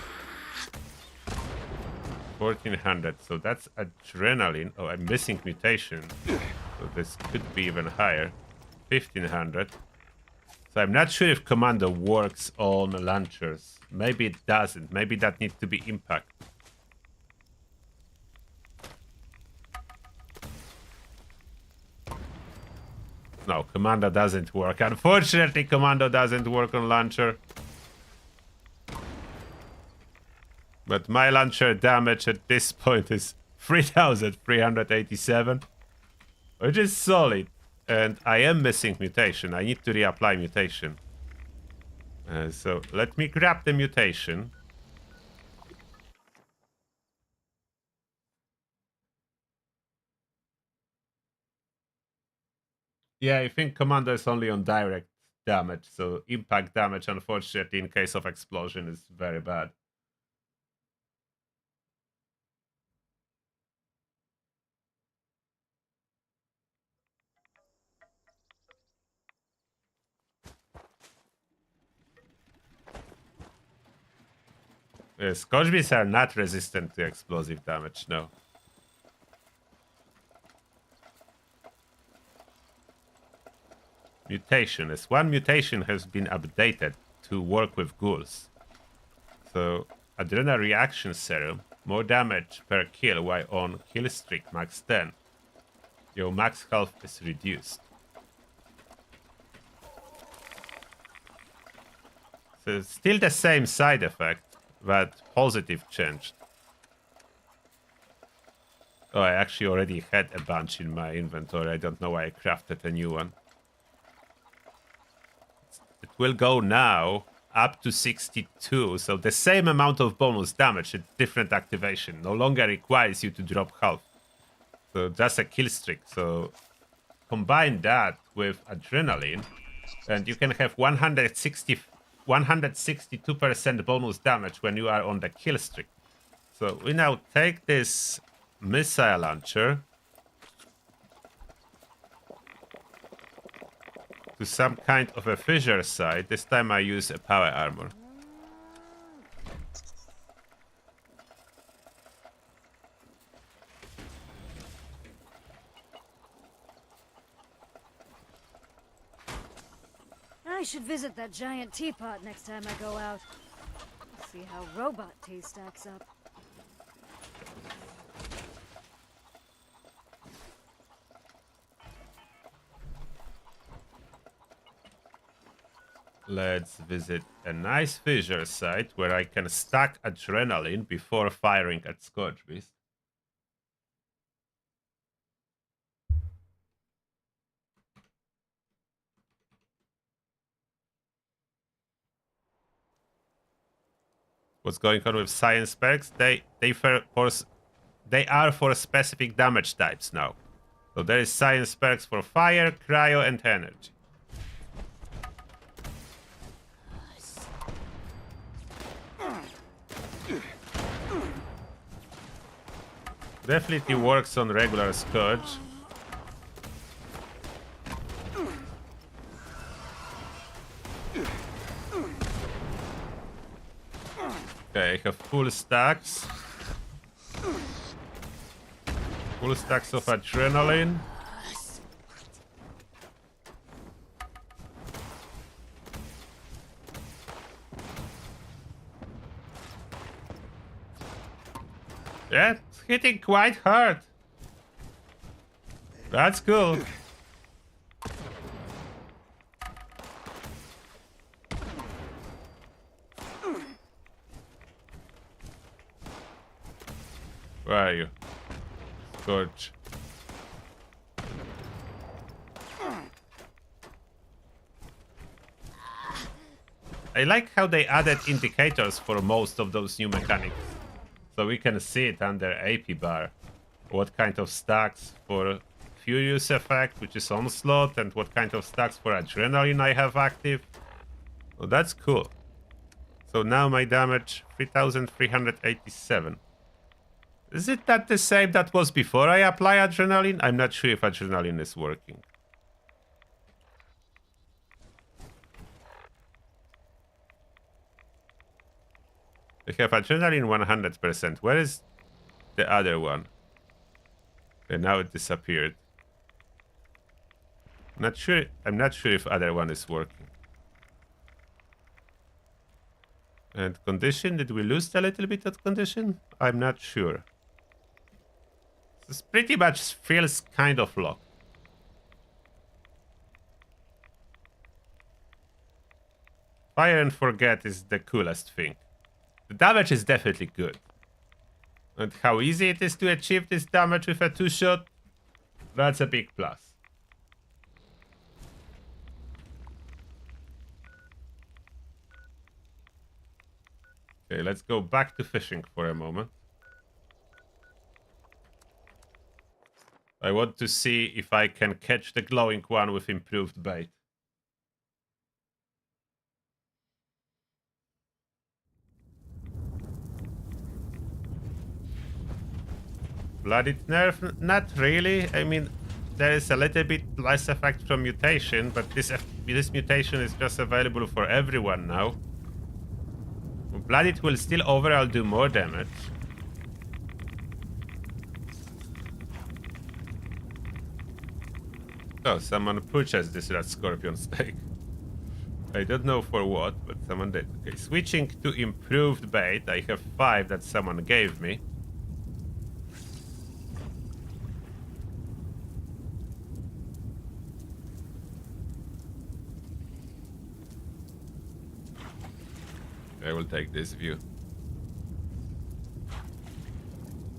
1400. So that's adrenaline. Oh, I'm missing mutation. So this could be even higher. 1500. So I'm not sure if Commando works on launchers. Maybe it doesn't. Maybe that needs to be impact. No, Commando doesn't work. Unfortunately, Commando doesn't work on launcher. But my launcher damage at this point is 3,387. Which is solid. And I am missing mutation. I need to reapply mutation. So let me grab the mutation. Yeah, I think Commander is only on direct damage, so impact damage, unfortunately, in case of explosion is very bad. Chenges are not resistant to explosive damage, no. Mutation. As one mutation has been updated to work with ghouls. So, Adrenal Reaction Serum. More damage per kill while on kill streak max 10. Your max health is reduced. So it's still the same side effect, but positive changed. Oh, I actually already had a bunch in my inventory. I don't know why I crafted a new one. It will go now up to 62, so the same amount of bonus damage at different activation. No longer requires you to drop health. So just a kill streak. So combine that with adrenaline, and you can have 162% bonus damage when you are on the kill streak. So we now take this missile launcher to some kind of a fissure site. This time I use a power armor. I should visit that giant teapot next time I go out. See how robot tea stacks up. Let's visit a nice fissure site where I can stack adrenaline before firing at Scourge Beast. What's going on with science perks? They are for specific damage types now. So there is science perks for fire, cryo, and energy. Definitely works on regular Scourge. Okay, I have full stacks. Full stacks of adrenaline. Yeah, it's hitting quite hard. That's cool. Where are you? Scorch. I like how they added indicators for most of those new mechanics. So we can see it under AP bar. What kind of stacks for Furious effect, which is Onslaught, and what kind of stacks for Adrenaline I have active. Oh, that's cool. So now my damage, 3,387. Is it that the same that was before I apply Adrenaline? I'm not sure if Adrenaline is working. I have Adrenaline 100%. Where is the other one? And now it disappeared. Not sure. I'm not sure if other one is working. And condition, did we lose a little bit of condition? I'm not sure. This pretty much feels kind of locked. Fire and forget is the coolest thing. The damage is definitely good. And how easy it is to achieve this damage with a 2-shot, that's a big plus. Okay, let's go back to fishing for a moment. I want to see if I can catch the glowing one with improved bait. Blooded nerf? Not really. I mean, there is a little bit less effect from mutation, but this mutation is just available for everyone now. Blooded will still overall do more damage. Oh, someone purchased this red scorpion steak. I don't know for what, but someone did. Okay, switching to improved bait. I have 5 that someone gave me. I will take this view.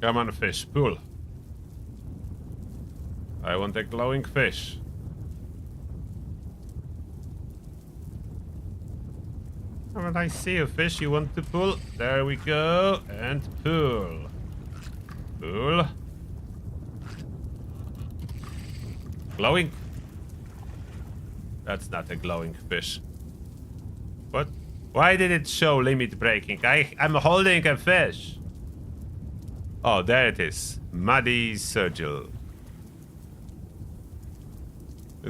Come on, fish, pull. I want a glowing fish. When I see a fish you want to pull, there we go, and pull. Pull. Glowing? That's not a glowing fish. What? Why did it show limit breaking? I'm holding a fish. Oh, there it is. Muddy Sergil.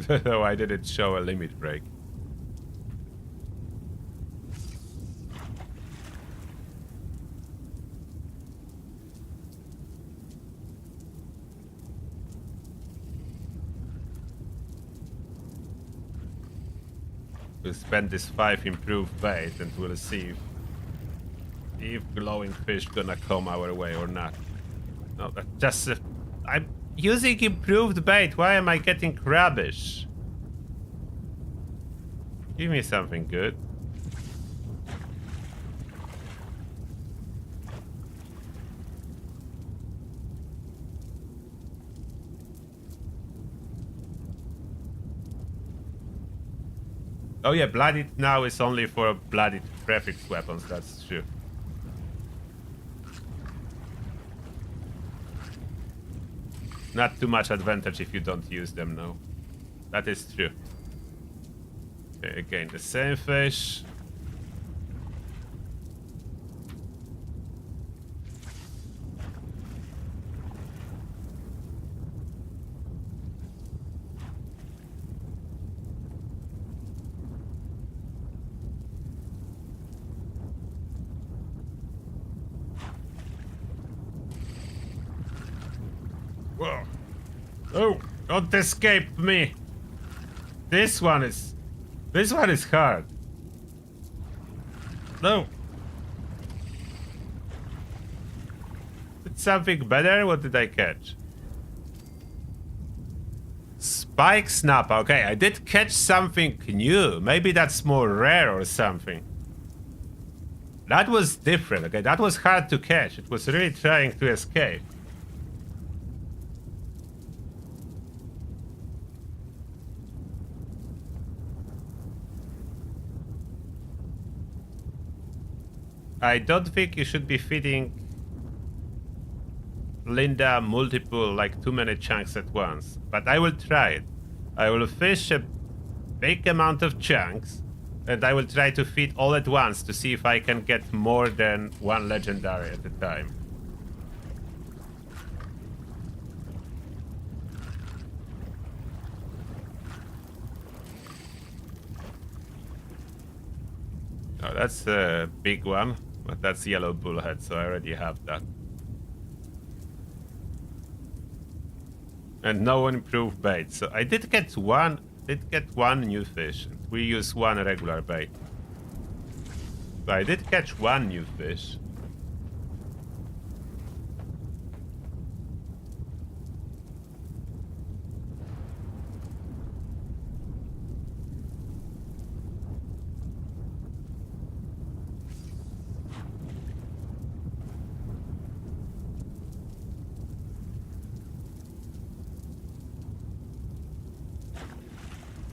Why did it show a limit break? We'll spend this 5 improved bait and we'll see if glowing fish gonna come our way or not. No, that just I'm using improved bait. Why am I getting rubbish? Give me something good. Oh yeah, blooded now is only for blooded prefix weapons, that's true. Not too much advantage if you don't use them now. That is true. Okay, again, the same fish. Whoa. Oh, don't escape me. This one is hard. No. It's something better? What did I catch? Spike snap. Okay, I did catch something new. Maybe that's more rare or something. That was different. Okay, that was hard to catch. It was really trying to escape. I don't think you should be feeding Linda multiple, like too many chunks at once. But I will try it. I will fish a big amount of chunks, and I will try to feed all at once to see if I can get more than one legendary at a time. Oh, that's a big one, but that's yellow bullhead, so I already have that. And no improved bait. So I did get one new fish. We use one regular bait. So I did catch one new fish.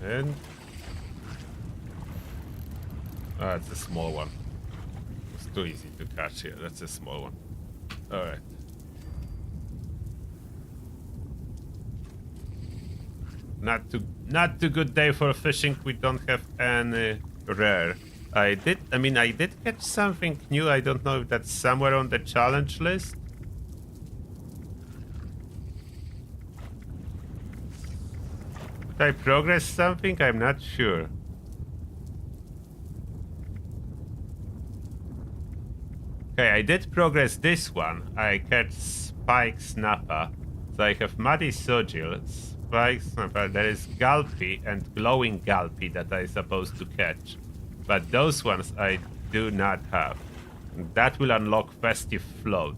And it's a small one. It's too easy to catch here. That's a small one. All right. Not too good day for fishing. We don't have any rare. I did catch something new. I don't know if that's somewhere on the challenge list. Did I progress something? I'm not sure. Okay, I did progress this one. I catch Spike Snapper. So I have Muddy Sojil, Spike Snapper, there is Gulpy and Glowing Gulpy that I'm supposed to catch. But those ones I do not have. And that will unlock Festive Float.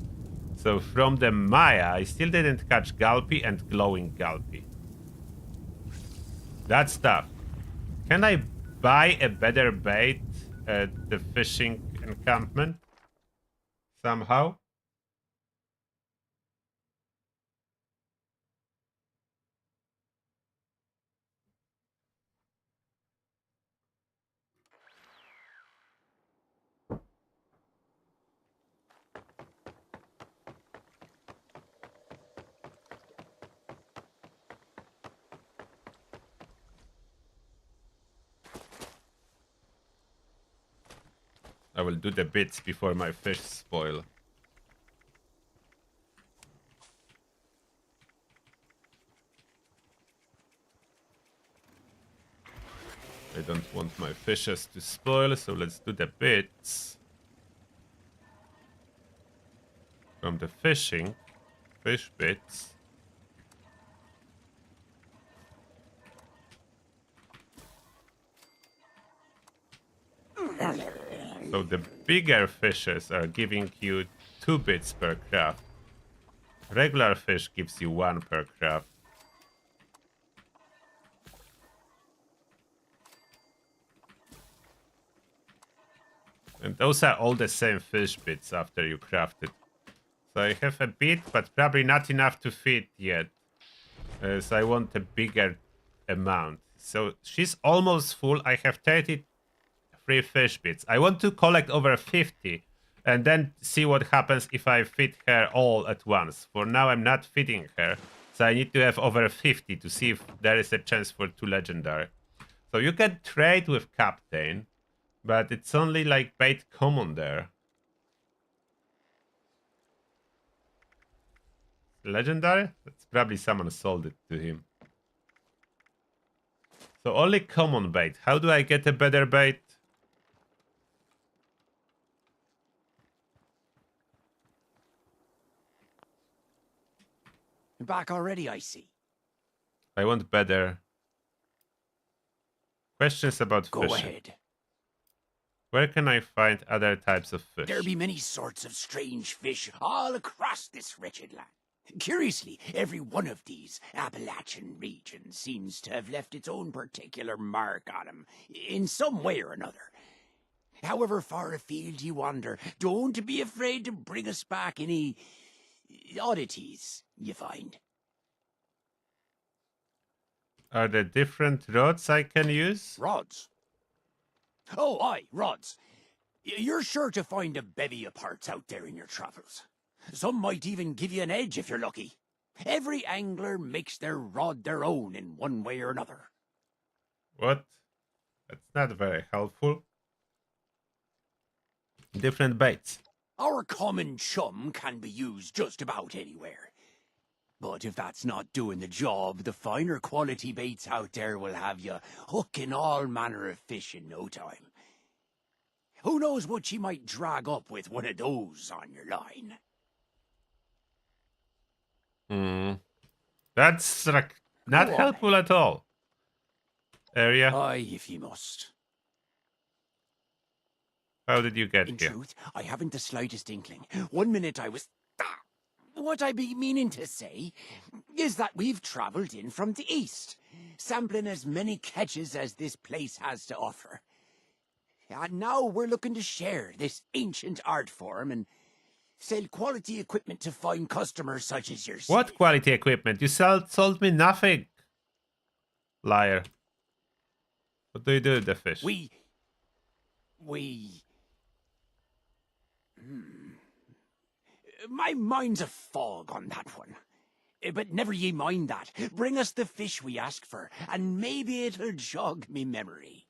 So from the Maya, I still didn't catch Gulpy and Glowing Gulpy. That's tough. Can I buy a better bait at the fishing encampment? Somehow? I will do the bits before my fish spoil. I don't want my fishes to spoil, so let's do the bits. From the fishing, fish bits. So the bigger fishes are giving you 2 bits per craft. Regular fish gives you 1 per craft. And those are all the same fish bits after you craft it. So I have a bit, but probably not enough to feed yet. So I want a bigger amount. So she's almost full. I have 33 fish bits. I want to collect over 50 and then see what happens if I feed her all at once. For now, I'm not feeding her. So I need to have over 50 to see if there is a chance for 2 legendary. So you can trade with Captain, but it's only like bait common there. Legendary? That's probably someone sold it to him. So only common bait. How do I get a better bait? Back already, I see. I want better. Questions about fishing. Go ahead. Where can I find other types of fish? There be many sorts of strange fish all across this wretched land. Curiously, every one of these Appalachian regions seems to have left its own particular mark on them, in some way or another. However far afield you wander, don't be afraid to bring us back any oddities you find. Are there different rods I can use? Rods? Oh, aye, rods. You're sure to find a bevy of parts out there in your travels. Some might even give you an edge if you're lucky. Every angler makes their rod their own in one way or another. What? That's not very helpful. Different baits. Our common chum can be used just about anywhere. But if that's not doing the job, the finer quality baits out there will have you hooking all manner of fish in no time. Who knows what you might drag up with one of those on your line? That's like not helpful at all. Area. Aye, if you must. How did you get In here? truth, I haven't the slightest inkling. 1 minute I was... What I be meaning to say is that we've travelled in from the east, sampling as many catches as this place has to offer. And now we're looking to share this ancient art form and sell quality equipment to fine customers such as yourself. What quality equipment? You sold me nothing. Liar. What do you do with the fish? My mind's a fog on that one. But never ye mind that. Bring us the fish we ask for, and maybe it'll jog me memory.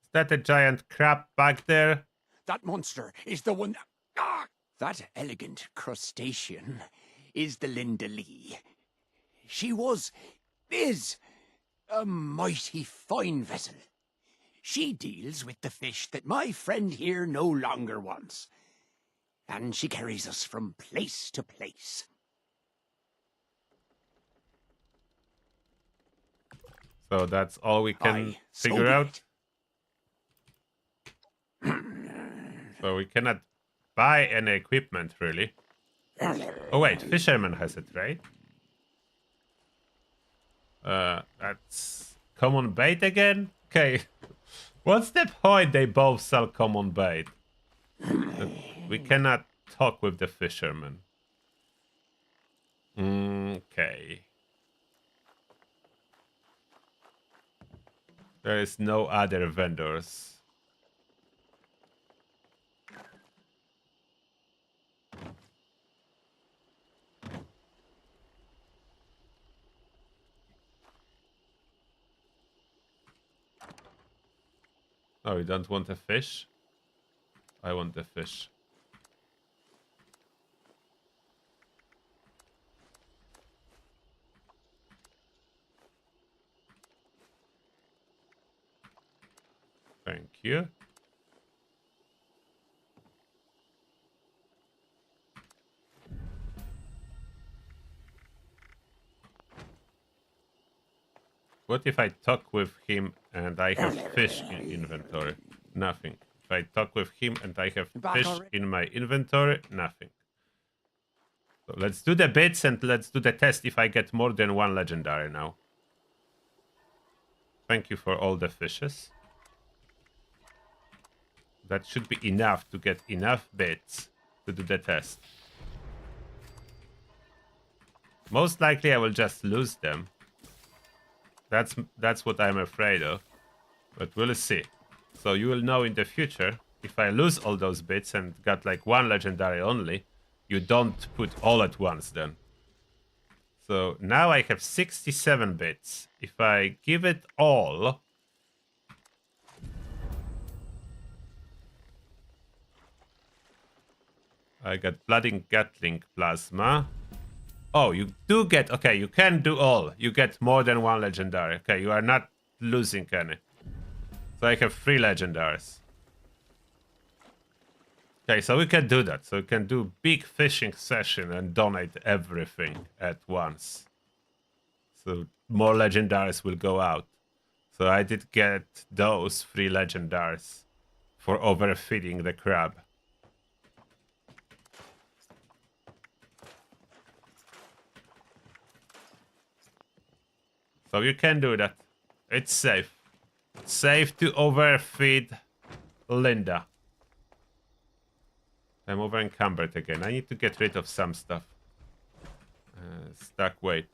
Is that a giant crab back there? That monster is the one... That elegant crustacean is the Linda Lee. She is a mighty fine vessel. She deals with the fish that my friend here no longer wants. And she carries us from place to place. So that's all we can figure out? So we cannot buy any equipment, really. Oh wait, Fisherman has it, right? That's common bait again? Okay. What's the point they both sell common bait? We cannot talk with the fisherman. Okay. There is no other vendors. Oh, you don't want a fish? I want the fish. Thank you. What if I talk with him and I have fish in inventory? Nothing. If I talk with him and I have fish in my inventory, nothing. So let's do the bits and let's do the test if I get more than one legendary now. Thank you for all the fishes. That should be enough to get enough bits to do the test. Most likely I will just lose them. That's what I'm afraid of. But we'll see. So you will know in the future, if I lose all those bits and got like one legendary only, you don't put all at once then. So now I have 67 bits. If I give it all... I got Blooding Gatling Plasma. Oh, you do get... Okay, you can do all. You get more than one legendary. Okay, you are not losing any. So I have 3 legendaries. Okay, so we can do that. So we can do big fishing session and donate everything at once. So more legendaries will go out. So I did get those 3 legendaries for overfeeding the crab. So you can do that. It's safe. It's safe to overfeed Linda. I'm over encumbered again. I need to get rid of some stuff. Stack weight.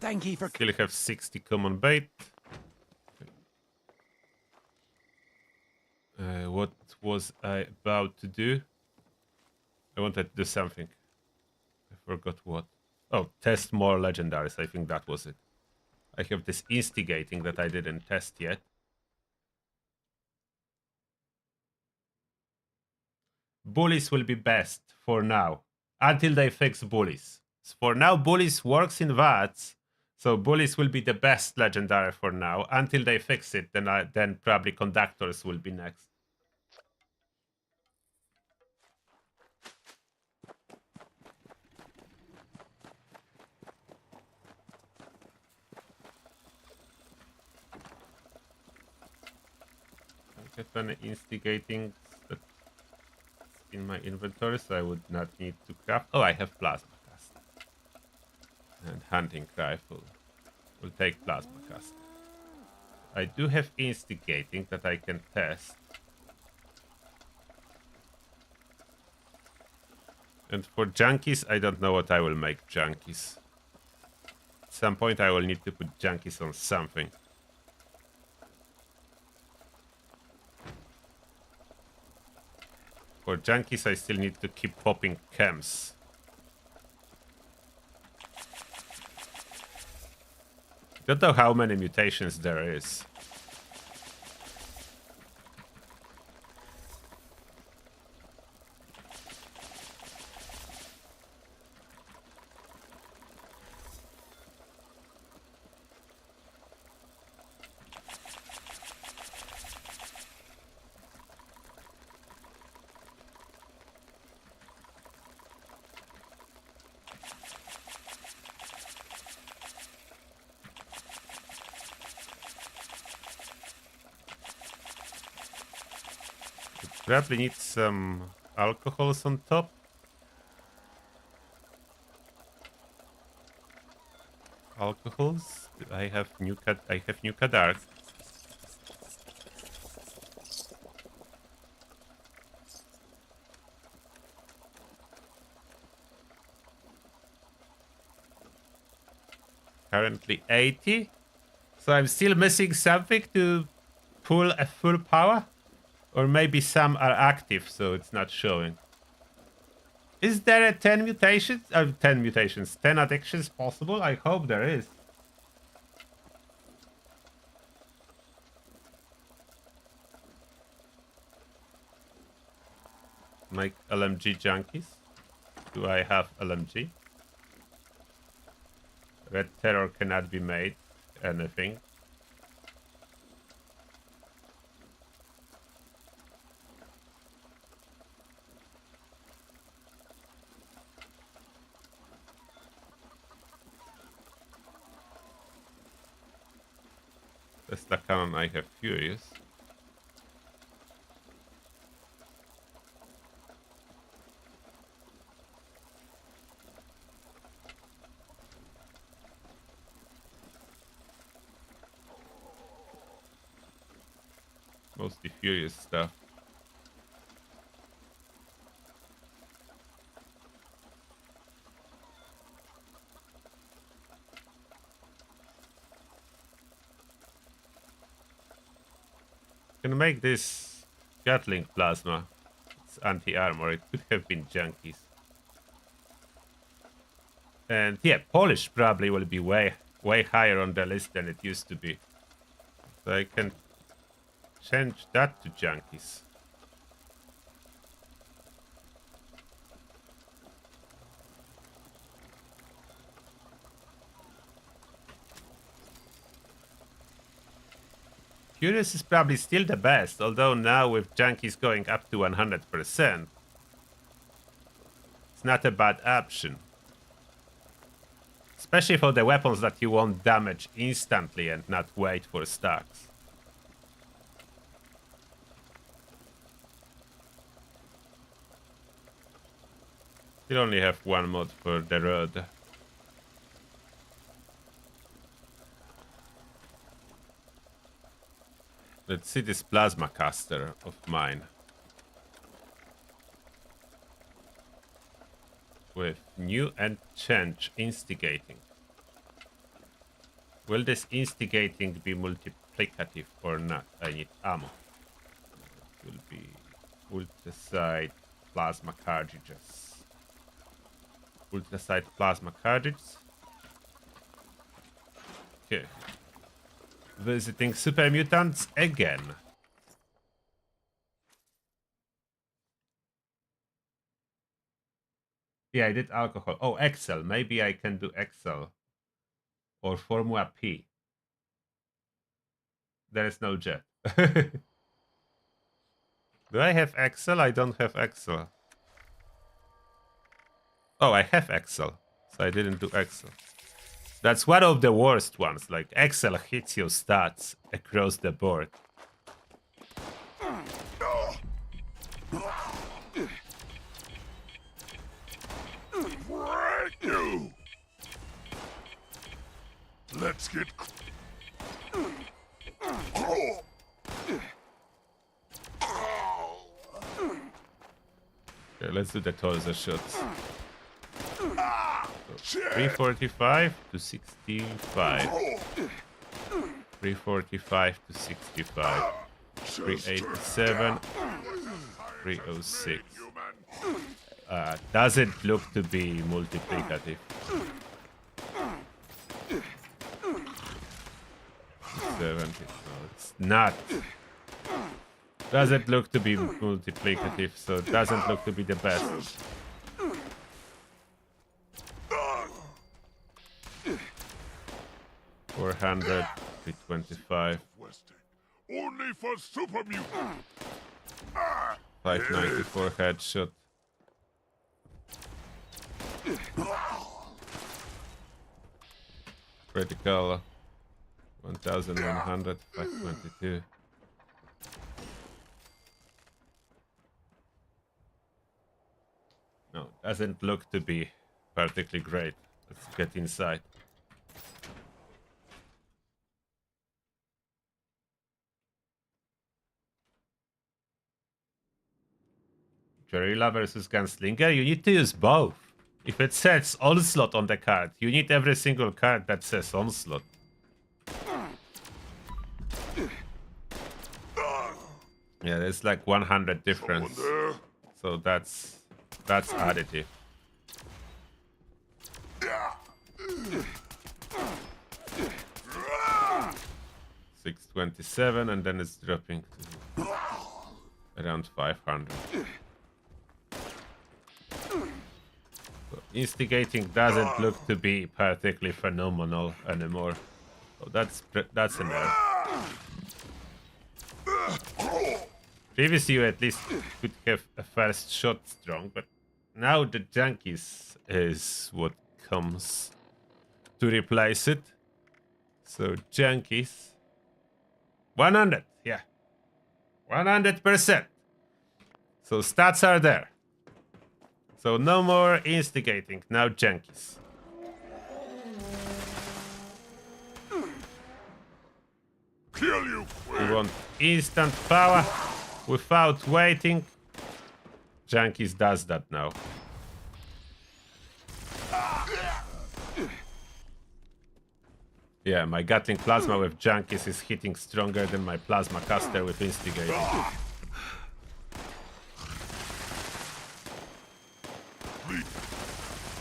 Thank you for... Still have 60 common bait. What was I about to do? I wanted to do something. I forgot what. Oh, test more legendaries. I think that was it. I have this instigating that I didn't test yet. Bullies will be best for now, until they fix bullies. For now, bullies works in VATS, so bullies will be the best legendary for now. Until they fix it, then probably conductors will be next. I have any instigating in my inventory, so I would not need to craft. Oh, I have plasma cast and hunting rifle. We'll take plasma cast. I do have instigating that I can test. And for junkies, I don't know what I will make junkies. At some point I will need to put junkies on something. For junkies, I still need to keep popping chems. Don't know how many mutations there is. Probably need some alcohols on top. Alcohols. I have Nuke Dark. Currently 80. So I'm still missing something to pull a full power. Or maybe some are active, so it's not showing. Is there a 10 mutations? 10 mutations, 10 addictions possible? I hope there is. Make LMG junkies. Do I have LMG? Red Terror cannot be made. Anything. Tesla cannon, I have Furious. Mostly Furious stuff. Can make this Gatling plasma. It's anti-armor. It could have been junkies. And yeah, polish probably will be way higher on the list than it used to be. So I can change that to junkies. Furious is probably still the best, although now with junkies going up to 100%, it's not a bad option. Especially for the weapons that you want damage instantly and not wait for stacks. Still only have one mod for the road. Let's see this plasma caster of mine. With new and change instigating. Will this instigating be multiplicative or not? I need ammo. It will be ultraside plasma cartridges. Ultraside plasma cartridges. Okay. Visiting super mutants again. Yeah, I did alcohol. Oh, Excel. Maybe I can do Excel. Or Formula P. There is no jet. Do I have Excel? I don't have Excel. Oh, I have Excel. So I didn't do Excel. That's one of the worst ones. Like, Excel hits your stats across the board. You. Let's get. Okay, let's do the torso shots. So 345 to 65. 345 to 65. 387. 306. Doesn't look to be multiplicative. 70. No, it's not. Doesn't look to be multiplicative, so it doesn't look to be the best. $400, 325. Only for super mutant. 594 headshot. Critical 1100, 522. No, doesn't look to be particularly great. Let's get inside. Guerrilla versus Gunslinger, you need to use both. If it says Onslaught on the card, you need every single card that says Onslaught. Yeah, there's like 100 difference. So that's additive. $627, and then it's dropping to around 500. So instigating doesn't look to be particularly phenomenal anymore. So that's enough. Previously, you at least could have a first shot strong, but now the junkies is what comes to replace it. So junkies, 100, yeah, 100%. So stats are there. So no more instigating, now junkies. Kill you. We want instant power without waiting. Junkies does that now. Yeah, my Gatling plasma with junkies is hitting stronger than my plasma caster with instigating.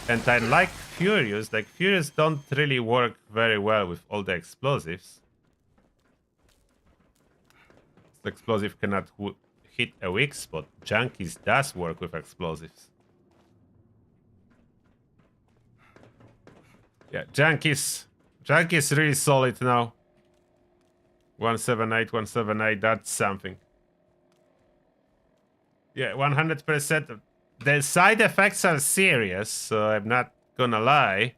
And I like Furious. Like, Furious don't really work very well with all the explosives. The explosive cannot hit a weak spot. Junkies does work with explosives. Yeah, Junkies really solid now. 178, 178, that's something. Yeah, 100%. The side effects are serious, so I'm not gonna lie.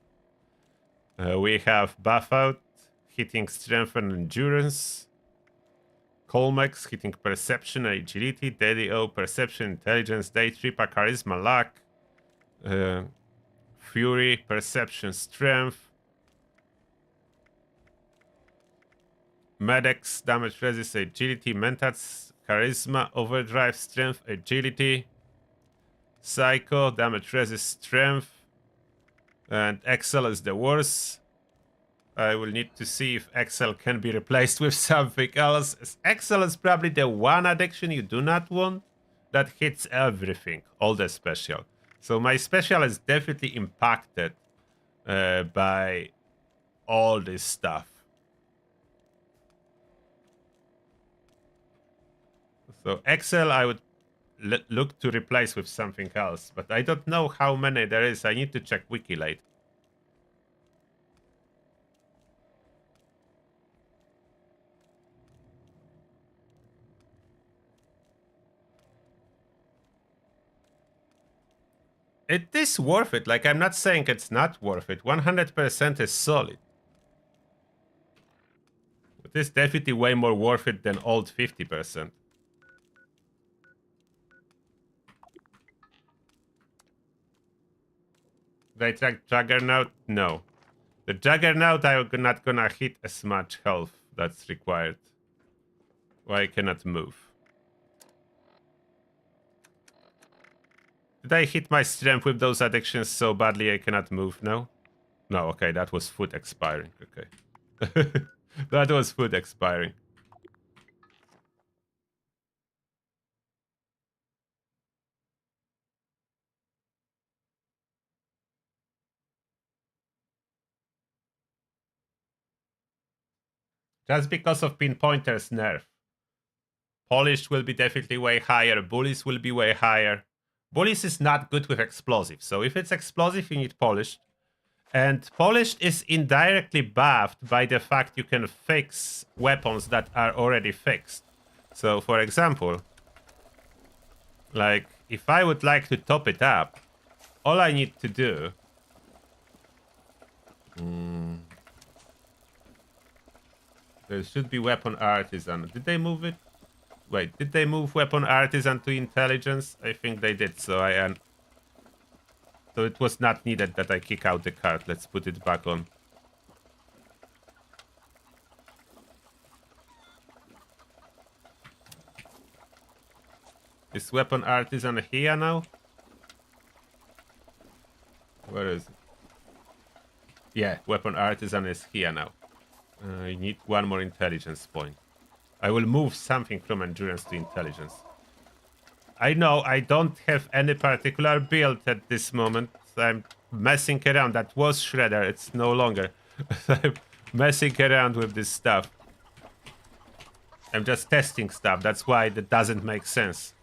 We have buff out, hitting strength and endurance. Colmex, hitting perception, agility, Daddy O, perception, intelligence, day tripper, charisma, luck. Fury, perception, strength. Medics, damage resist, agility, mentats, charisma, overdrive, strength, agility. Psycho, damage resist, strength. And Excel is the worst. I will need to see if Excel can be replaced with something else. Excel is probably the one addiction you do not want that hits everything, all the special. So my special is definitely impacted by all this stuff. So Excel I would look to replace with something else, but I don't know how many there is. I need to check wiki later. It is worth it. Like, I'm not saying it's not worth it. 100% is solid. It is definitely way more worth it than old 50%. Did I track Juggernaut? No. The Juggernaut, I'm not gonna hit as much health that's required. Why I cannot move. Did I hit my strength with those addictions so badly I cannot move? No? No, okay, that was food expiring. Okay. That was food expiring. Just because of pinpointers nerf. Polished will be definitely way higher. Bullies will be way higher. Bullies is not good with explosives. So if it's explosive, you need polished. And polished is indirectly buffed by the fact you can fix weapons that are already fixed. So for example, like if I would like to top it up, all I need to do... There should be weapon artisan. Did they move it? Wait, did they move weapon artisan to intelligence? I think they did, so so it was not needed that I kick out the card. Let's put it back on. Is weapon artisan here now? Where is it? Yeah, weapon artisan is here now. I need one more intelligence point. I will move something from endurance to intelligence. I know I don't have any particular build at this moment. I'm messing around. That was Shredder. It's no longer. I'm messing around with this stuff. I'm just testing stuff. That's why that doesn't make sense.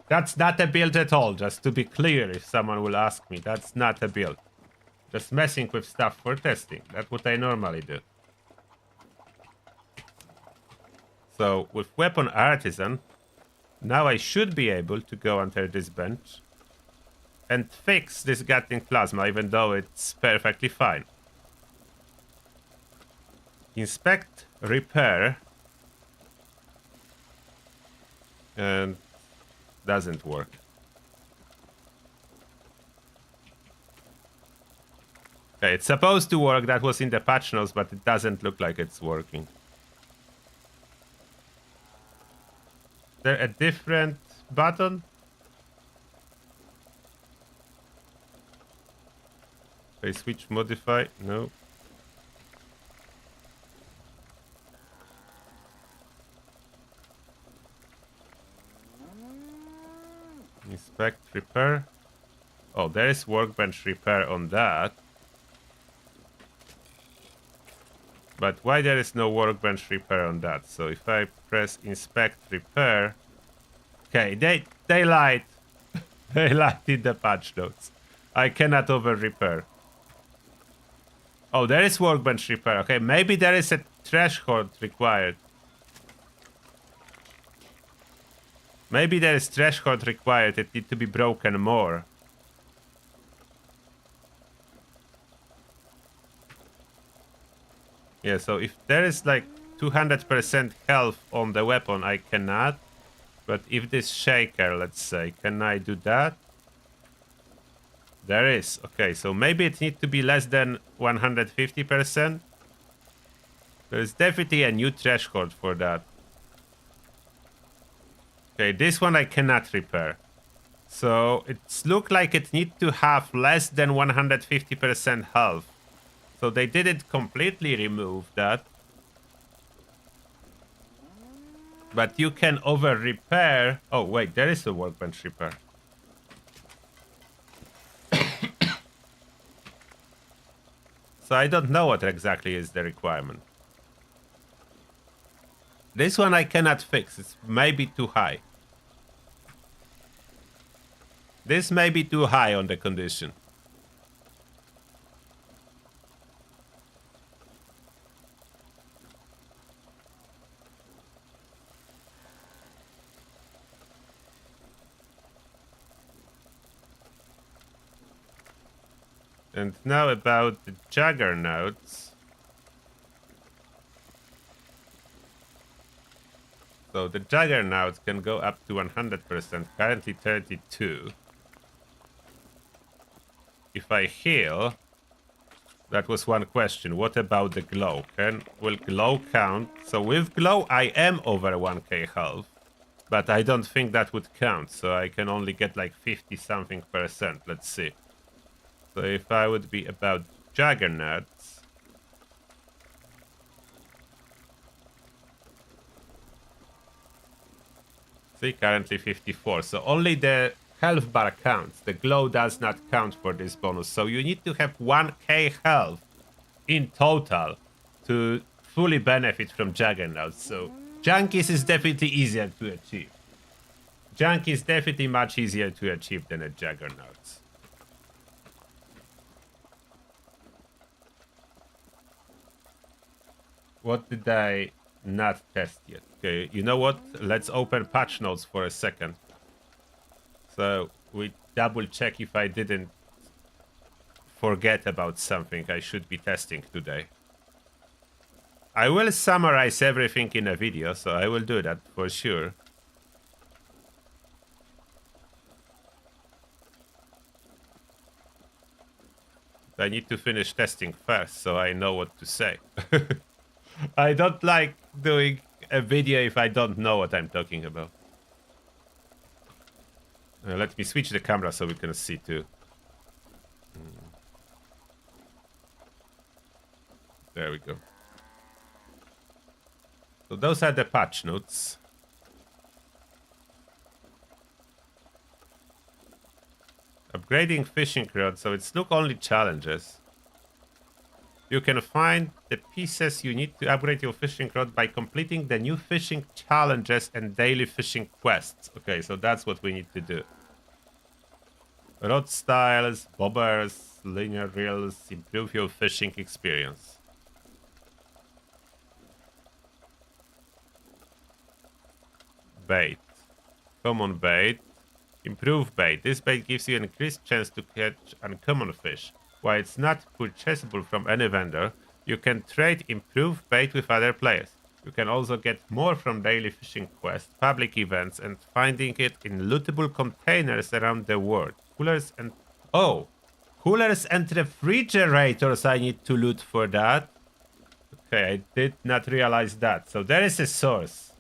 That's not a build at all. Just to be clear, if someone will ask me. That's not a build. Just messing with stuff for testing. That's what I normally do. So with weapon artisan, now I should be able to go under this bench and fix this Gatling plasma, even though it's perfectly fine. Inspect, repair, and doesn't work. Okay, it's supposed to work. That was in the patch notes, but it doesn't look like it's working. Is there a different button? Okay, switch modify. No. Inspect, repair. Oh, there is workbench repair on that. But why there is no workbench repair on that? So if I press inspect repair, okay, they lied. They lied in the patch notes. I cannot over repair. Oh, there is workbench repair. Okay, maybe there is a threshold required. Maybe there is threshold required. It needs to be broken more. Yeah, so if there is like 200% health on the weapon, I cannot. But if this shaker, let's say, can I do that? There is. Okay, so maybe it needs to be less than 150%. There is definitely a new threshold for that. Okay, this one I cannot repair. So it looks like it needs to have less than 150% health. So they didn't completely remove that. But you can over repair. Oh wait, there is a workbench repair. So I don't know what exactly is the requirement. This one I cannot fix. It's maybe too high. This may be too high on the condition. And now about the juggernauts. So the juggernauts can go up to 100%, currently 32. If I heal, that was one question. What about the glow? Will glow count? So with glow, I am over 1k health, but I don't think that would count. So I can only get like 50 something %. Let's see. So if I would be about juggernauts, see, currently 54. So only the health bar counts. The glow does not count for this bonus. So you need to have 1k health in total to fully benefit from juggernauts. So junkies is definitely easier to achieve. Junk is definitely much easier to achieve than a juggernauts. What did I not test yet? Okay, you know what? Let's open patch notes for a second. So we double check if I didn't forget about something I should be testing today. I will summarize everything in a video, so I will do that for sure. I need to finish testing first, so I know what to say. I don't like doing a video if I don't know what I'm talking about. Let me switch the camera so we can see too. There we go. So those are the patch notes. Upgrading fishing rod, so it's not only challenges. You can find the pieces you need to upgrade your fishing rod by completing the new fishing challenges and daily fishing quests. Okay, so that's what we need to do. Rod styles, bobbers, linear reels, improve your fishing experience. Bait. Common bait. Improve bait. This bait gives you an increased chance to catch uncommon fish. While it's not purchasable from any vendor, you can trade improved bait with other players. You can also get more from daily fishing quests, public events, and finding it in lootable containers around the world. Coolers and... Oh! Coolers and refrigerators I need to loot for that. Okay, I did not realize that. So there is a source.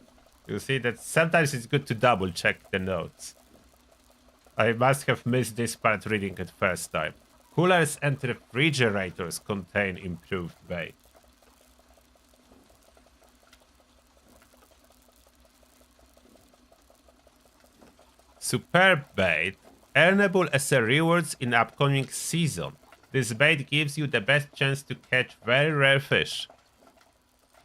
You see that sometimes it's good to double check the notes. I must have missed this part reading it first time. Coolers and refrigerators contain improved bait. Superb bait, earnable as a rewards in upcoming season. This bait gives you the best chance to catch very rare fish.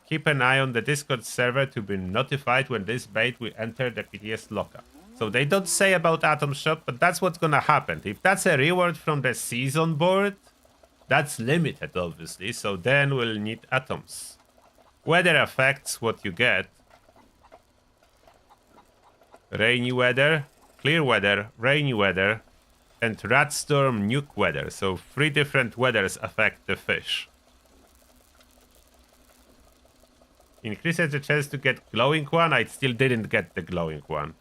Keep an eye on the Discord server to be notified when this bait will enter the PTS locker. So they don't say about Atom Shop, but that's what's gonna happen. If that's a reward from the season board, that's limited, obviously, so then we'll need atoms. Weather affects what you get. Rainy weather, clear weather, rainy weather, and rat storm nuke weather. So 3 different weathers affect the fish. Increases the chance to get glowing one. I still didn't get the glowing one.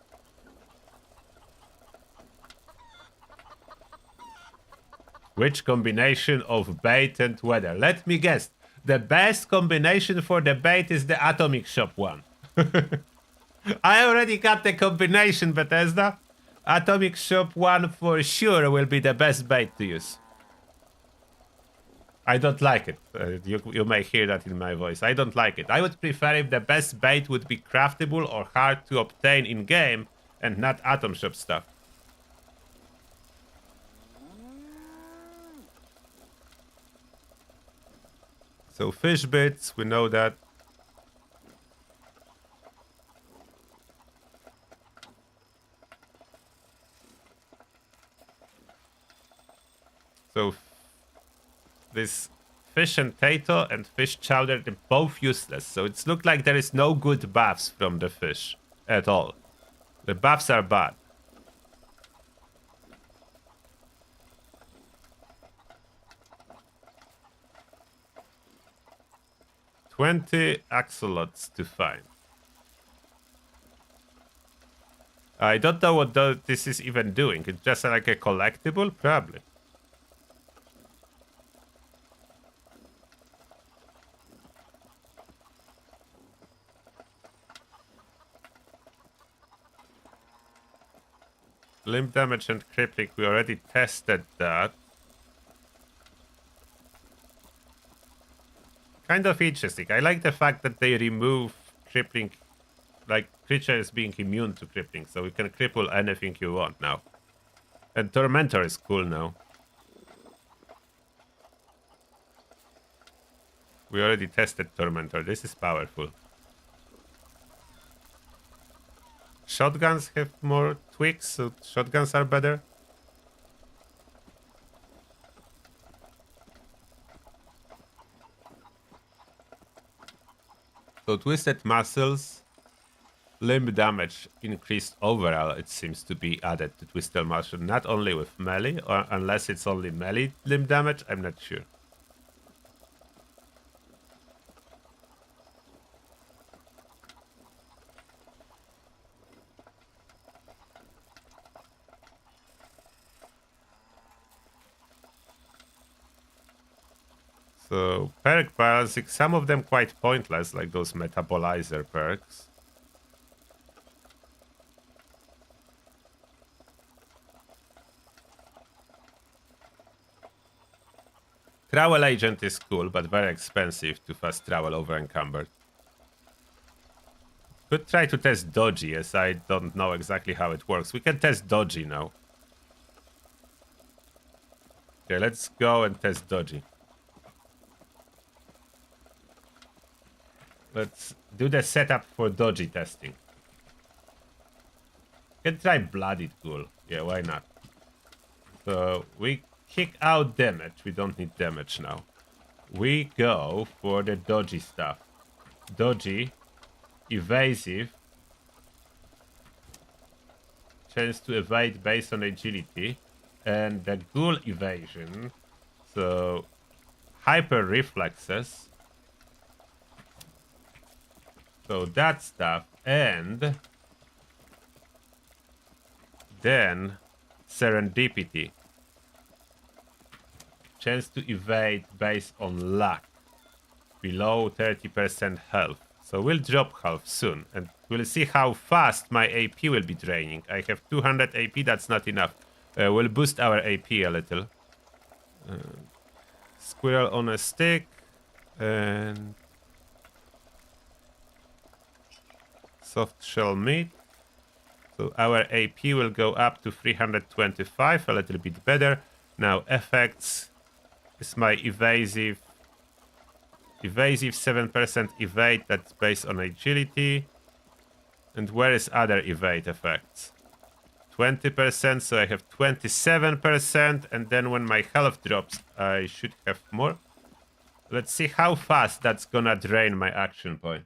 Which combination of bait and weather? Let me guess. The best combination for the bait is the Atomic Shop one. I already got the combination, Bethesda. Atomic Shop one for sure will be the best bait to use. I don't like it. You may hear that in my voice. I don't like it. I would prefer if the best bait would be craftable or hard to obtain in-game and not Atom Shop stuff. So fish bits, we know that. So this fish and tato and fish chowder, they're both useless. So it's looked like there is no good buffs from the fish at all. The buffs are bad. $20 axolots to find. I don't know what this is even doing. It's just like a collectible? Probably. Limb damage and crippling, we already tested that. Kind of interesting. I like the fact that they remove crippling, like creatures being immune to crippling, so you can cripple anything you want now. And Tormentor is cool now. We already tested Tormentor. This is powerful. Shotguns have more tweaks, so shotguns are better. So Twisted Muscles, limb damage increased overall, it seems to be added to Twisted Muscle, not only with melee, or unless it's only melee limb damage, I'm not sure. So, perk balancing, some of them quite pointless, like those metabolizer perks. Travel Agent is cool, but very expensive to fast travel over encumbered. Could try to test Dodgy, as I don't know exactly how it works. We can test Dodgy now. Okay, let's go and test Dodgy. Let's do the setup for Dodgy testing. Can try Bloodied Ghoul. Yeah, why not? So we kick out damage. We don't need damage now. We go for the Dodgy stuff. Dodgy, evasive, chance to evade based on agility, and the Ghoul evasion. So hyper reflexes. So that stuff, and then serendipity. Chance to evade based on luck. Below 30% health. So we'll drop health soon, and we'll see how fast my AP will be draining. I have 200 AP, that's not enough. We'll boost our AP a little. Squirrel on a stick, and soft shell meat. So our AP will go up to 325, a little bit better. Now effects is my evasive 7% evade, that's based on agility. And where is other evade effects? 20%, so I have 27%, and then when my health drops, I should have more. Let's see how fast that's gonna drain my action points.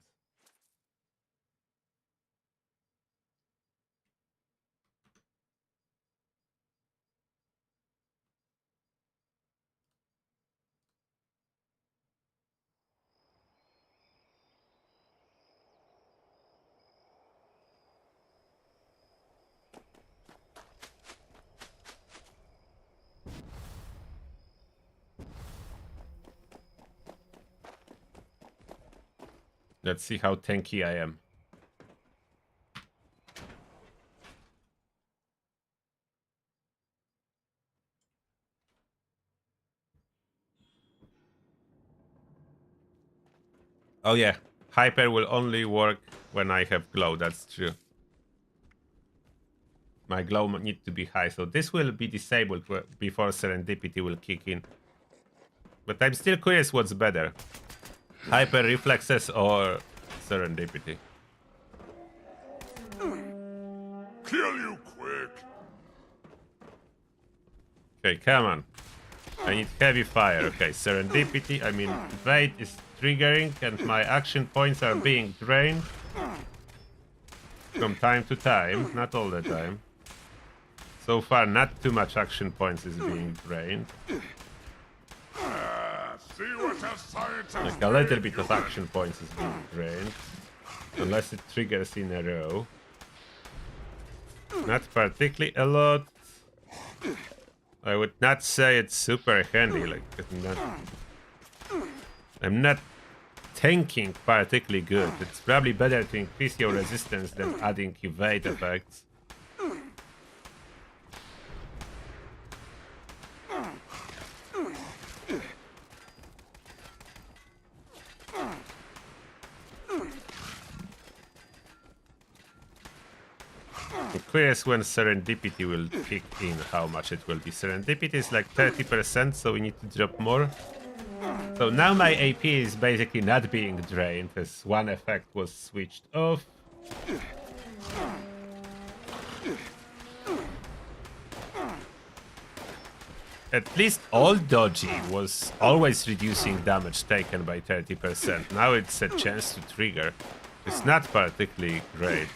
Let's see how tanky I am. Oh yeah, hyper will only work when I have glow, that's true. My glow needs to be high, so this will be disabled before serendipity will kick in. But I'm still curious what's better. Hyper reflexes or serendipity? Kill you quick! Okay, come on. I need heavy fire. Okay, serendipity, I mean, evade is triggering and my action points are being drained. From time to time, not all the time. So far, not too much action points is being drained. See what a scientist Like a little bit of action points is being drained. Unless it triggers in a row. Not particularly a lot. I would not say it's super handy. Like, I'm not tanking particularly good. It's probably better to increase your resistance than adding evade effects. I'm curious when serendipity will kick in, how much it will be. Serendipity is like 30%, so we need to drop more. So now my AP is basically not being drained, as one effect was switched off. At least all dodgy was always reducing damage taken by 30%. Now it's a chance to trigger. It's not particularly great.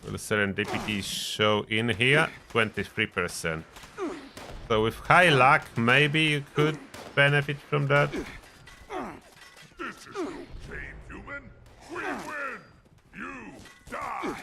Will serendipity show in here? 23%. So with high luck, maybe you could benefit from that. This is no game, human. We win. You die.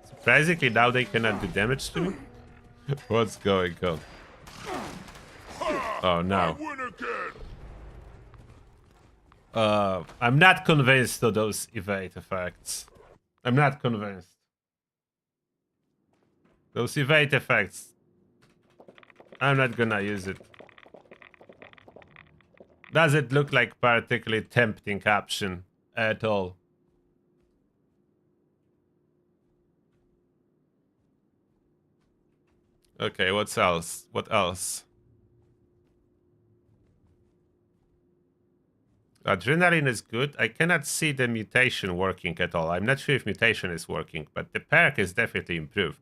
Surprisingly, now they cannot do damage to me. What's going on? Oh no. I'm not convinced of those evade effects. I'm not convinced. Those evade effects. I'm not gonna use it. Does it look like particularly tempting option at all? Okay, what else? What else? Adrenaline is good. I cannot see the mutation working at all. I'm not sure if mutation is working, but the perk is definitely improved.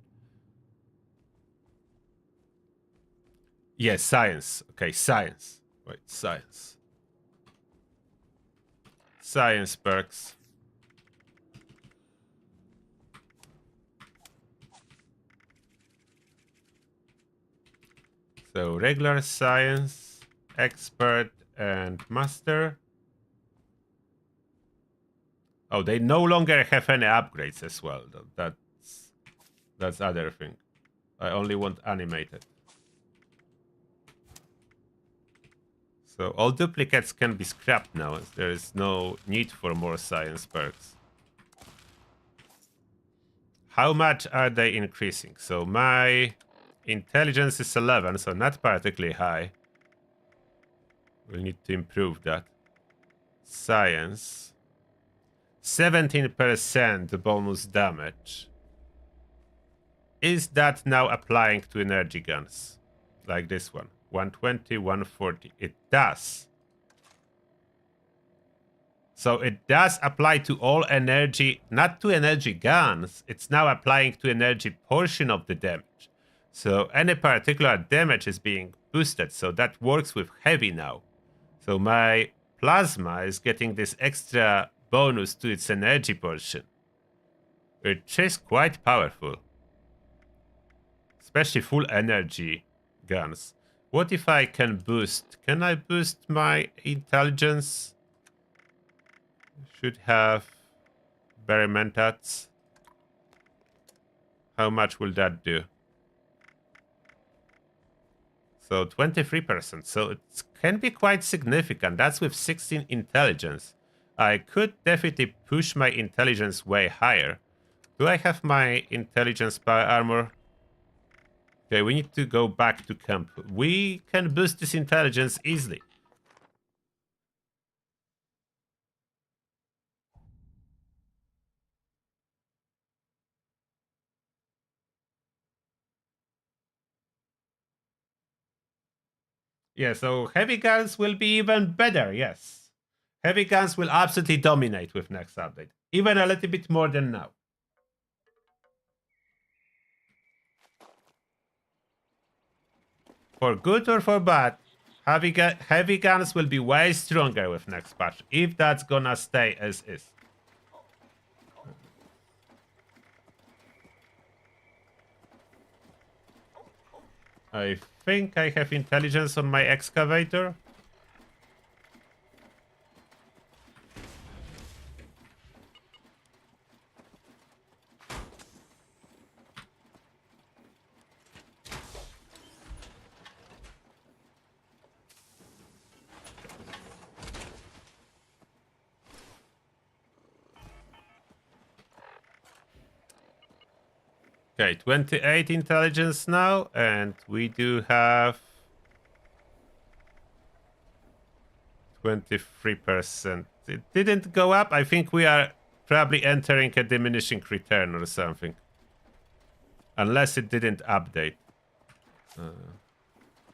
Yes, science. Okay, science. Wait, science. Science perks. So regular science, expert, and master. Oh, they no longer have any upgrades as well. That's other thing. I only want animated. So all duplicates can be scrapped now, as there is no need for more science perks. How much are they increasing? So my intelligence is 11, so not particularly high. We'll need to improve that. Science. 17% bonus damage. Is that now applying to energy guns? Like this one. 120, 140. It does. So it does apply to all energy, not to energy guns. It's now applying to energy portion of the damage. So any particular damage is being boosted. So that works with heavy now. So my plasma is getting this extra bonus to its energy portion, which is quite powerful. Especially full energy guns. What if I can boost? Can I boost my intelligence? Should have Berimentats. How much will that do? So 23%. So it can be quite significant. That's with 16 intelligence. I could definitely push my intelligence way higher. Do I have my intelligence power armor? Okay, we need to go back to camp. We can boost this intelligence easily. Yeah, so heavy guns will be even better, yes. Heavy guns will absolutely dominate with next update. Even a little bit more than now. For good or for bad, heavy guns will be way stronger with next patch, if that's gonna stay as is. I think I have intelligence on my excavator. Okay, 28 intelligence now, and we do have 23%. It didn't go up. I think we are probably entering a diminishing return or something. Unless it didn't update.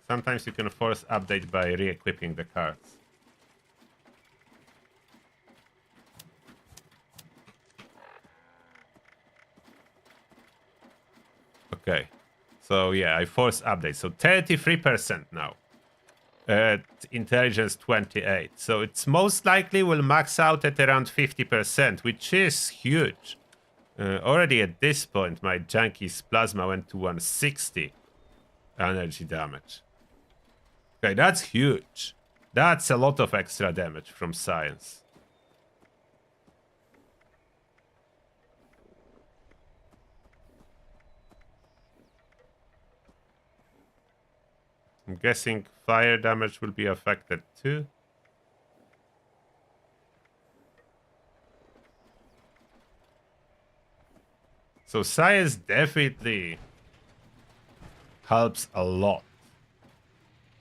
Sometimes you can force update by re-equipping the cards. Okay, so yeah, I force update. So 33% now. At intelligence 28. So it's most likely will max out at around 50%, which is huge. Already at this point, my Junkies plasma went to 160 energy damage. Okay, that's huge. That's a lot of extra damage from science. I'm guessing fire damage will be affected too. So science definitely helps a lot.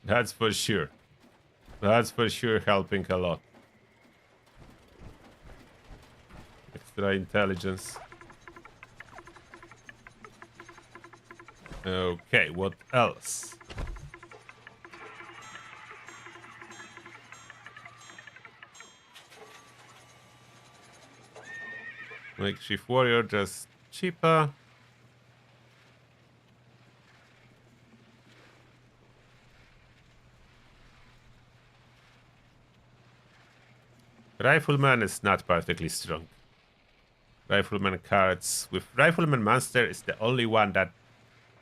That's for sure. That's for sure helping a lot. Extra intelligence. Okay, what else? Makeshift warrior, just cheaper. Rifleman is not particularly strong. Rifleman cards with Rifleman monster is the only one that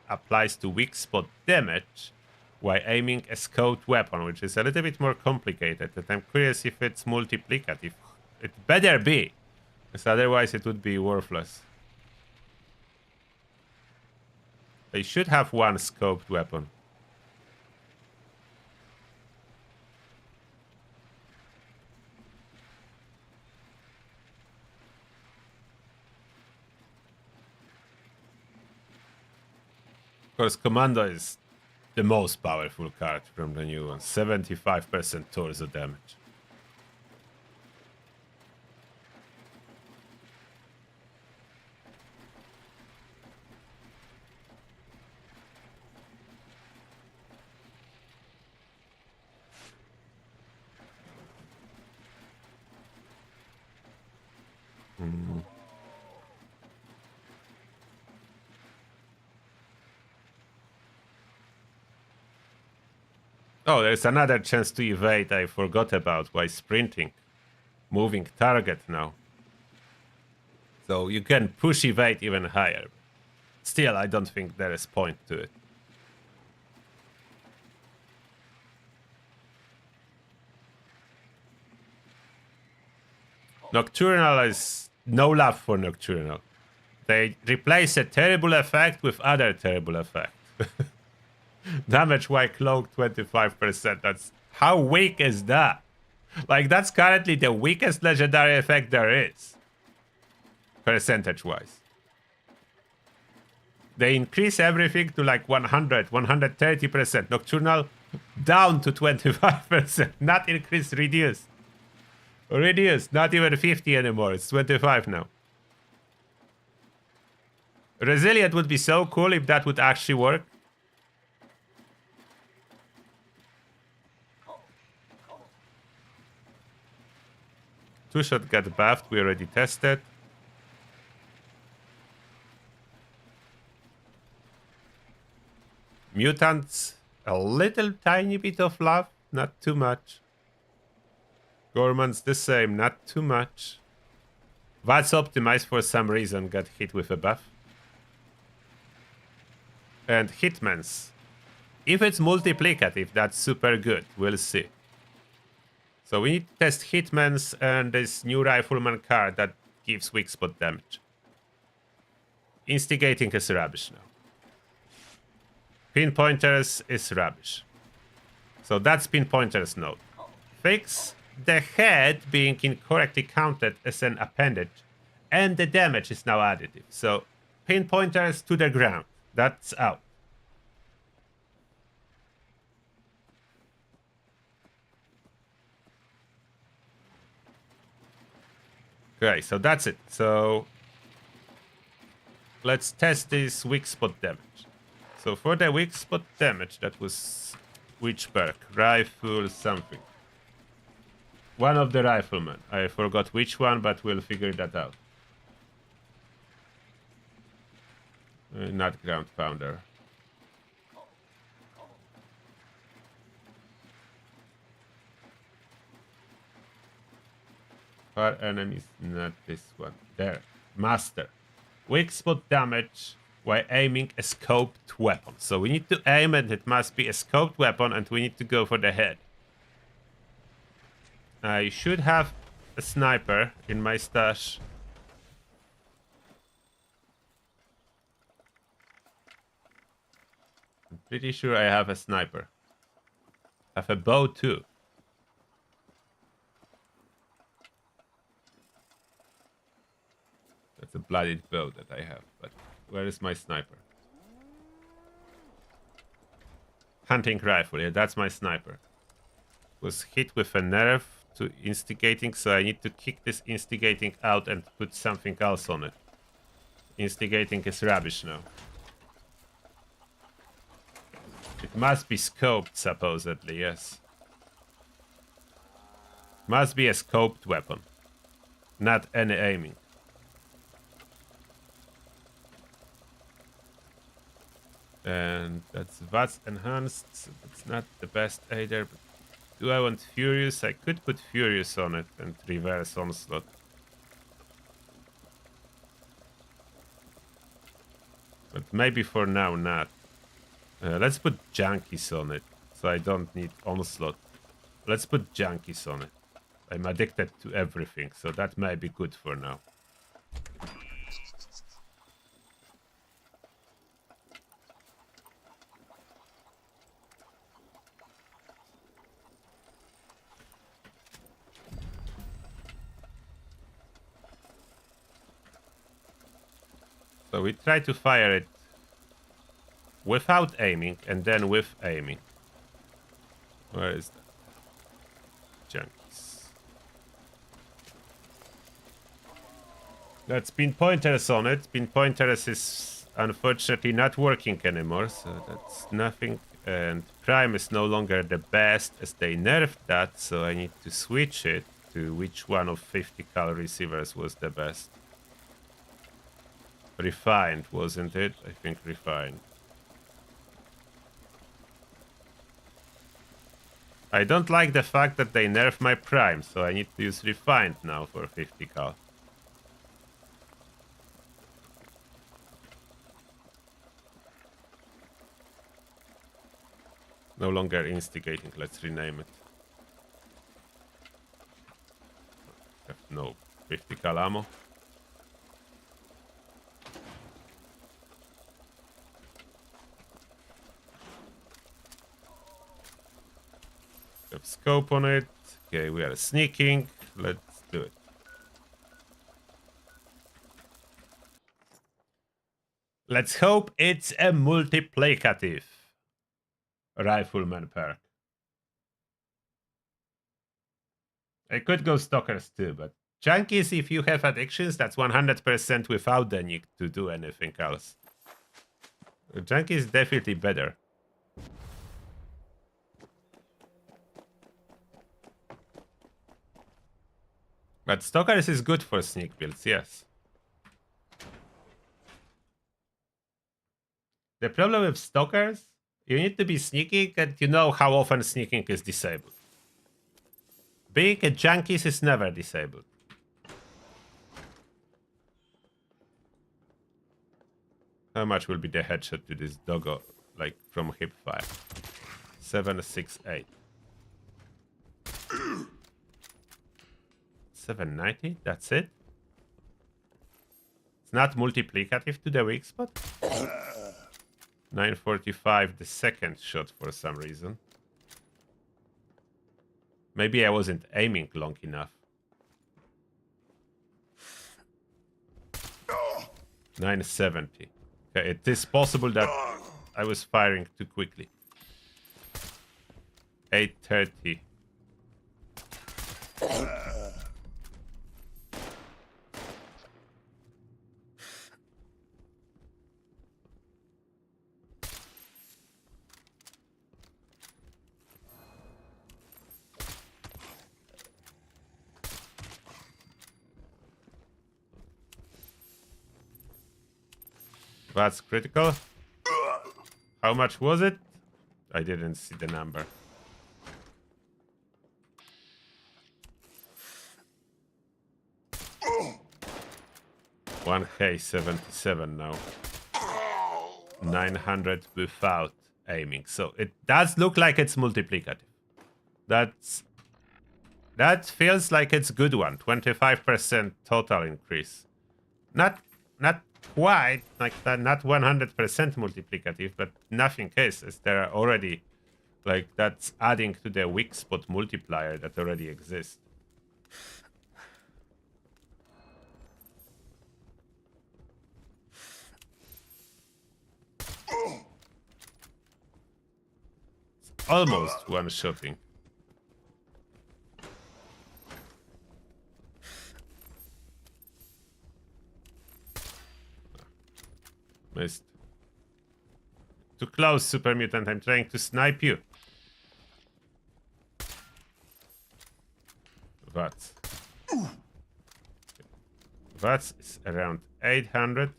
applies to weak spot damage while aiming a scoped weapon, which is a little bit more complicated. And I'm curious if it's multiplicative. It better be, because otherwise it would be worthless. They should have one scoped weapon. Of course, Commando is the most powerful card from the new one. 75% torso damage. Oh, there's another chance to evade I forgot about while sprinting. Moving target now. So you can push evade even higher. Still, I don't think there is point to it. Nocturnal is no love for Nocturnal. They replace a terrible effect with other terrible effect. Damage while cloaked 25%. That's how weak is that? Like, that's currently the weakest legendary effect there is. Percentage-wise. They increase everything to like 100, 130%. Nocturnal down to 25%. Not increase, reduce. Reduce. Not even 50 anymore. It's 25 now. Resilient would be so cool if that would actually work. Two-shot got buffed. We already tested. Mutants, a little tiny bit of love, not too much. Gormans the same, not too much. That's optimized for some reason, got hit with a buff. And Hitman's. If it's multiplicative, that's super good. We'll see. So we need to test Hitman's and this new Rifleman card that gives weak spot damage. Instigating is rubbish now. Pinpointers is rubbish. So that's Pinpointers node. Fix the head being incorrectly counted as an appendage. And the damage is now additive. So Pinpointers to the ground. That's out. Okay, so that's it. So let's test this weak spot damage. So for the weak spot damage, that was which perk? Rifle something. One of the Riflemen. I forgot which one, but we'll figure that out. Not Ground Pounder. Far enemies, not this one. There. Master. Weak spot damage while aiming a scoped weapon. So we need to aim and it must be a scoped weapon and we need to go for the head. I should have a sniper in my stash. I'm pretty sure I have a sniper. I have a bow too. That's a bloodied bow that I have, but where is my sniper? Hunting rifle, yeah, that's my sniper. Was hit with a nerf to instigating, so I need to kick this instigating out and put something else on it. Instigating is rubbish now. It must be scoped, supposedly, yes. Must be a scoped weapon. Not any aiming. And that's enhanced, so it's not the best either. But do I want Furious? I could put Furious on it and reverse onslaught. But maybe for now not. Let's put Junkies on it, so I don't need onslaught. Let's put Junkies on it. I'm addicted to everything, so that may be good for now. So we try to fire it without aiming and then with aiming. Where is that? Junkies. Let's pinpointers on it. Pinpointers is unfortunately not working anymore, so that's nothing. And Prime is no longer the best as they nerfed that, so I need to switch it to which one of 50 cal receivers was the best. Refined, wasn't it? I think refined. I don't like the fact that they nerf my prime, so I need to use refined now for 50 cal. No longer instigating, let's rename it. No 50 cal ammo. have scope on it. Okay, we are sneaking. Let's do it. Let's hope it's a multiplicative Rifleman perk. I could go Stalkers too, but Chenges, if you have addictions, that's 100% without the need to do anything else. Chenges is definitely better. But Stalkers is good for sneak builds, yes. The problem with Stalkers, you need to be sneaky and you know how often sneaking is disabled. Being a Chenges is never disabled. How much will be the headshot to this doggo, like from hip fire? 768. 790? That's it? It's not multiplicative to the weak spot? 945 the second shot for some reason. Maybe I wasn't aiming long enough. 970. Okay, it is possible that I was firing too quickly. 830. That's critical. How much was it? I didn't see the number. $1K77 now. 900 without aiming. So it does look like it's multiplicative. That feels like it's a good one. 25% total increase. Not quite like that, not 100% multiplicative, but nothing cases. There are already like that's adding to the weak spot multiplier that already exists. It's almost one-shotting. Missed. Too close, Super Mutant. I'm trying to snipe you. VATS. VATS is around 800.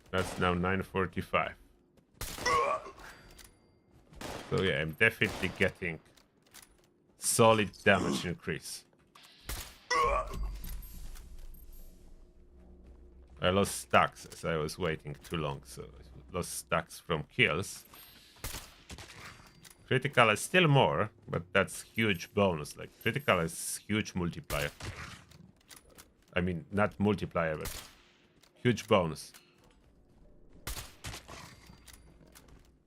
That's now 945. So yeah, I'm definitely getting solid damage increase. I lost stacks as I was waiting too long, so I lost stacks from kills. Critical is still more, but that's huge bonus. Like critical is huge multiplier. I mean, not multiplier, but huge bonus.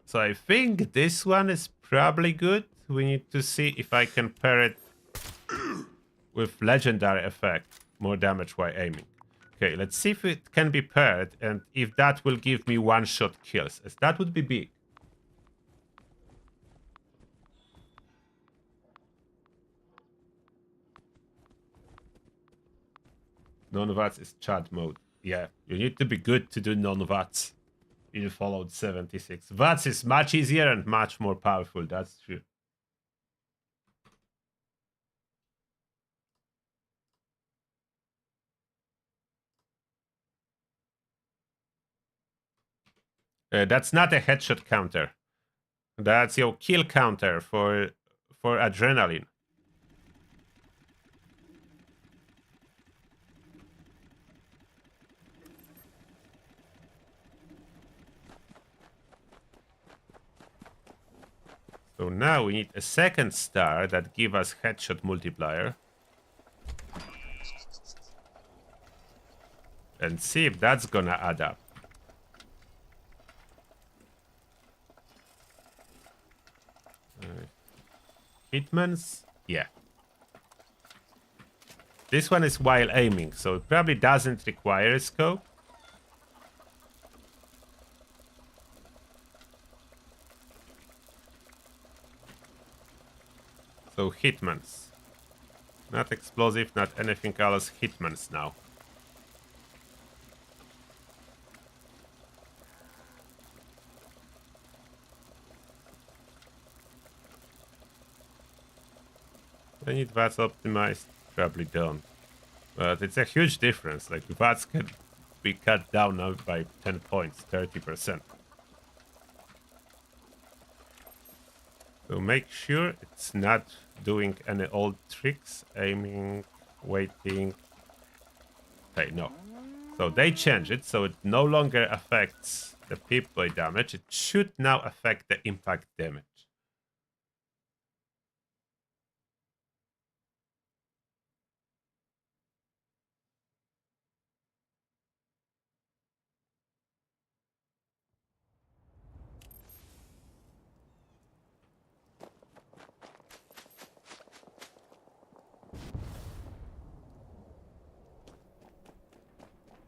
So I think this one is probably good. We need to see if I can pair it with legendary effect, more damage while aiming. Okay, let's see if it can be paired and if that will give me one-shot kills, as that would be big. Non-VATS is chat mode. Yeah, you need to be good to do non-VATS in Fallout 76. VATS is much easier and much more powerful, that's true. That's not a headshot counter. That's your kill counter for adrenaline. So now we need a second star that give us headshot multiplier. And see if that's gonna add up. Hitman's? Yeah. This one is while aiming, so it probably doesn't require a scope. So Hitman's. Not explosive, not anything else. Hitman's now. I need VATS optimized. Probably don't. But it's a huge difference. Like VATS can be cut down now by 10 points, 30%. So make sure it's not doing any old tricks, aiming, waiting. Okay, no. So they change it, so it no longer affects the people damage. It should now affect the impact damage.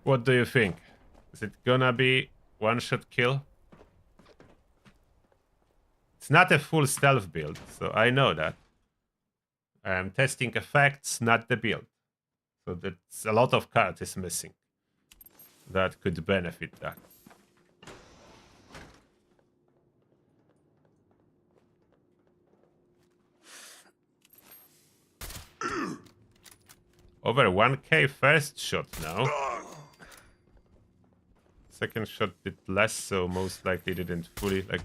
What do you think? Is it gonna be one-shot kill? It's not a full stealth build, so I know that. I am testing effects, not the build. So that's a lot of cards is missing. That could benefit that. Over 1k first shot now. Second shot did less, so most likely didn't fully like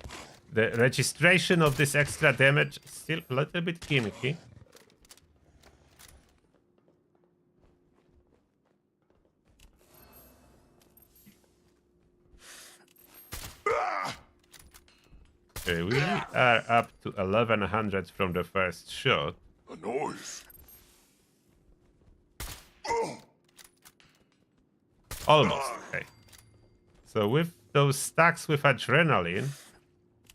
the registration of this extra damage is still a little bit gimmicky. Okay, we are up to 1100 from the first shot. A noise. Almost, okay. So with those stacks with adrenaline,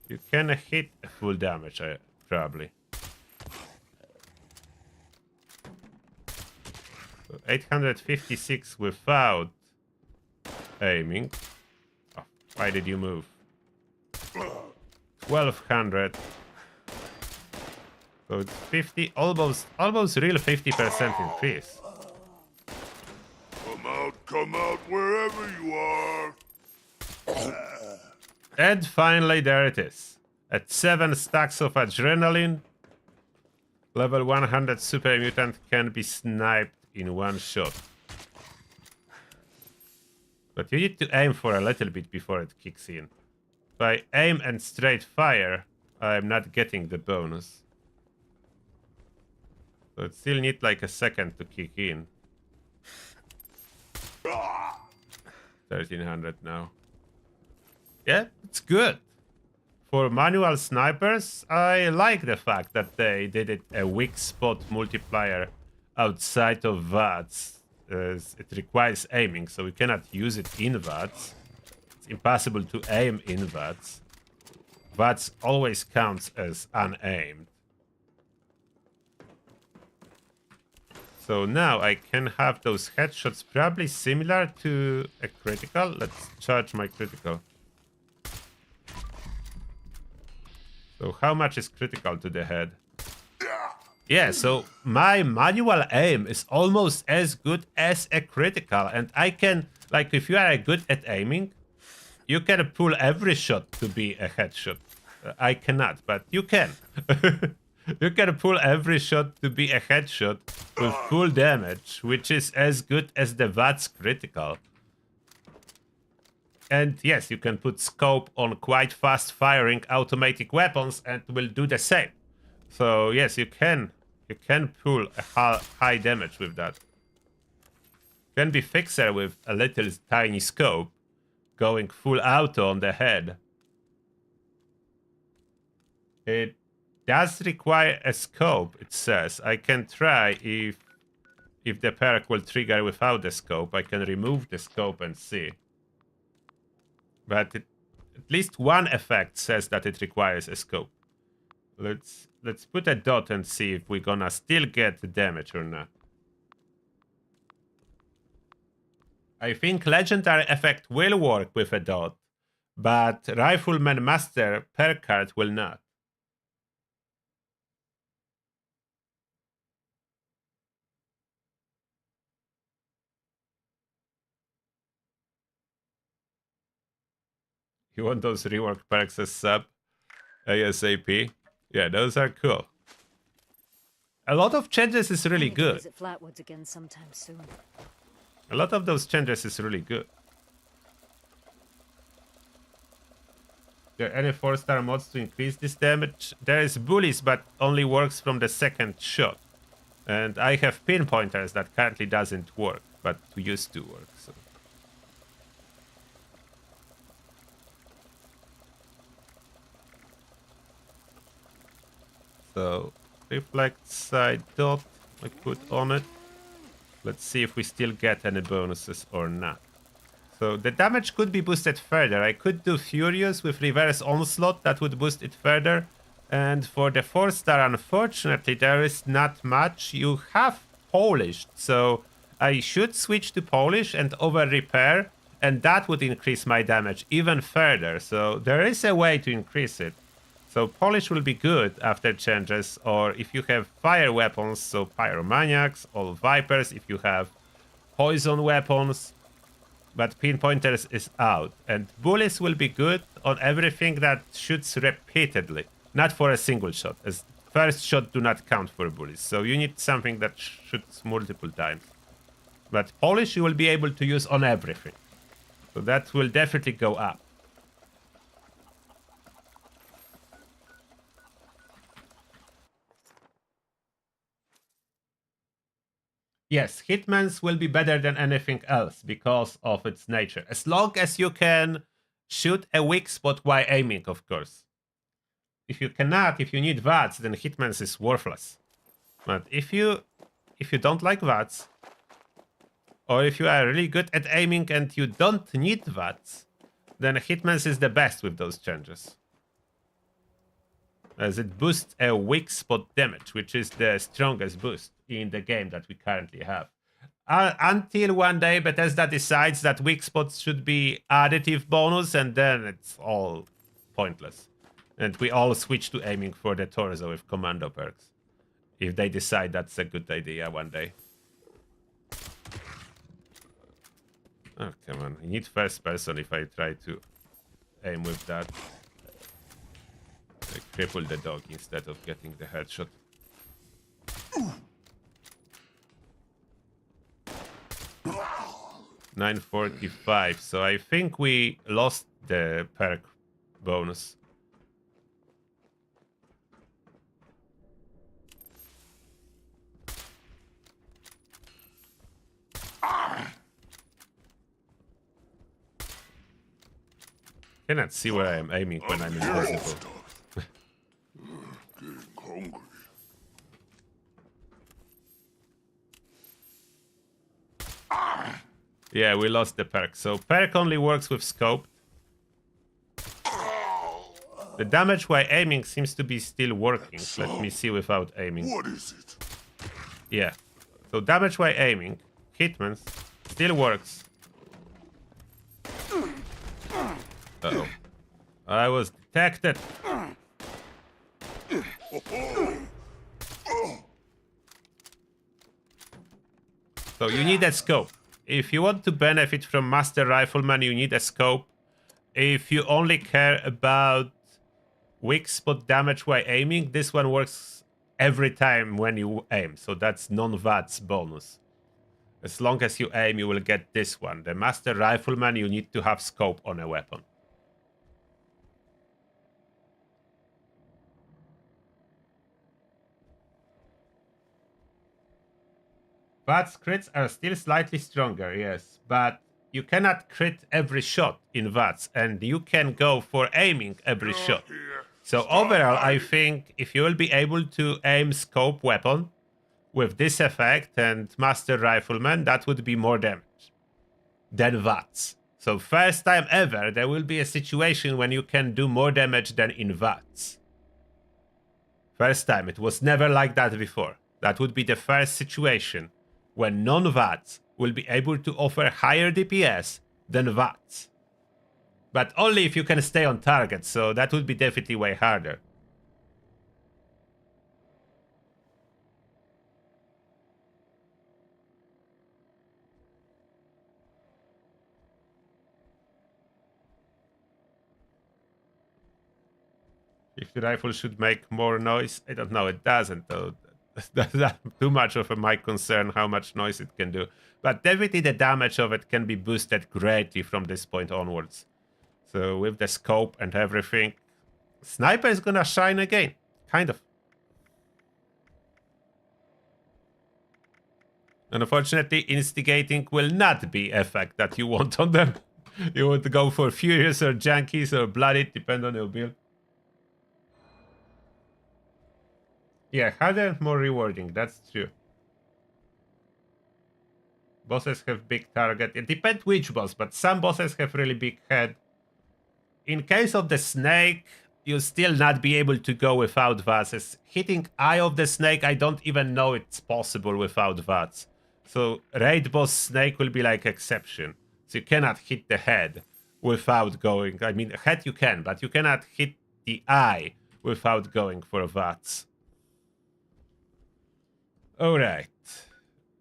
you can hit full damage, probably. So 856 without aiming. Oh, why did you move? 1200. So it's 50, almost real 50% increase. Come out wherever you are. And finally, there it is. At 7 stacks of adrenaline, level 100 super mutant can be sniped in one shot. But you need to aim for a little bit before it kicks in. If I aim and straight fire, I'm not getting the bonus. So it still needs like a second to kick in. 1300 now. Yeah, it's good. For manual snipers, I like the fact that they did it a weak spot multiplier outside of VATS. It requires aiming, so we cannot use it in VATS. It's impossible to aim in VATS. VATS always counts as unaimed. So now I can have those headshots probably similar to a critical. Let's charge my critical. So how much is critical to the head? Yeah, so my manual aim is almost as good as a critical. And I can, like, if you are good at aiming, you can pull every shot to be a headshot. I cannot, but you can. You can pull every shot to be a headshot with full damage, which is as good as the VATS critical. And yes, you can put scope on quite fast firing automatic weapons and will do the same. So yes, you can pull a high damage with that. Can be fixer with a little tiny scope, going full auto on the head. It does require a scope, it says. I can try if the perk will trigger without the scope. I can remove the scope and see. But at least one effect says that it requires a scope. let's put a dot and see if we're gonna still get the damage or not. I think legendary effect will work with a dot, but Rifleman Master Perk card will not. You want those rework perks as sub? ASAP? Yeah, those are cool. A lot of Chenges is really good. Visit Flatwoods again sometime soon. A lot of those Chenges is really good. There are any 4-star mods to increase this damage? There is bullies, but only works from the second shot. And I have pinpointers that currently doesn't work, but used to work. So reflect side dot I put on it. Let's see if we still get any bonuses or not. So the damage could be boosted further. I could do Furious with reverse onslaught, that would boost it further. And for the 4-star, unfortunately, there is not much. You have Polished, so I should switch to Polish and over repair, and that would increase my damage even further. So there is a way to increase it. So Polish will be good after Chenges, or if you have fire weapons, so Pyromaniacs, or Vipers, if you have poison weapons. But Pinpointers is out. And Bullies will be good on everything that shoots repeatedly, not for a single shot, as first shot do not count for Bullies. So you need something that shoots multiple times. But Polish you will be able to use on everything. So that will definitely go up. Yes, Hitman's will be better than anything else because of its nature. As long as you can shoot a weak spot while aiming, of course. If you cannot, if you need VATS, then Hitman's is worthless. But if you don't like VATS, or if you are really good at aiming and you don't need VATS, then Hitman's is the best with those changes. As it boosts a weak spot damage, which is the strongest boost in the game that we currently have. Until one day Bethesda decides that weak spots should be additive bonus, and then it's all pointless. And we all switch to aiming for the torso with commando perks. If they decide that's a good idea one day. Oh, come on. I need first person if I try to aim with that. I cripple the dog instead of getting the headshot. $945, so I think we lost the perk bonus. Cannot see where I am aiming when I'm invisible. Getting hungry. Yeah, we lost the perk. So perk only works with scope. The damage while aiming seems to be still working. Let me see without aiming. What is it? Yeah. So damage while aiming, Hitman's still works. Uh-oh. I was detected. So you need a scope. If you want to benefit from Master Rifleman, you need a scope. If you only care about weak spot damage while aiming, this one works every time when you aim. So that's non-VATS bonus. As long as you aim, you will get this one. The Master Rifleman, you need to have scope on a weapon. VATS crits are still slightly stronger, yes, but you cannot crit every shot in VATS, and you can go for aiming every shot. So overall, I think if you will be able to aim scope weapon with this effect and Master Rifleman, that would be more damage than VATS. So first time ever, there will be a situation when you can do more damage than in VATS. First time. It was never like that before. That would be the first situation when non-VATs will be able to offer higher DPS than VATs. But only if you can stay on target, so that would be definitely way harder. If the rifle should make more noise, I don't know, it doesn't though. That's not too much of my concern how much noise it can do. But definitely the damage of it can be boosted greatly from this point onwards. So with the scope and everything, sniper is gonna shine again, kind of. Unfortunately, instigating will not be effect that you want on them. You want to go for furious or junkies or bloodied, depend on your build. Yeah, harder, more rewarding, that's true. Bosses have big target. It depends which boss, but some bosses have really big head. In case of the snake, you'll still not be able to go without VATs. Hitting eye of the snake, I don't even know it's possible without VATs. So raid boss snake will be like exception. So you cannot hit the head without going. I mean, head you can, but you cannot hit the eye without going for VATs. Alright.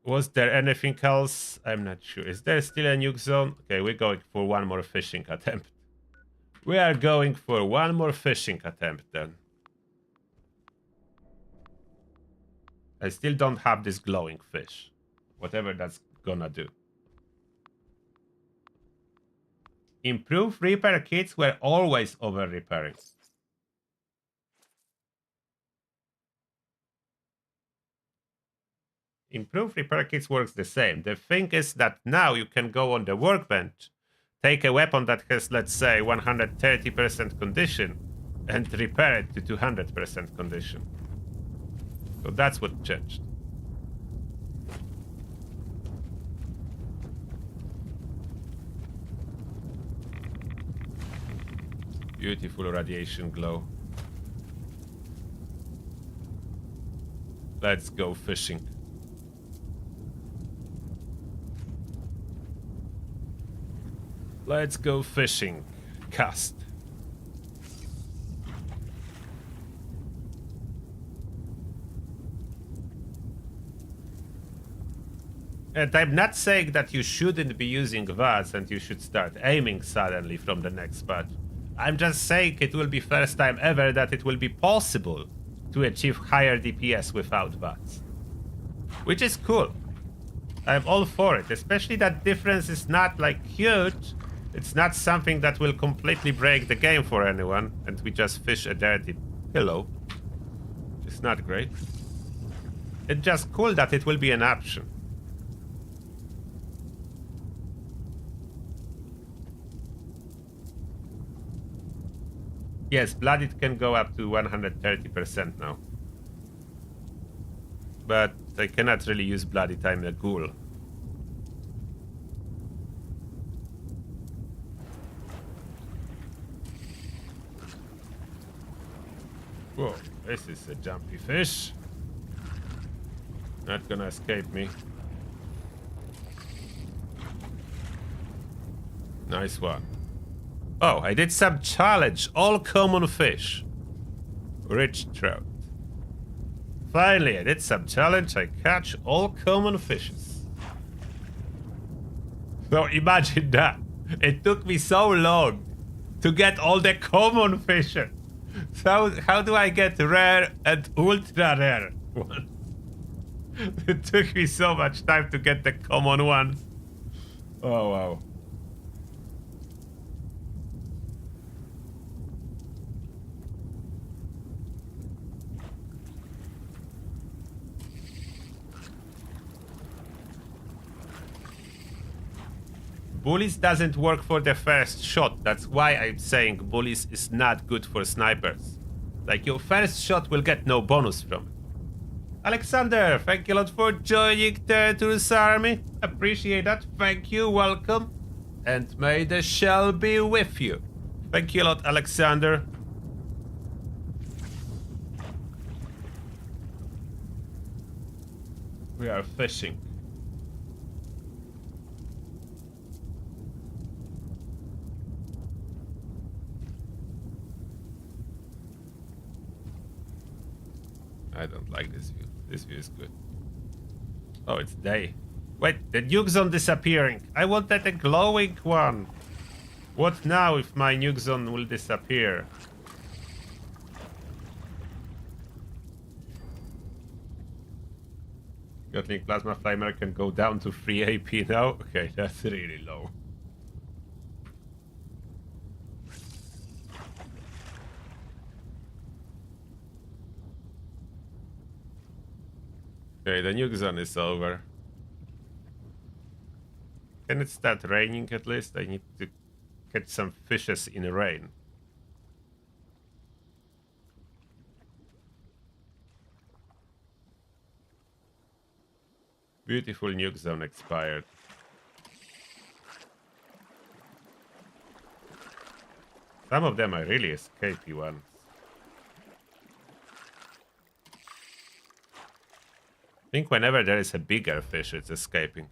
Was there anything else? I'm not sure. Is there still a nuke zone? Okay, we're going for one more fishing attempt. We are going for one more fishing attempt then. I still don't have this glowing fish. Whatever that's gonna do. Improve repair kits were always over repairing. Improve repair kits works the same. The thing is that now you can go on the workbench, take a weapon that has, let's say, 130% condition, and repair it to 200% condition. So that's what changed. Beautiful radiation glow. Let's go fishing. Let's go fishing. Cast. And I'm not saying that you shouldn't be using VATs and you should start aiming suddenly from the next patch. I'm just saying it will be first time ever that it will be possible to achieve higher DPS without VATs. Which is cool. I'm all for it, especially that difference is not like huge. It's not something that will completely break the game for anyone, and we just fish a dirty pillow. It's not great. It's just cool that it will be an option. Yes, blooded can go up to 130% now. But I cannot really use blooded, I'm a ghoul. Whoa, this is a jumpy fish. Not gonna escape me. Nice one. Oh, I did some challenge. All common fish. Rich trout. Finally, I did some challenge. I catch all common fishes. So imagine that. It took me so long to get all the common fishes. So how do I get rare and ultra rare ones? It took me so much time to get the common ones. Oh wow. Bullies doesn't work for the first shot. That's why I'm saying bullies is not good for snipers. Like, your first shot will get no bonus from it. Alexander, thank you a lot for joining the Turtles army. Appreciate that. Thank you, welcome. And may the shell be with you. Thank you a lot, Alexander. We are fishing. I don't like this view. This view is good. Oh, it's day. Wait, the nuke zone disappearing. I wanted a glowing one. What now if my nuke zone will disappear? Gatling plasma flamer can go down to 3 AP now? Okay, that's really low. Okay, the nuke zone is over. Can it start raining at least? I need to catch some fishes in the rain. Beautiful nuke zone expired. Some of them are really escapey ones. I think whenever there is a bigger fish, it's escaping.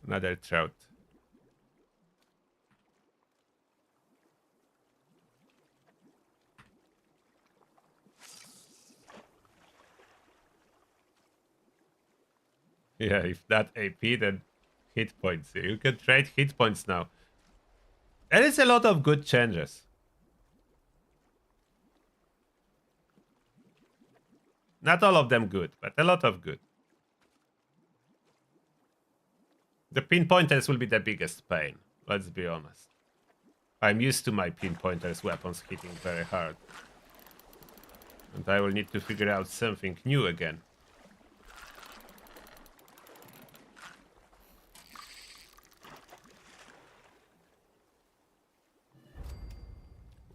Another trout. Yeah, if that AP, then hit points. You can trade hit points now. There is a lot of good changes. Not all of them good, but a lot of good. The pinpointers will be the biggest pain, let's be honest. I'm used to my pinpointers weapons hitting very hard. And I will need to figure out something new again.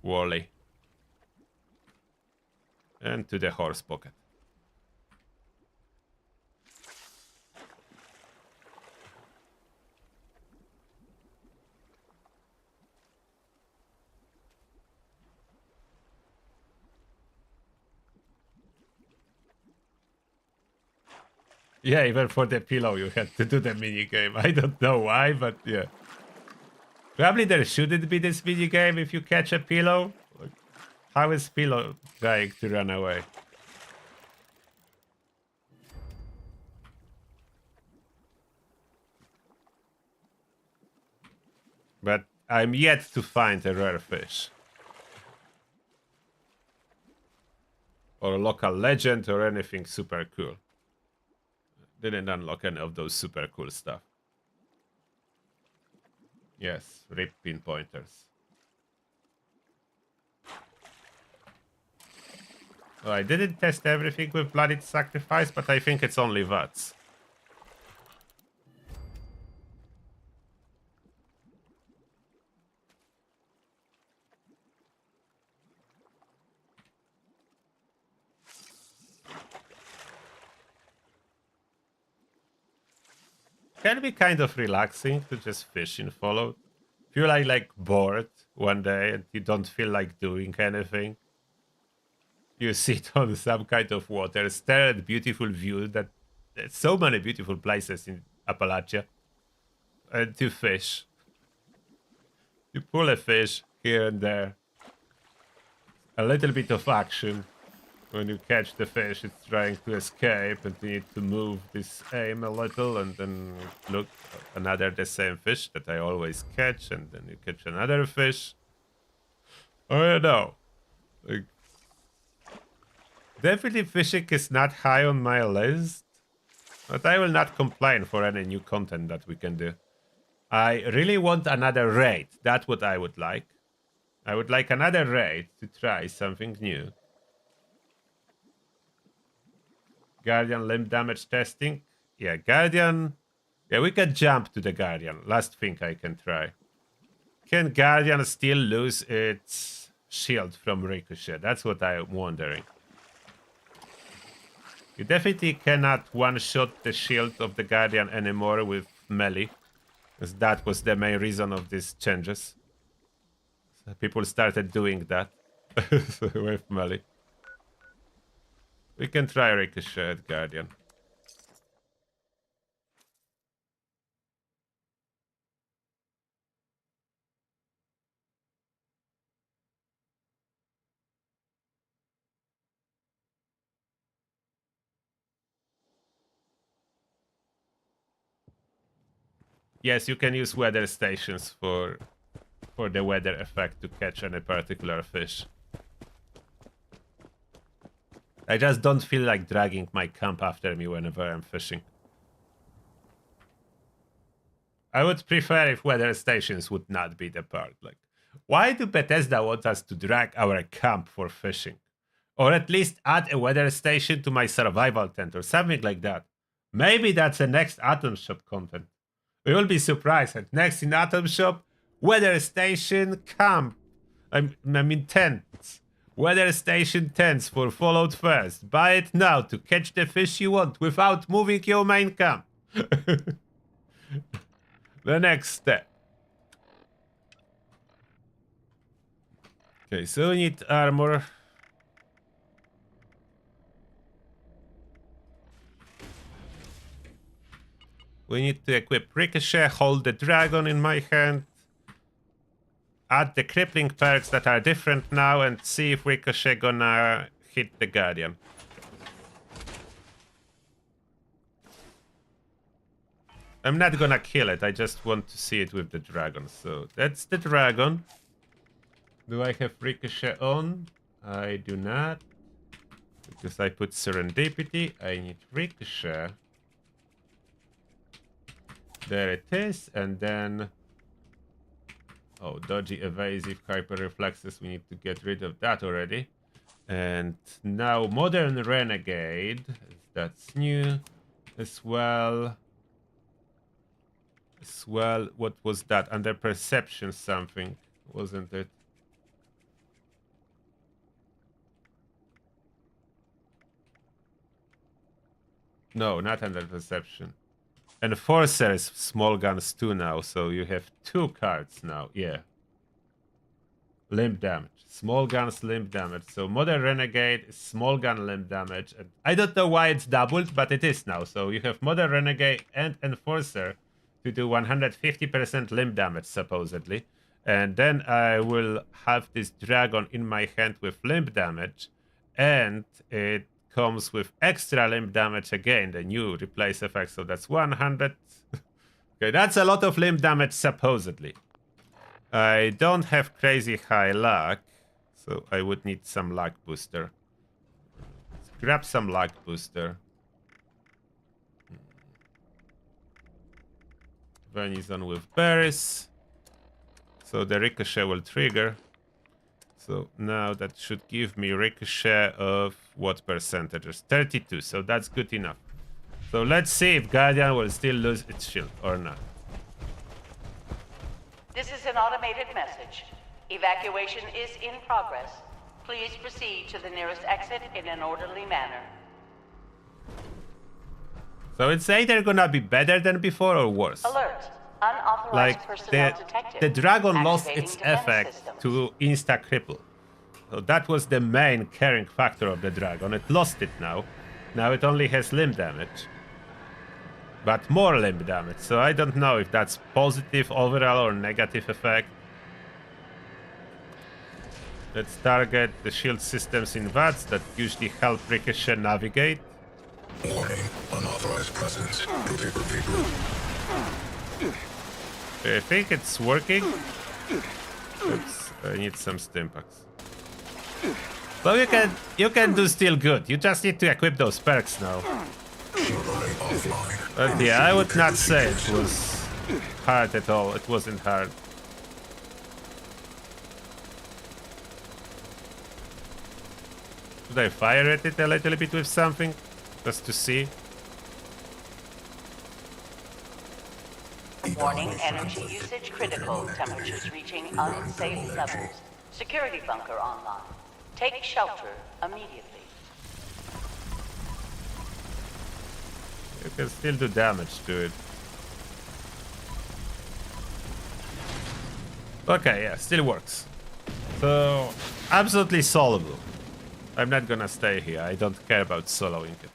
Wally. And to the horse pocket. Yeah, even for the pillow you had to do the minigame. I don't know why, but yeah. Probably there shouldn't be this minigame if you catch a pillow. Like, how is pillow trying to run away? But I'm yet to find a rare fish. Or a local legend or anything super cool. Didn't unlock any of those super cool stuff. Yes, rip pinpointers. Oh, I didn't test everything with Blooded Sacrifice, but I think it's only VATS. Can be kind of relaxing to just fish in Fallout. If you're like bored one day and you don't feel like doing anything, you sit on some kind of water, stare at beautiful view that there's so many beautiful places in Appalachia, and you fish. You pull a fish here and there. A little bit of action. When you catch the fish, it's trying to escape, and you need to move this aim a little, and then look, another the same fish that I always catch, and then you catch another fish. I don't know. Like, definitely fishing is not high on my list, but I will not complain for any new content that we can do. I really want another raid. That's what I would like. I would like another raid to try something new. Guardian limb damage testing. Yeah, Guardian. Yeah, we can jump to the Guardian. Last thing I can try. Can Guardian still lose its shield from Ricochet? That's what I'm wondering. You definitely cannot one-shot the shield of the Guardian anymore with melee. Because that was the main reason of these changes. So people started doing that with melee. We can try Ricochet Guardian. yes, you can use weather stations for the weather effect to catch any particular fish. I just don't feel like dragging my camp after me whenever I'm fishing. I would prefer if weather stations would not be the part. Like, why do Bethesda want us to drag our camp for fishing? Or at least add a weather station to my survival tent or something like that. Maybe that's the next Atom Shop content. We will be surprised at next in Atom Shop, weather station camp. I mean tents. Weather station tents for Fallout First. Buy it now to catch the fish you want without moving your main camp. The next step. Okay, so we need armor. We need to equip Ricochet, hold the dragon in my hand. Add the crippling perks that are different now and see if Ricochet gonna hit the Guardian. I'm not gonna kill it, I just want to see it with the dragon. So that's the dragon. Do I have Ricochet on? I do not. Because I put Serendipity, I need Ricochet. There it is, and then... Oh, dodgy, evasive, hyper reflexes, we need to get rid of that already. And now Modern Renegade, that's new as well. What was that? Under perception something, wasn't it? No, not under perception. Enforcer is small guns too now, so you have 2 cards now, yeah. Limb damage. Small guns, limb damage. So Modern Renegade is small gun limb damage. And I don't know why it's doubled, but it is now. So you have Modern Renegade and Enforcer to do 150% limb damage, supposedly. And then I will have this dragon in my hand with limb damage. And it comes with extra limb damage again, the new replace effect. So that's 100. Okay, that's a lot of limb damage, supposedly. I don't have crazy high luck, so I would need some luck booster. Let's grab some luck booster. Venison with berries. So the ricochet will trigger. So now that should give me ricochet of what percentages? 32, so that's good enough. So let's see if Guardian will still lose its shield or not. This is an automated message. Evacuation is in progress. Please proceed to the nearest exit in an orderly manner. So it's either gonna be better than before or worse. Alert. Unauthorized personnel detected. The dragon lost Activating its defense effect systems. to insta-cripple. So that was the main carrying factor of the dragon. It lost it now. Now it only has limb damage. But more limb damage. So I don't know if that's positive overall or negative effect. Let's target the shield systems in VATS that usually help Ricochet navigate. Warning, unauthorized presence. I think it's working. I need some stimpaks. So you can do still good. You just need to equip those perks now. But yeah, I would not say it was hard at all. It wasn't hard. Should I fire at it a little bit with something? Just to see? Warning, energy usage critical. Temperatures reaching unsafe levels. Security bunker online. Take shelter immediately. You can still do damage to it. Okay, yeah, still works. So, absolutely soloable. I'm not gonna stay here. I don't care about soloing it.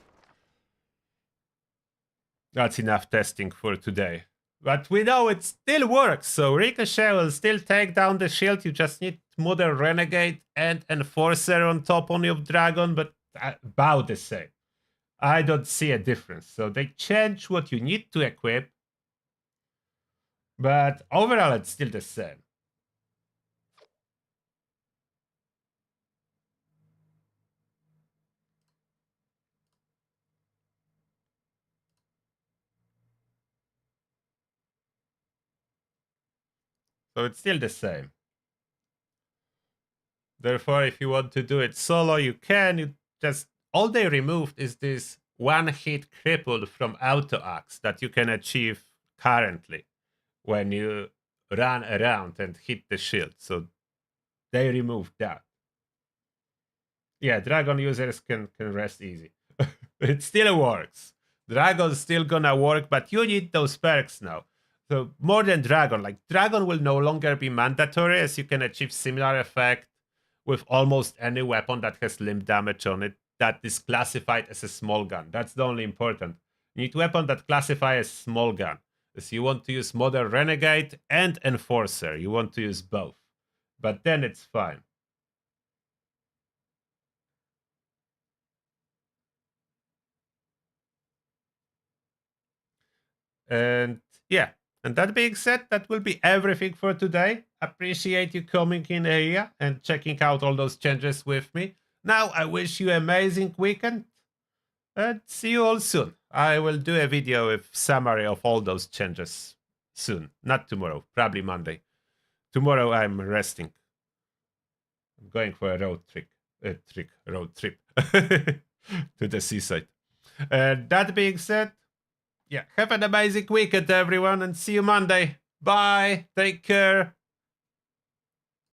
That's enough testing for today. But we know it still works, so Ricochet will still take down the shield. You just need Modern Renegade and Enforcer on top on your dragon, but about the same. I don't see a difference. So they change what you need to equip. But overall, it's still the same. So it's still the same. Therefore, if you want to do it solo, you can. You just all they removed is this one-hit cripple from auto axe that you can achieve currently when you run around and hit the shield. So they removed that. Yeah, dragon users can rest easy. It still works. Dragon's still gonna work, but you need those perks now. So more than dragon, like dragon will no longer be mandatory, as you can achieve similar effect with almost any weapon that has limb damage on it that is classified as a small gun. That's the only important. You need weapon that classify as small gun. As you want to use Modern Renegade and Enforcer. You want to use both. But then it's fine. And yeah, and that being said, that will be everything for today. Appreciate you coming in here and checking out all those changes with me. Now I wish you an amazing weekend and see you all soon. I will do a video with summary of all those changes soon. Not tomorrow, probably Monday. Tomorrow I'm resting. I'm going for a road trip to the seaside. That being said, yeah, have an amazing weekend, everyone, and see you Monday. Bye. Take care.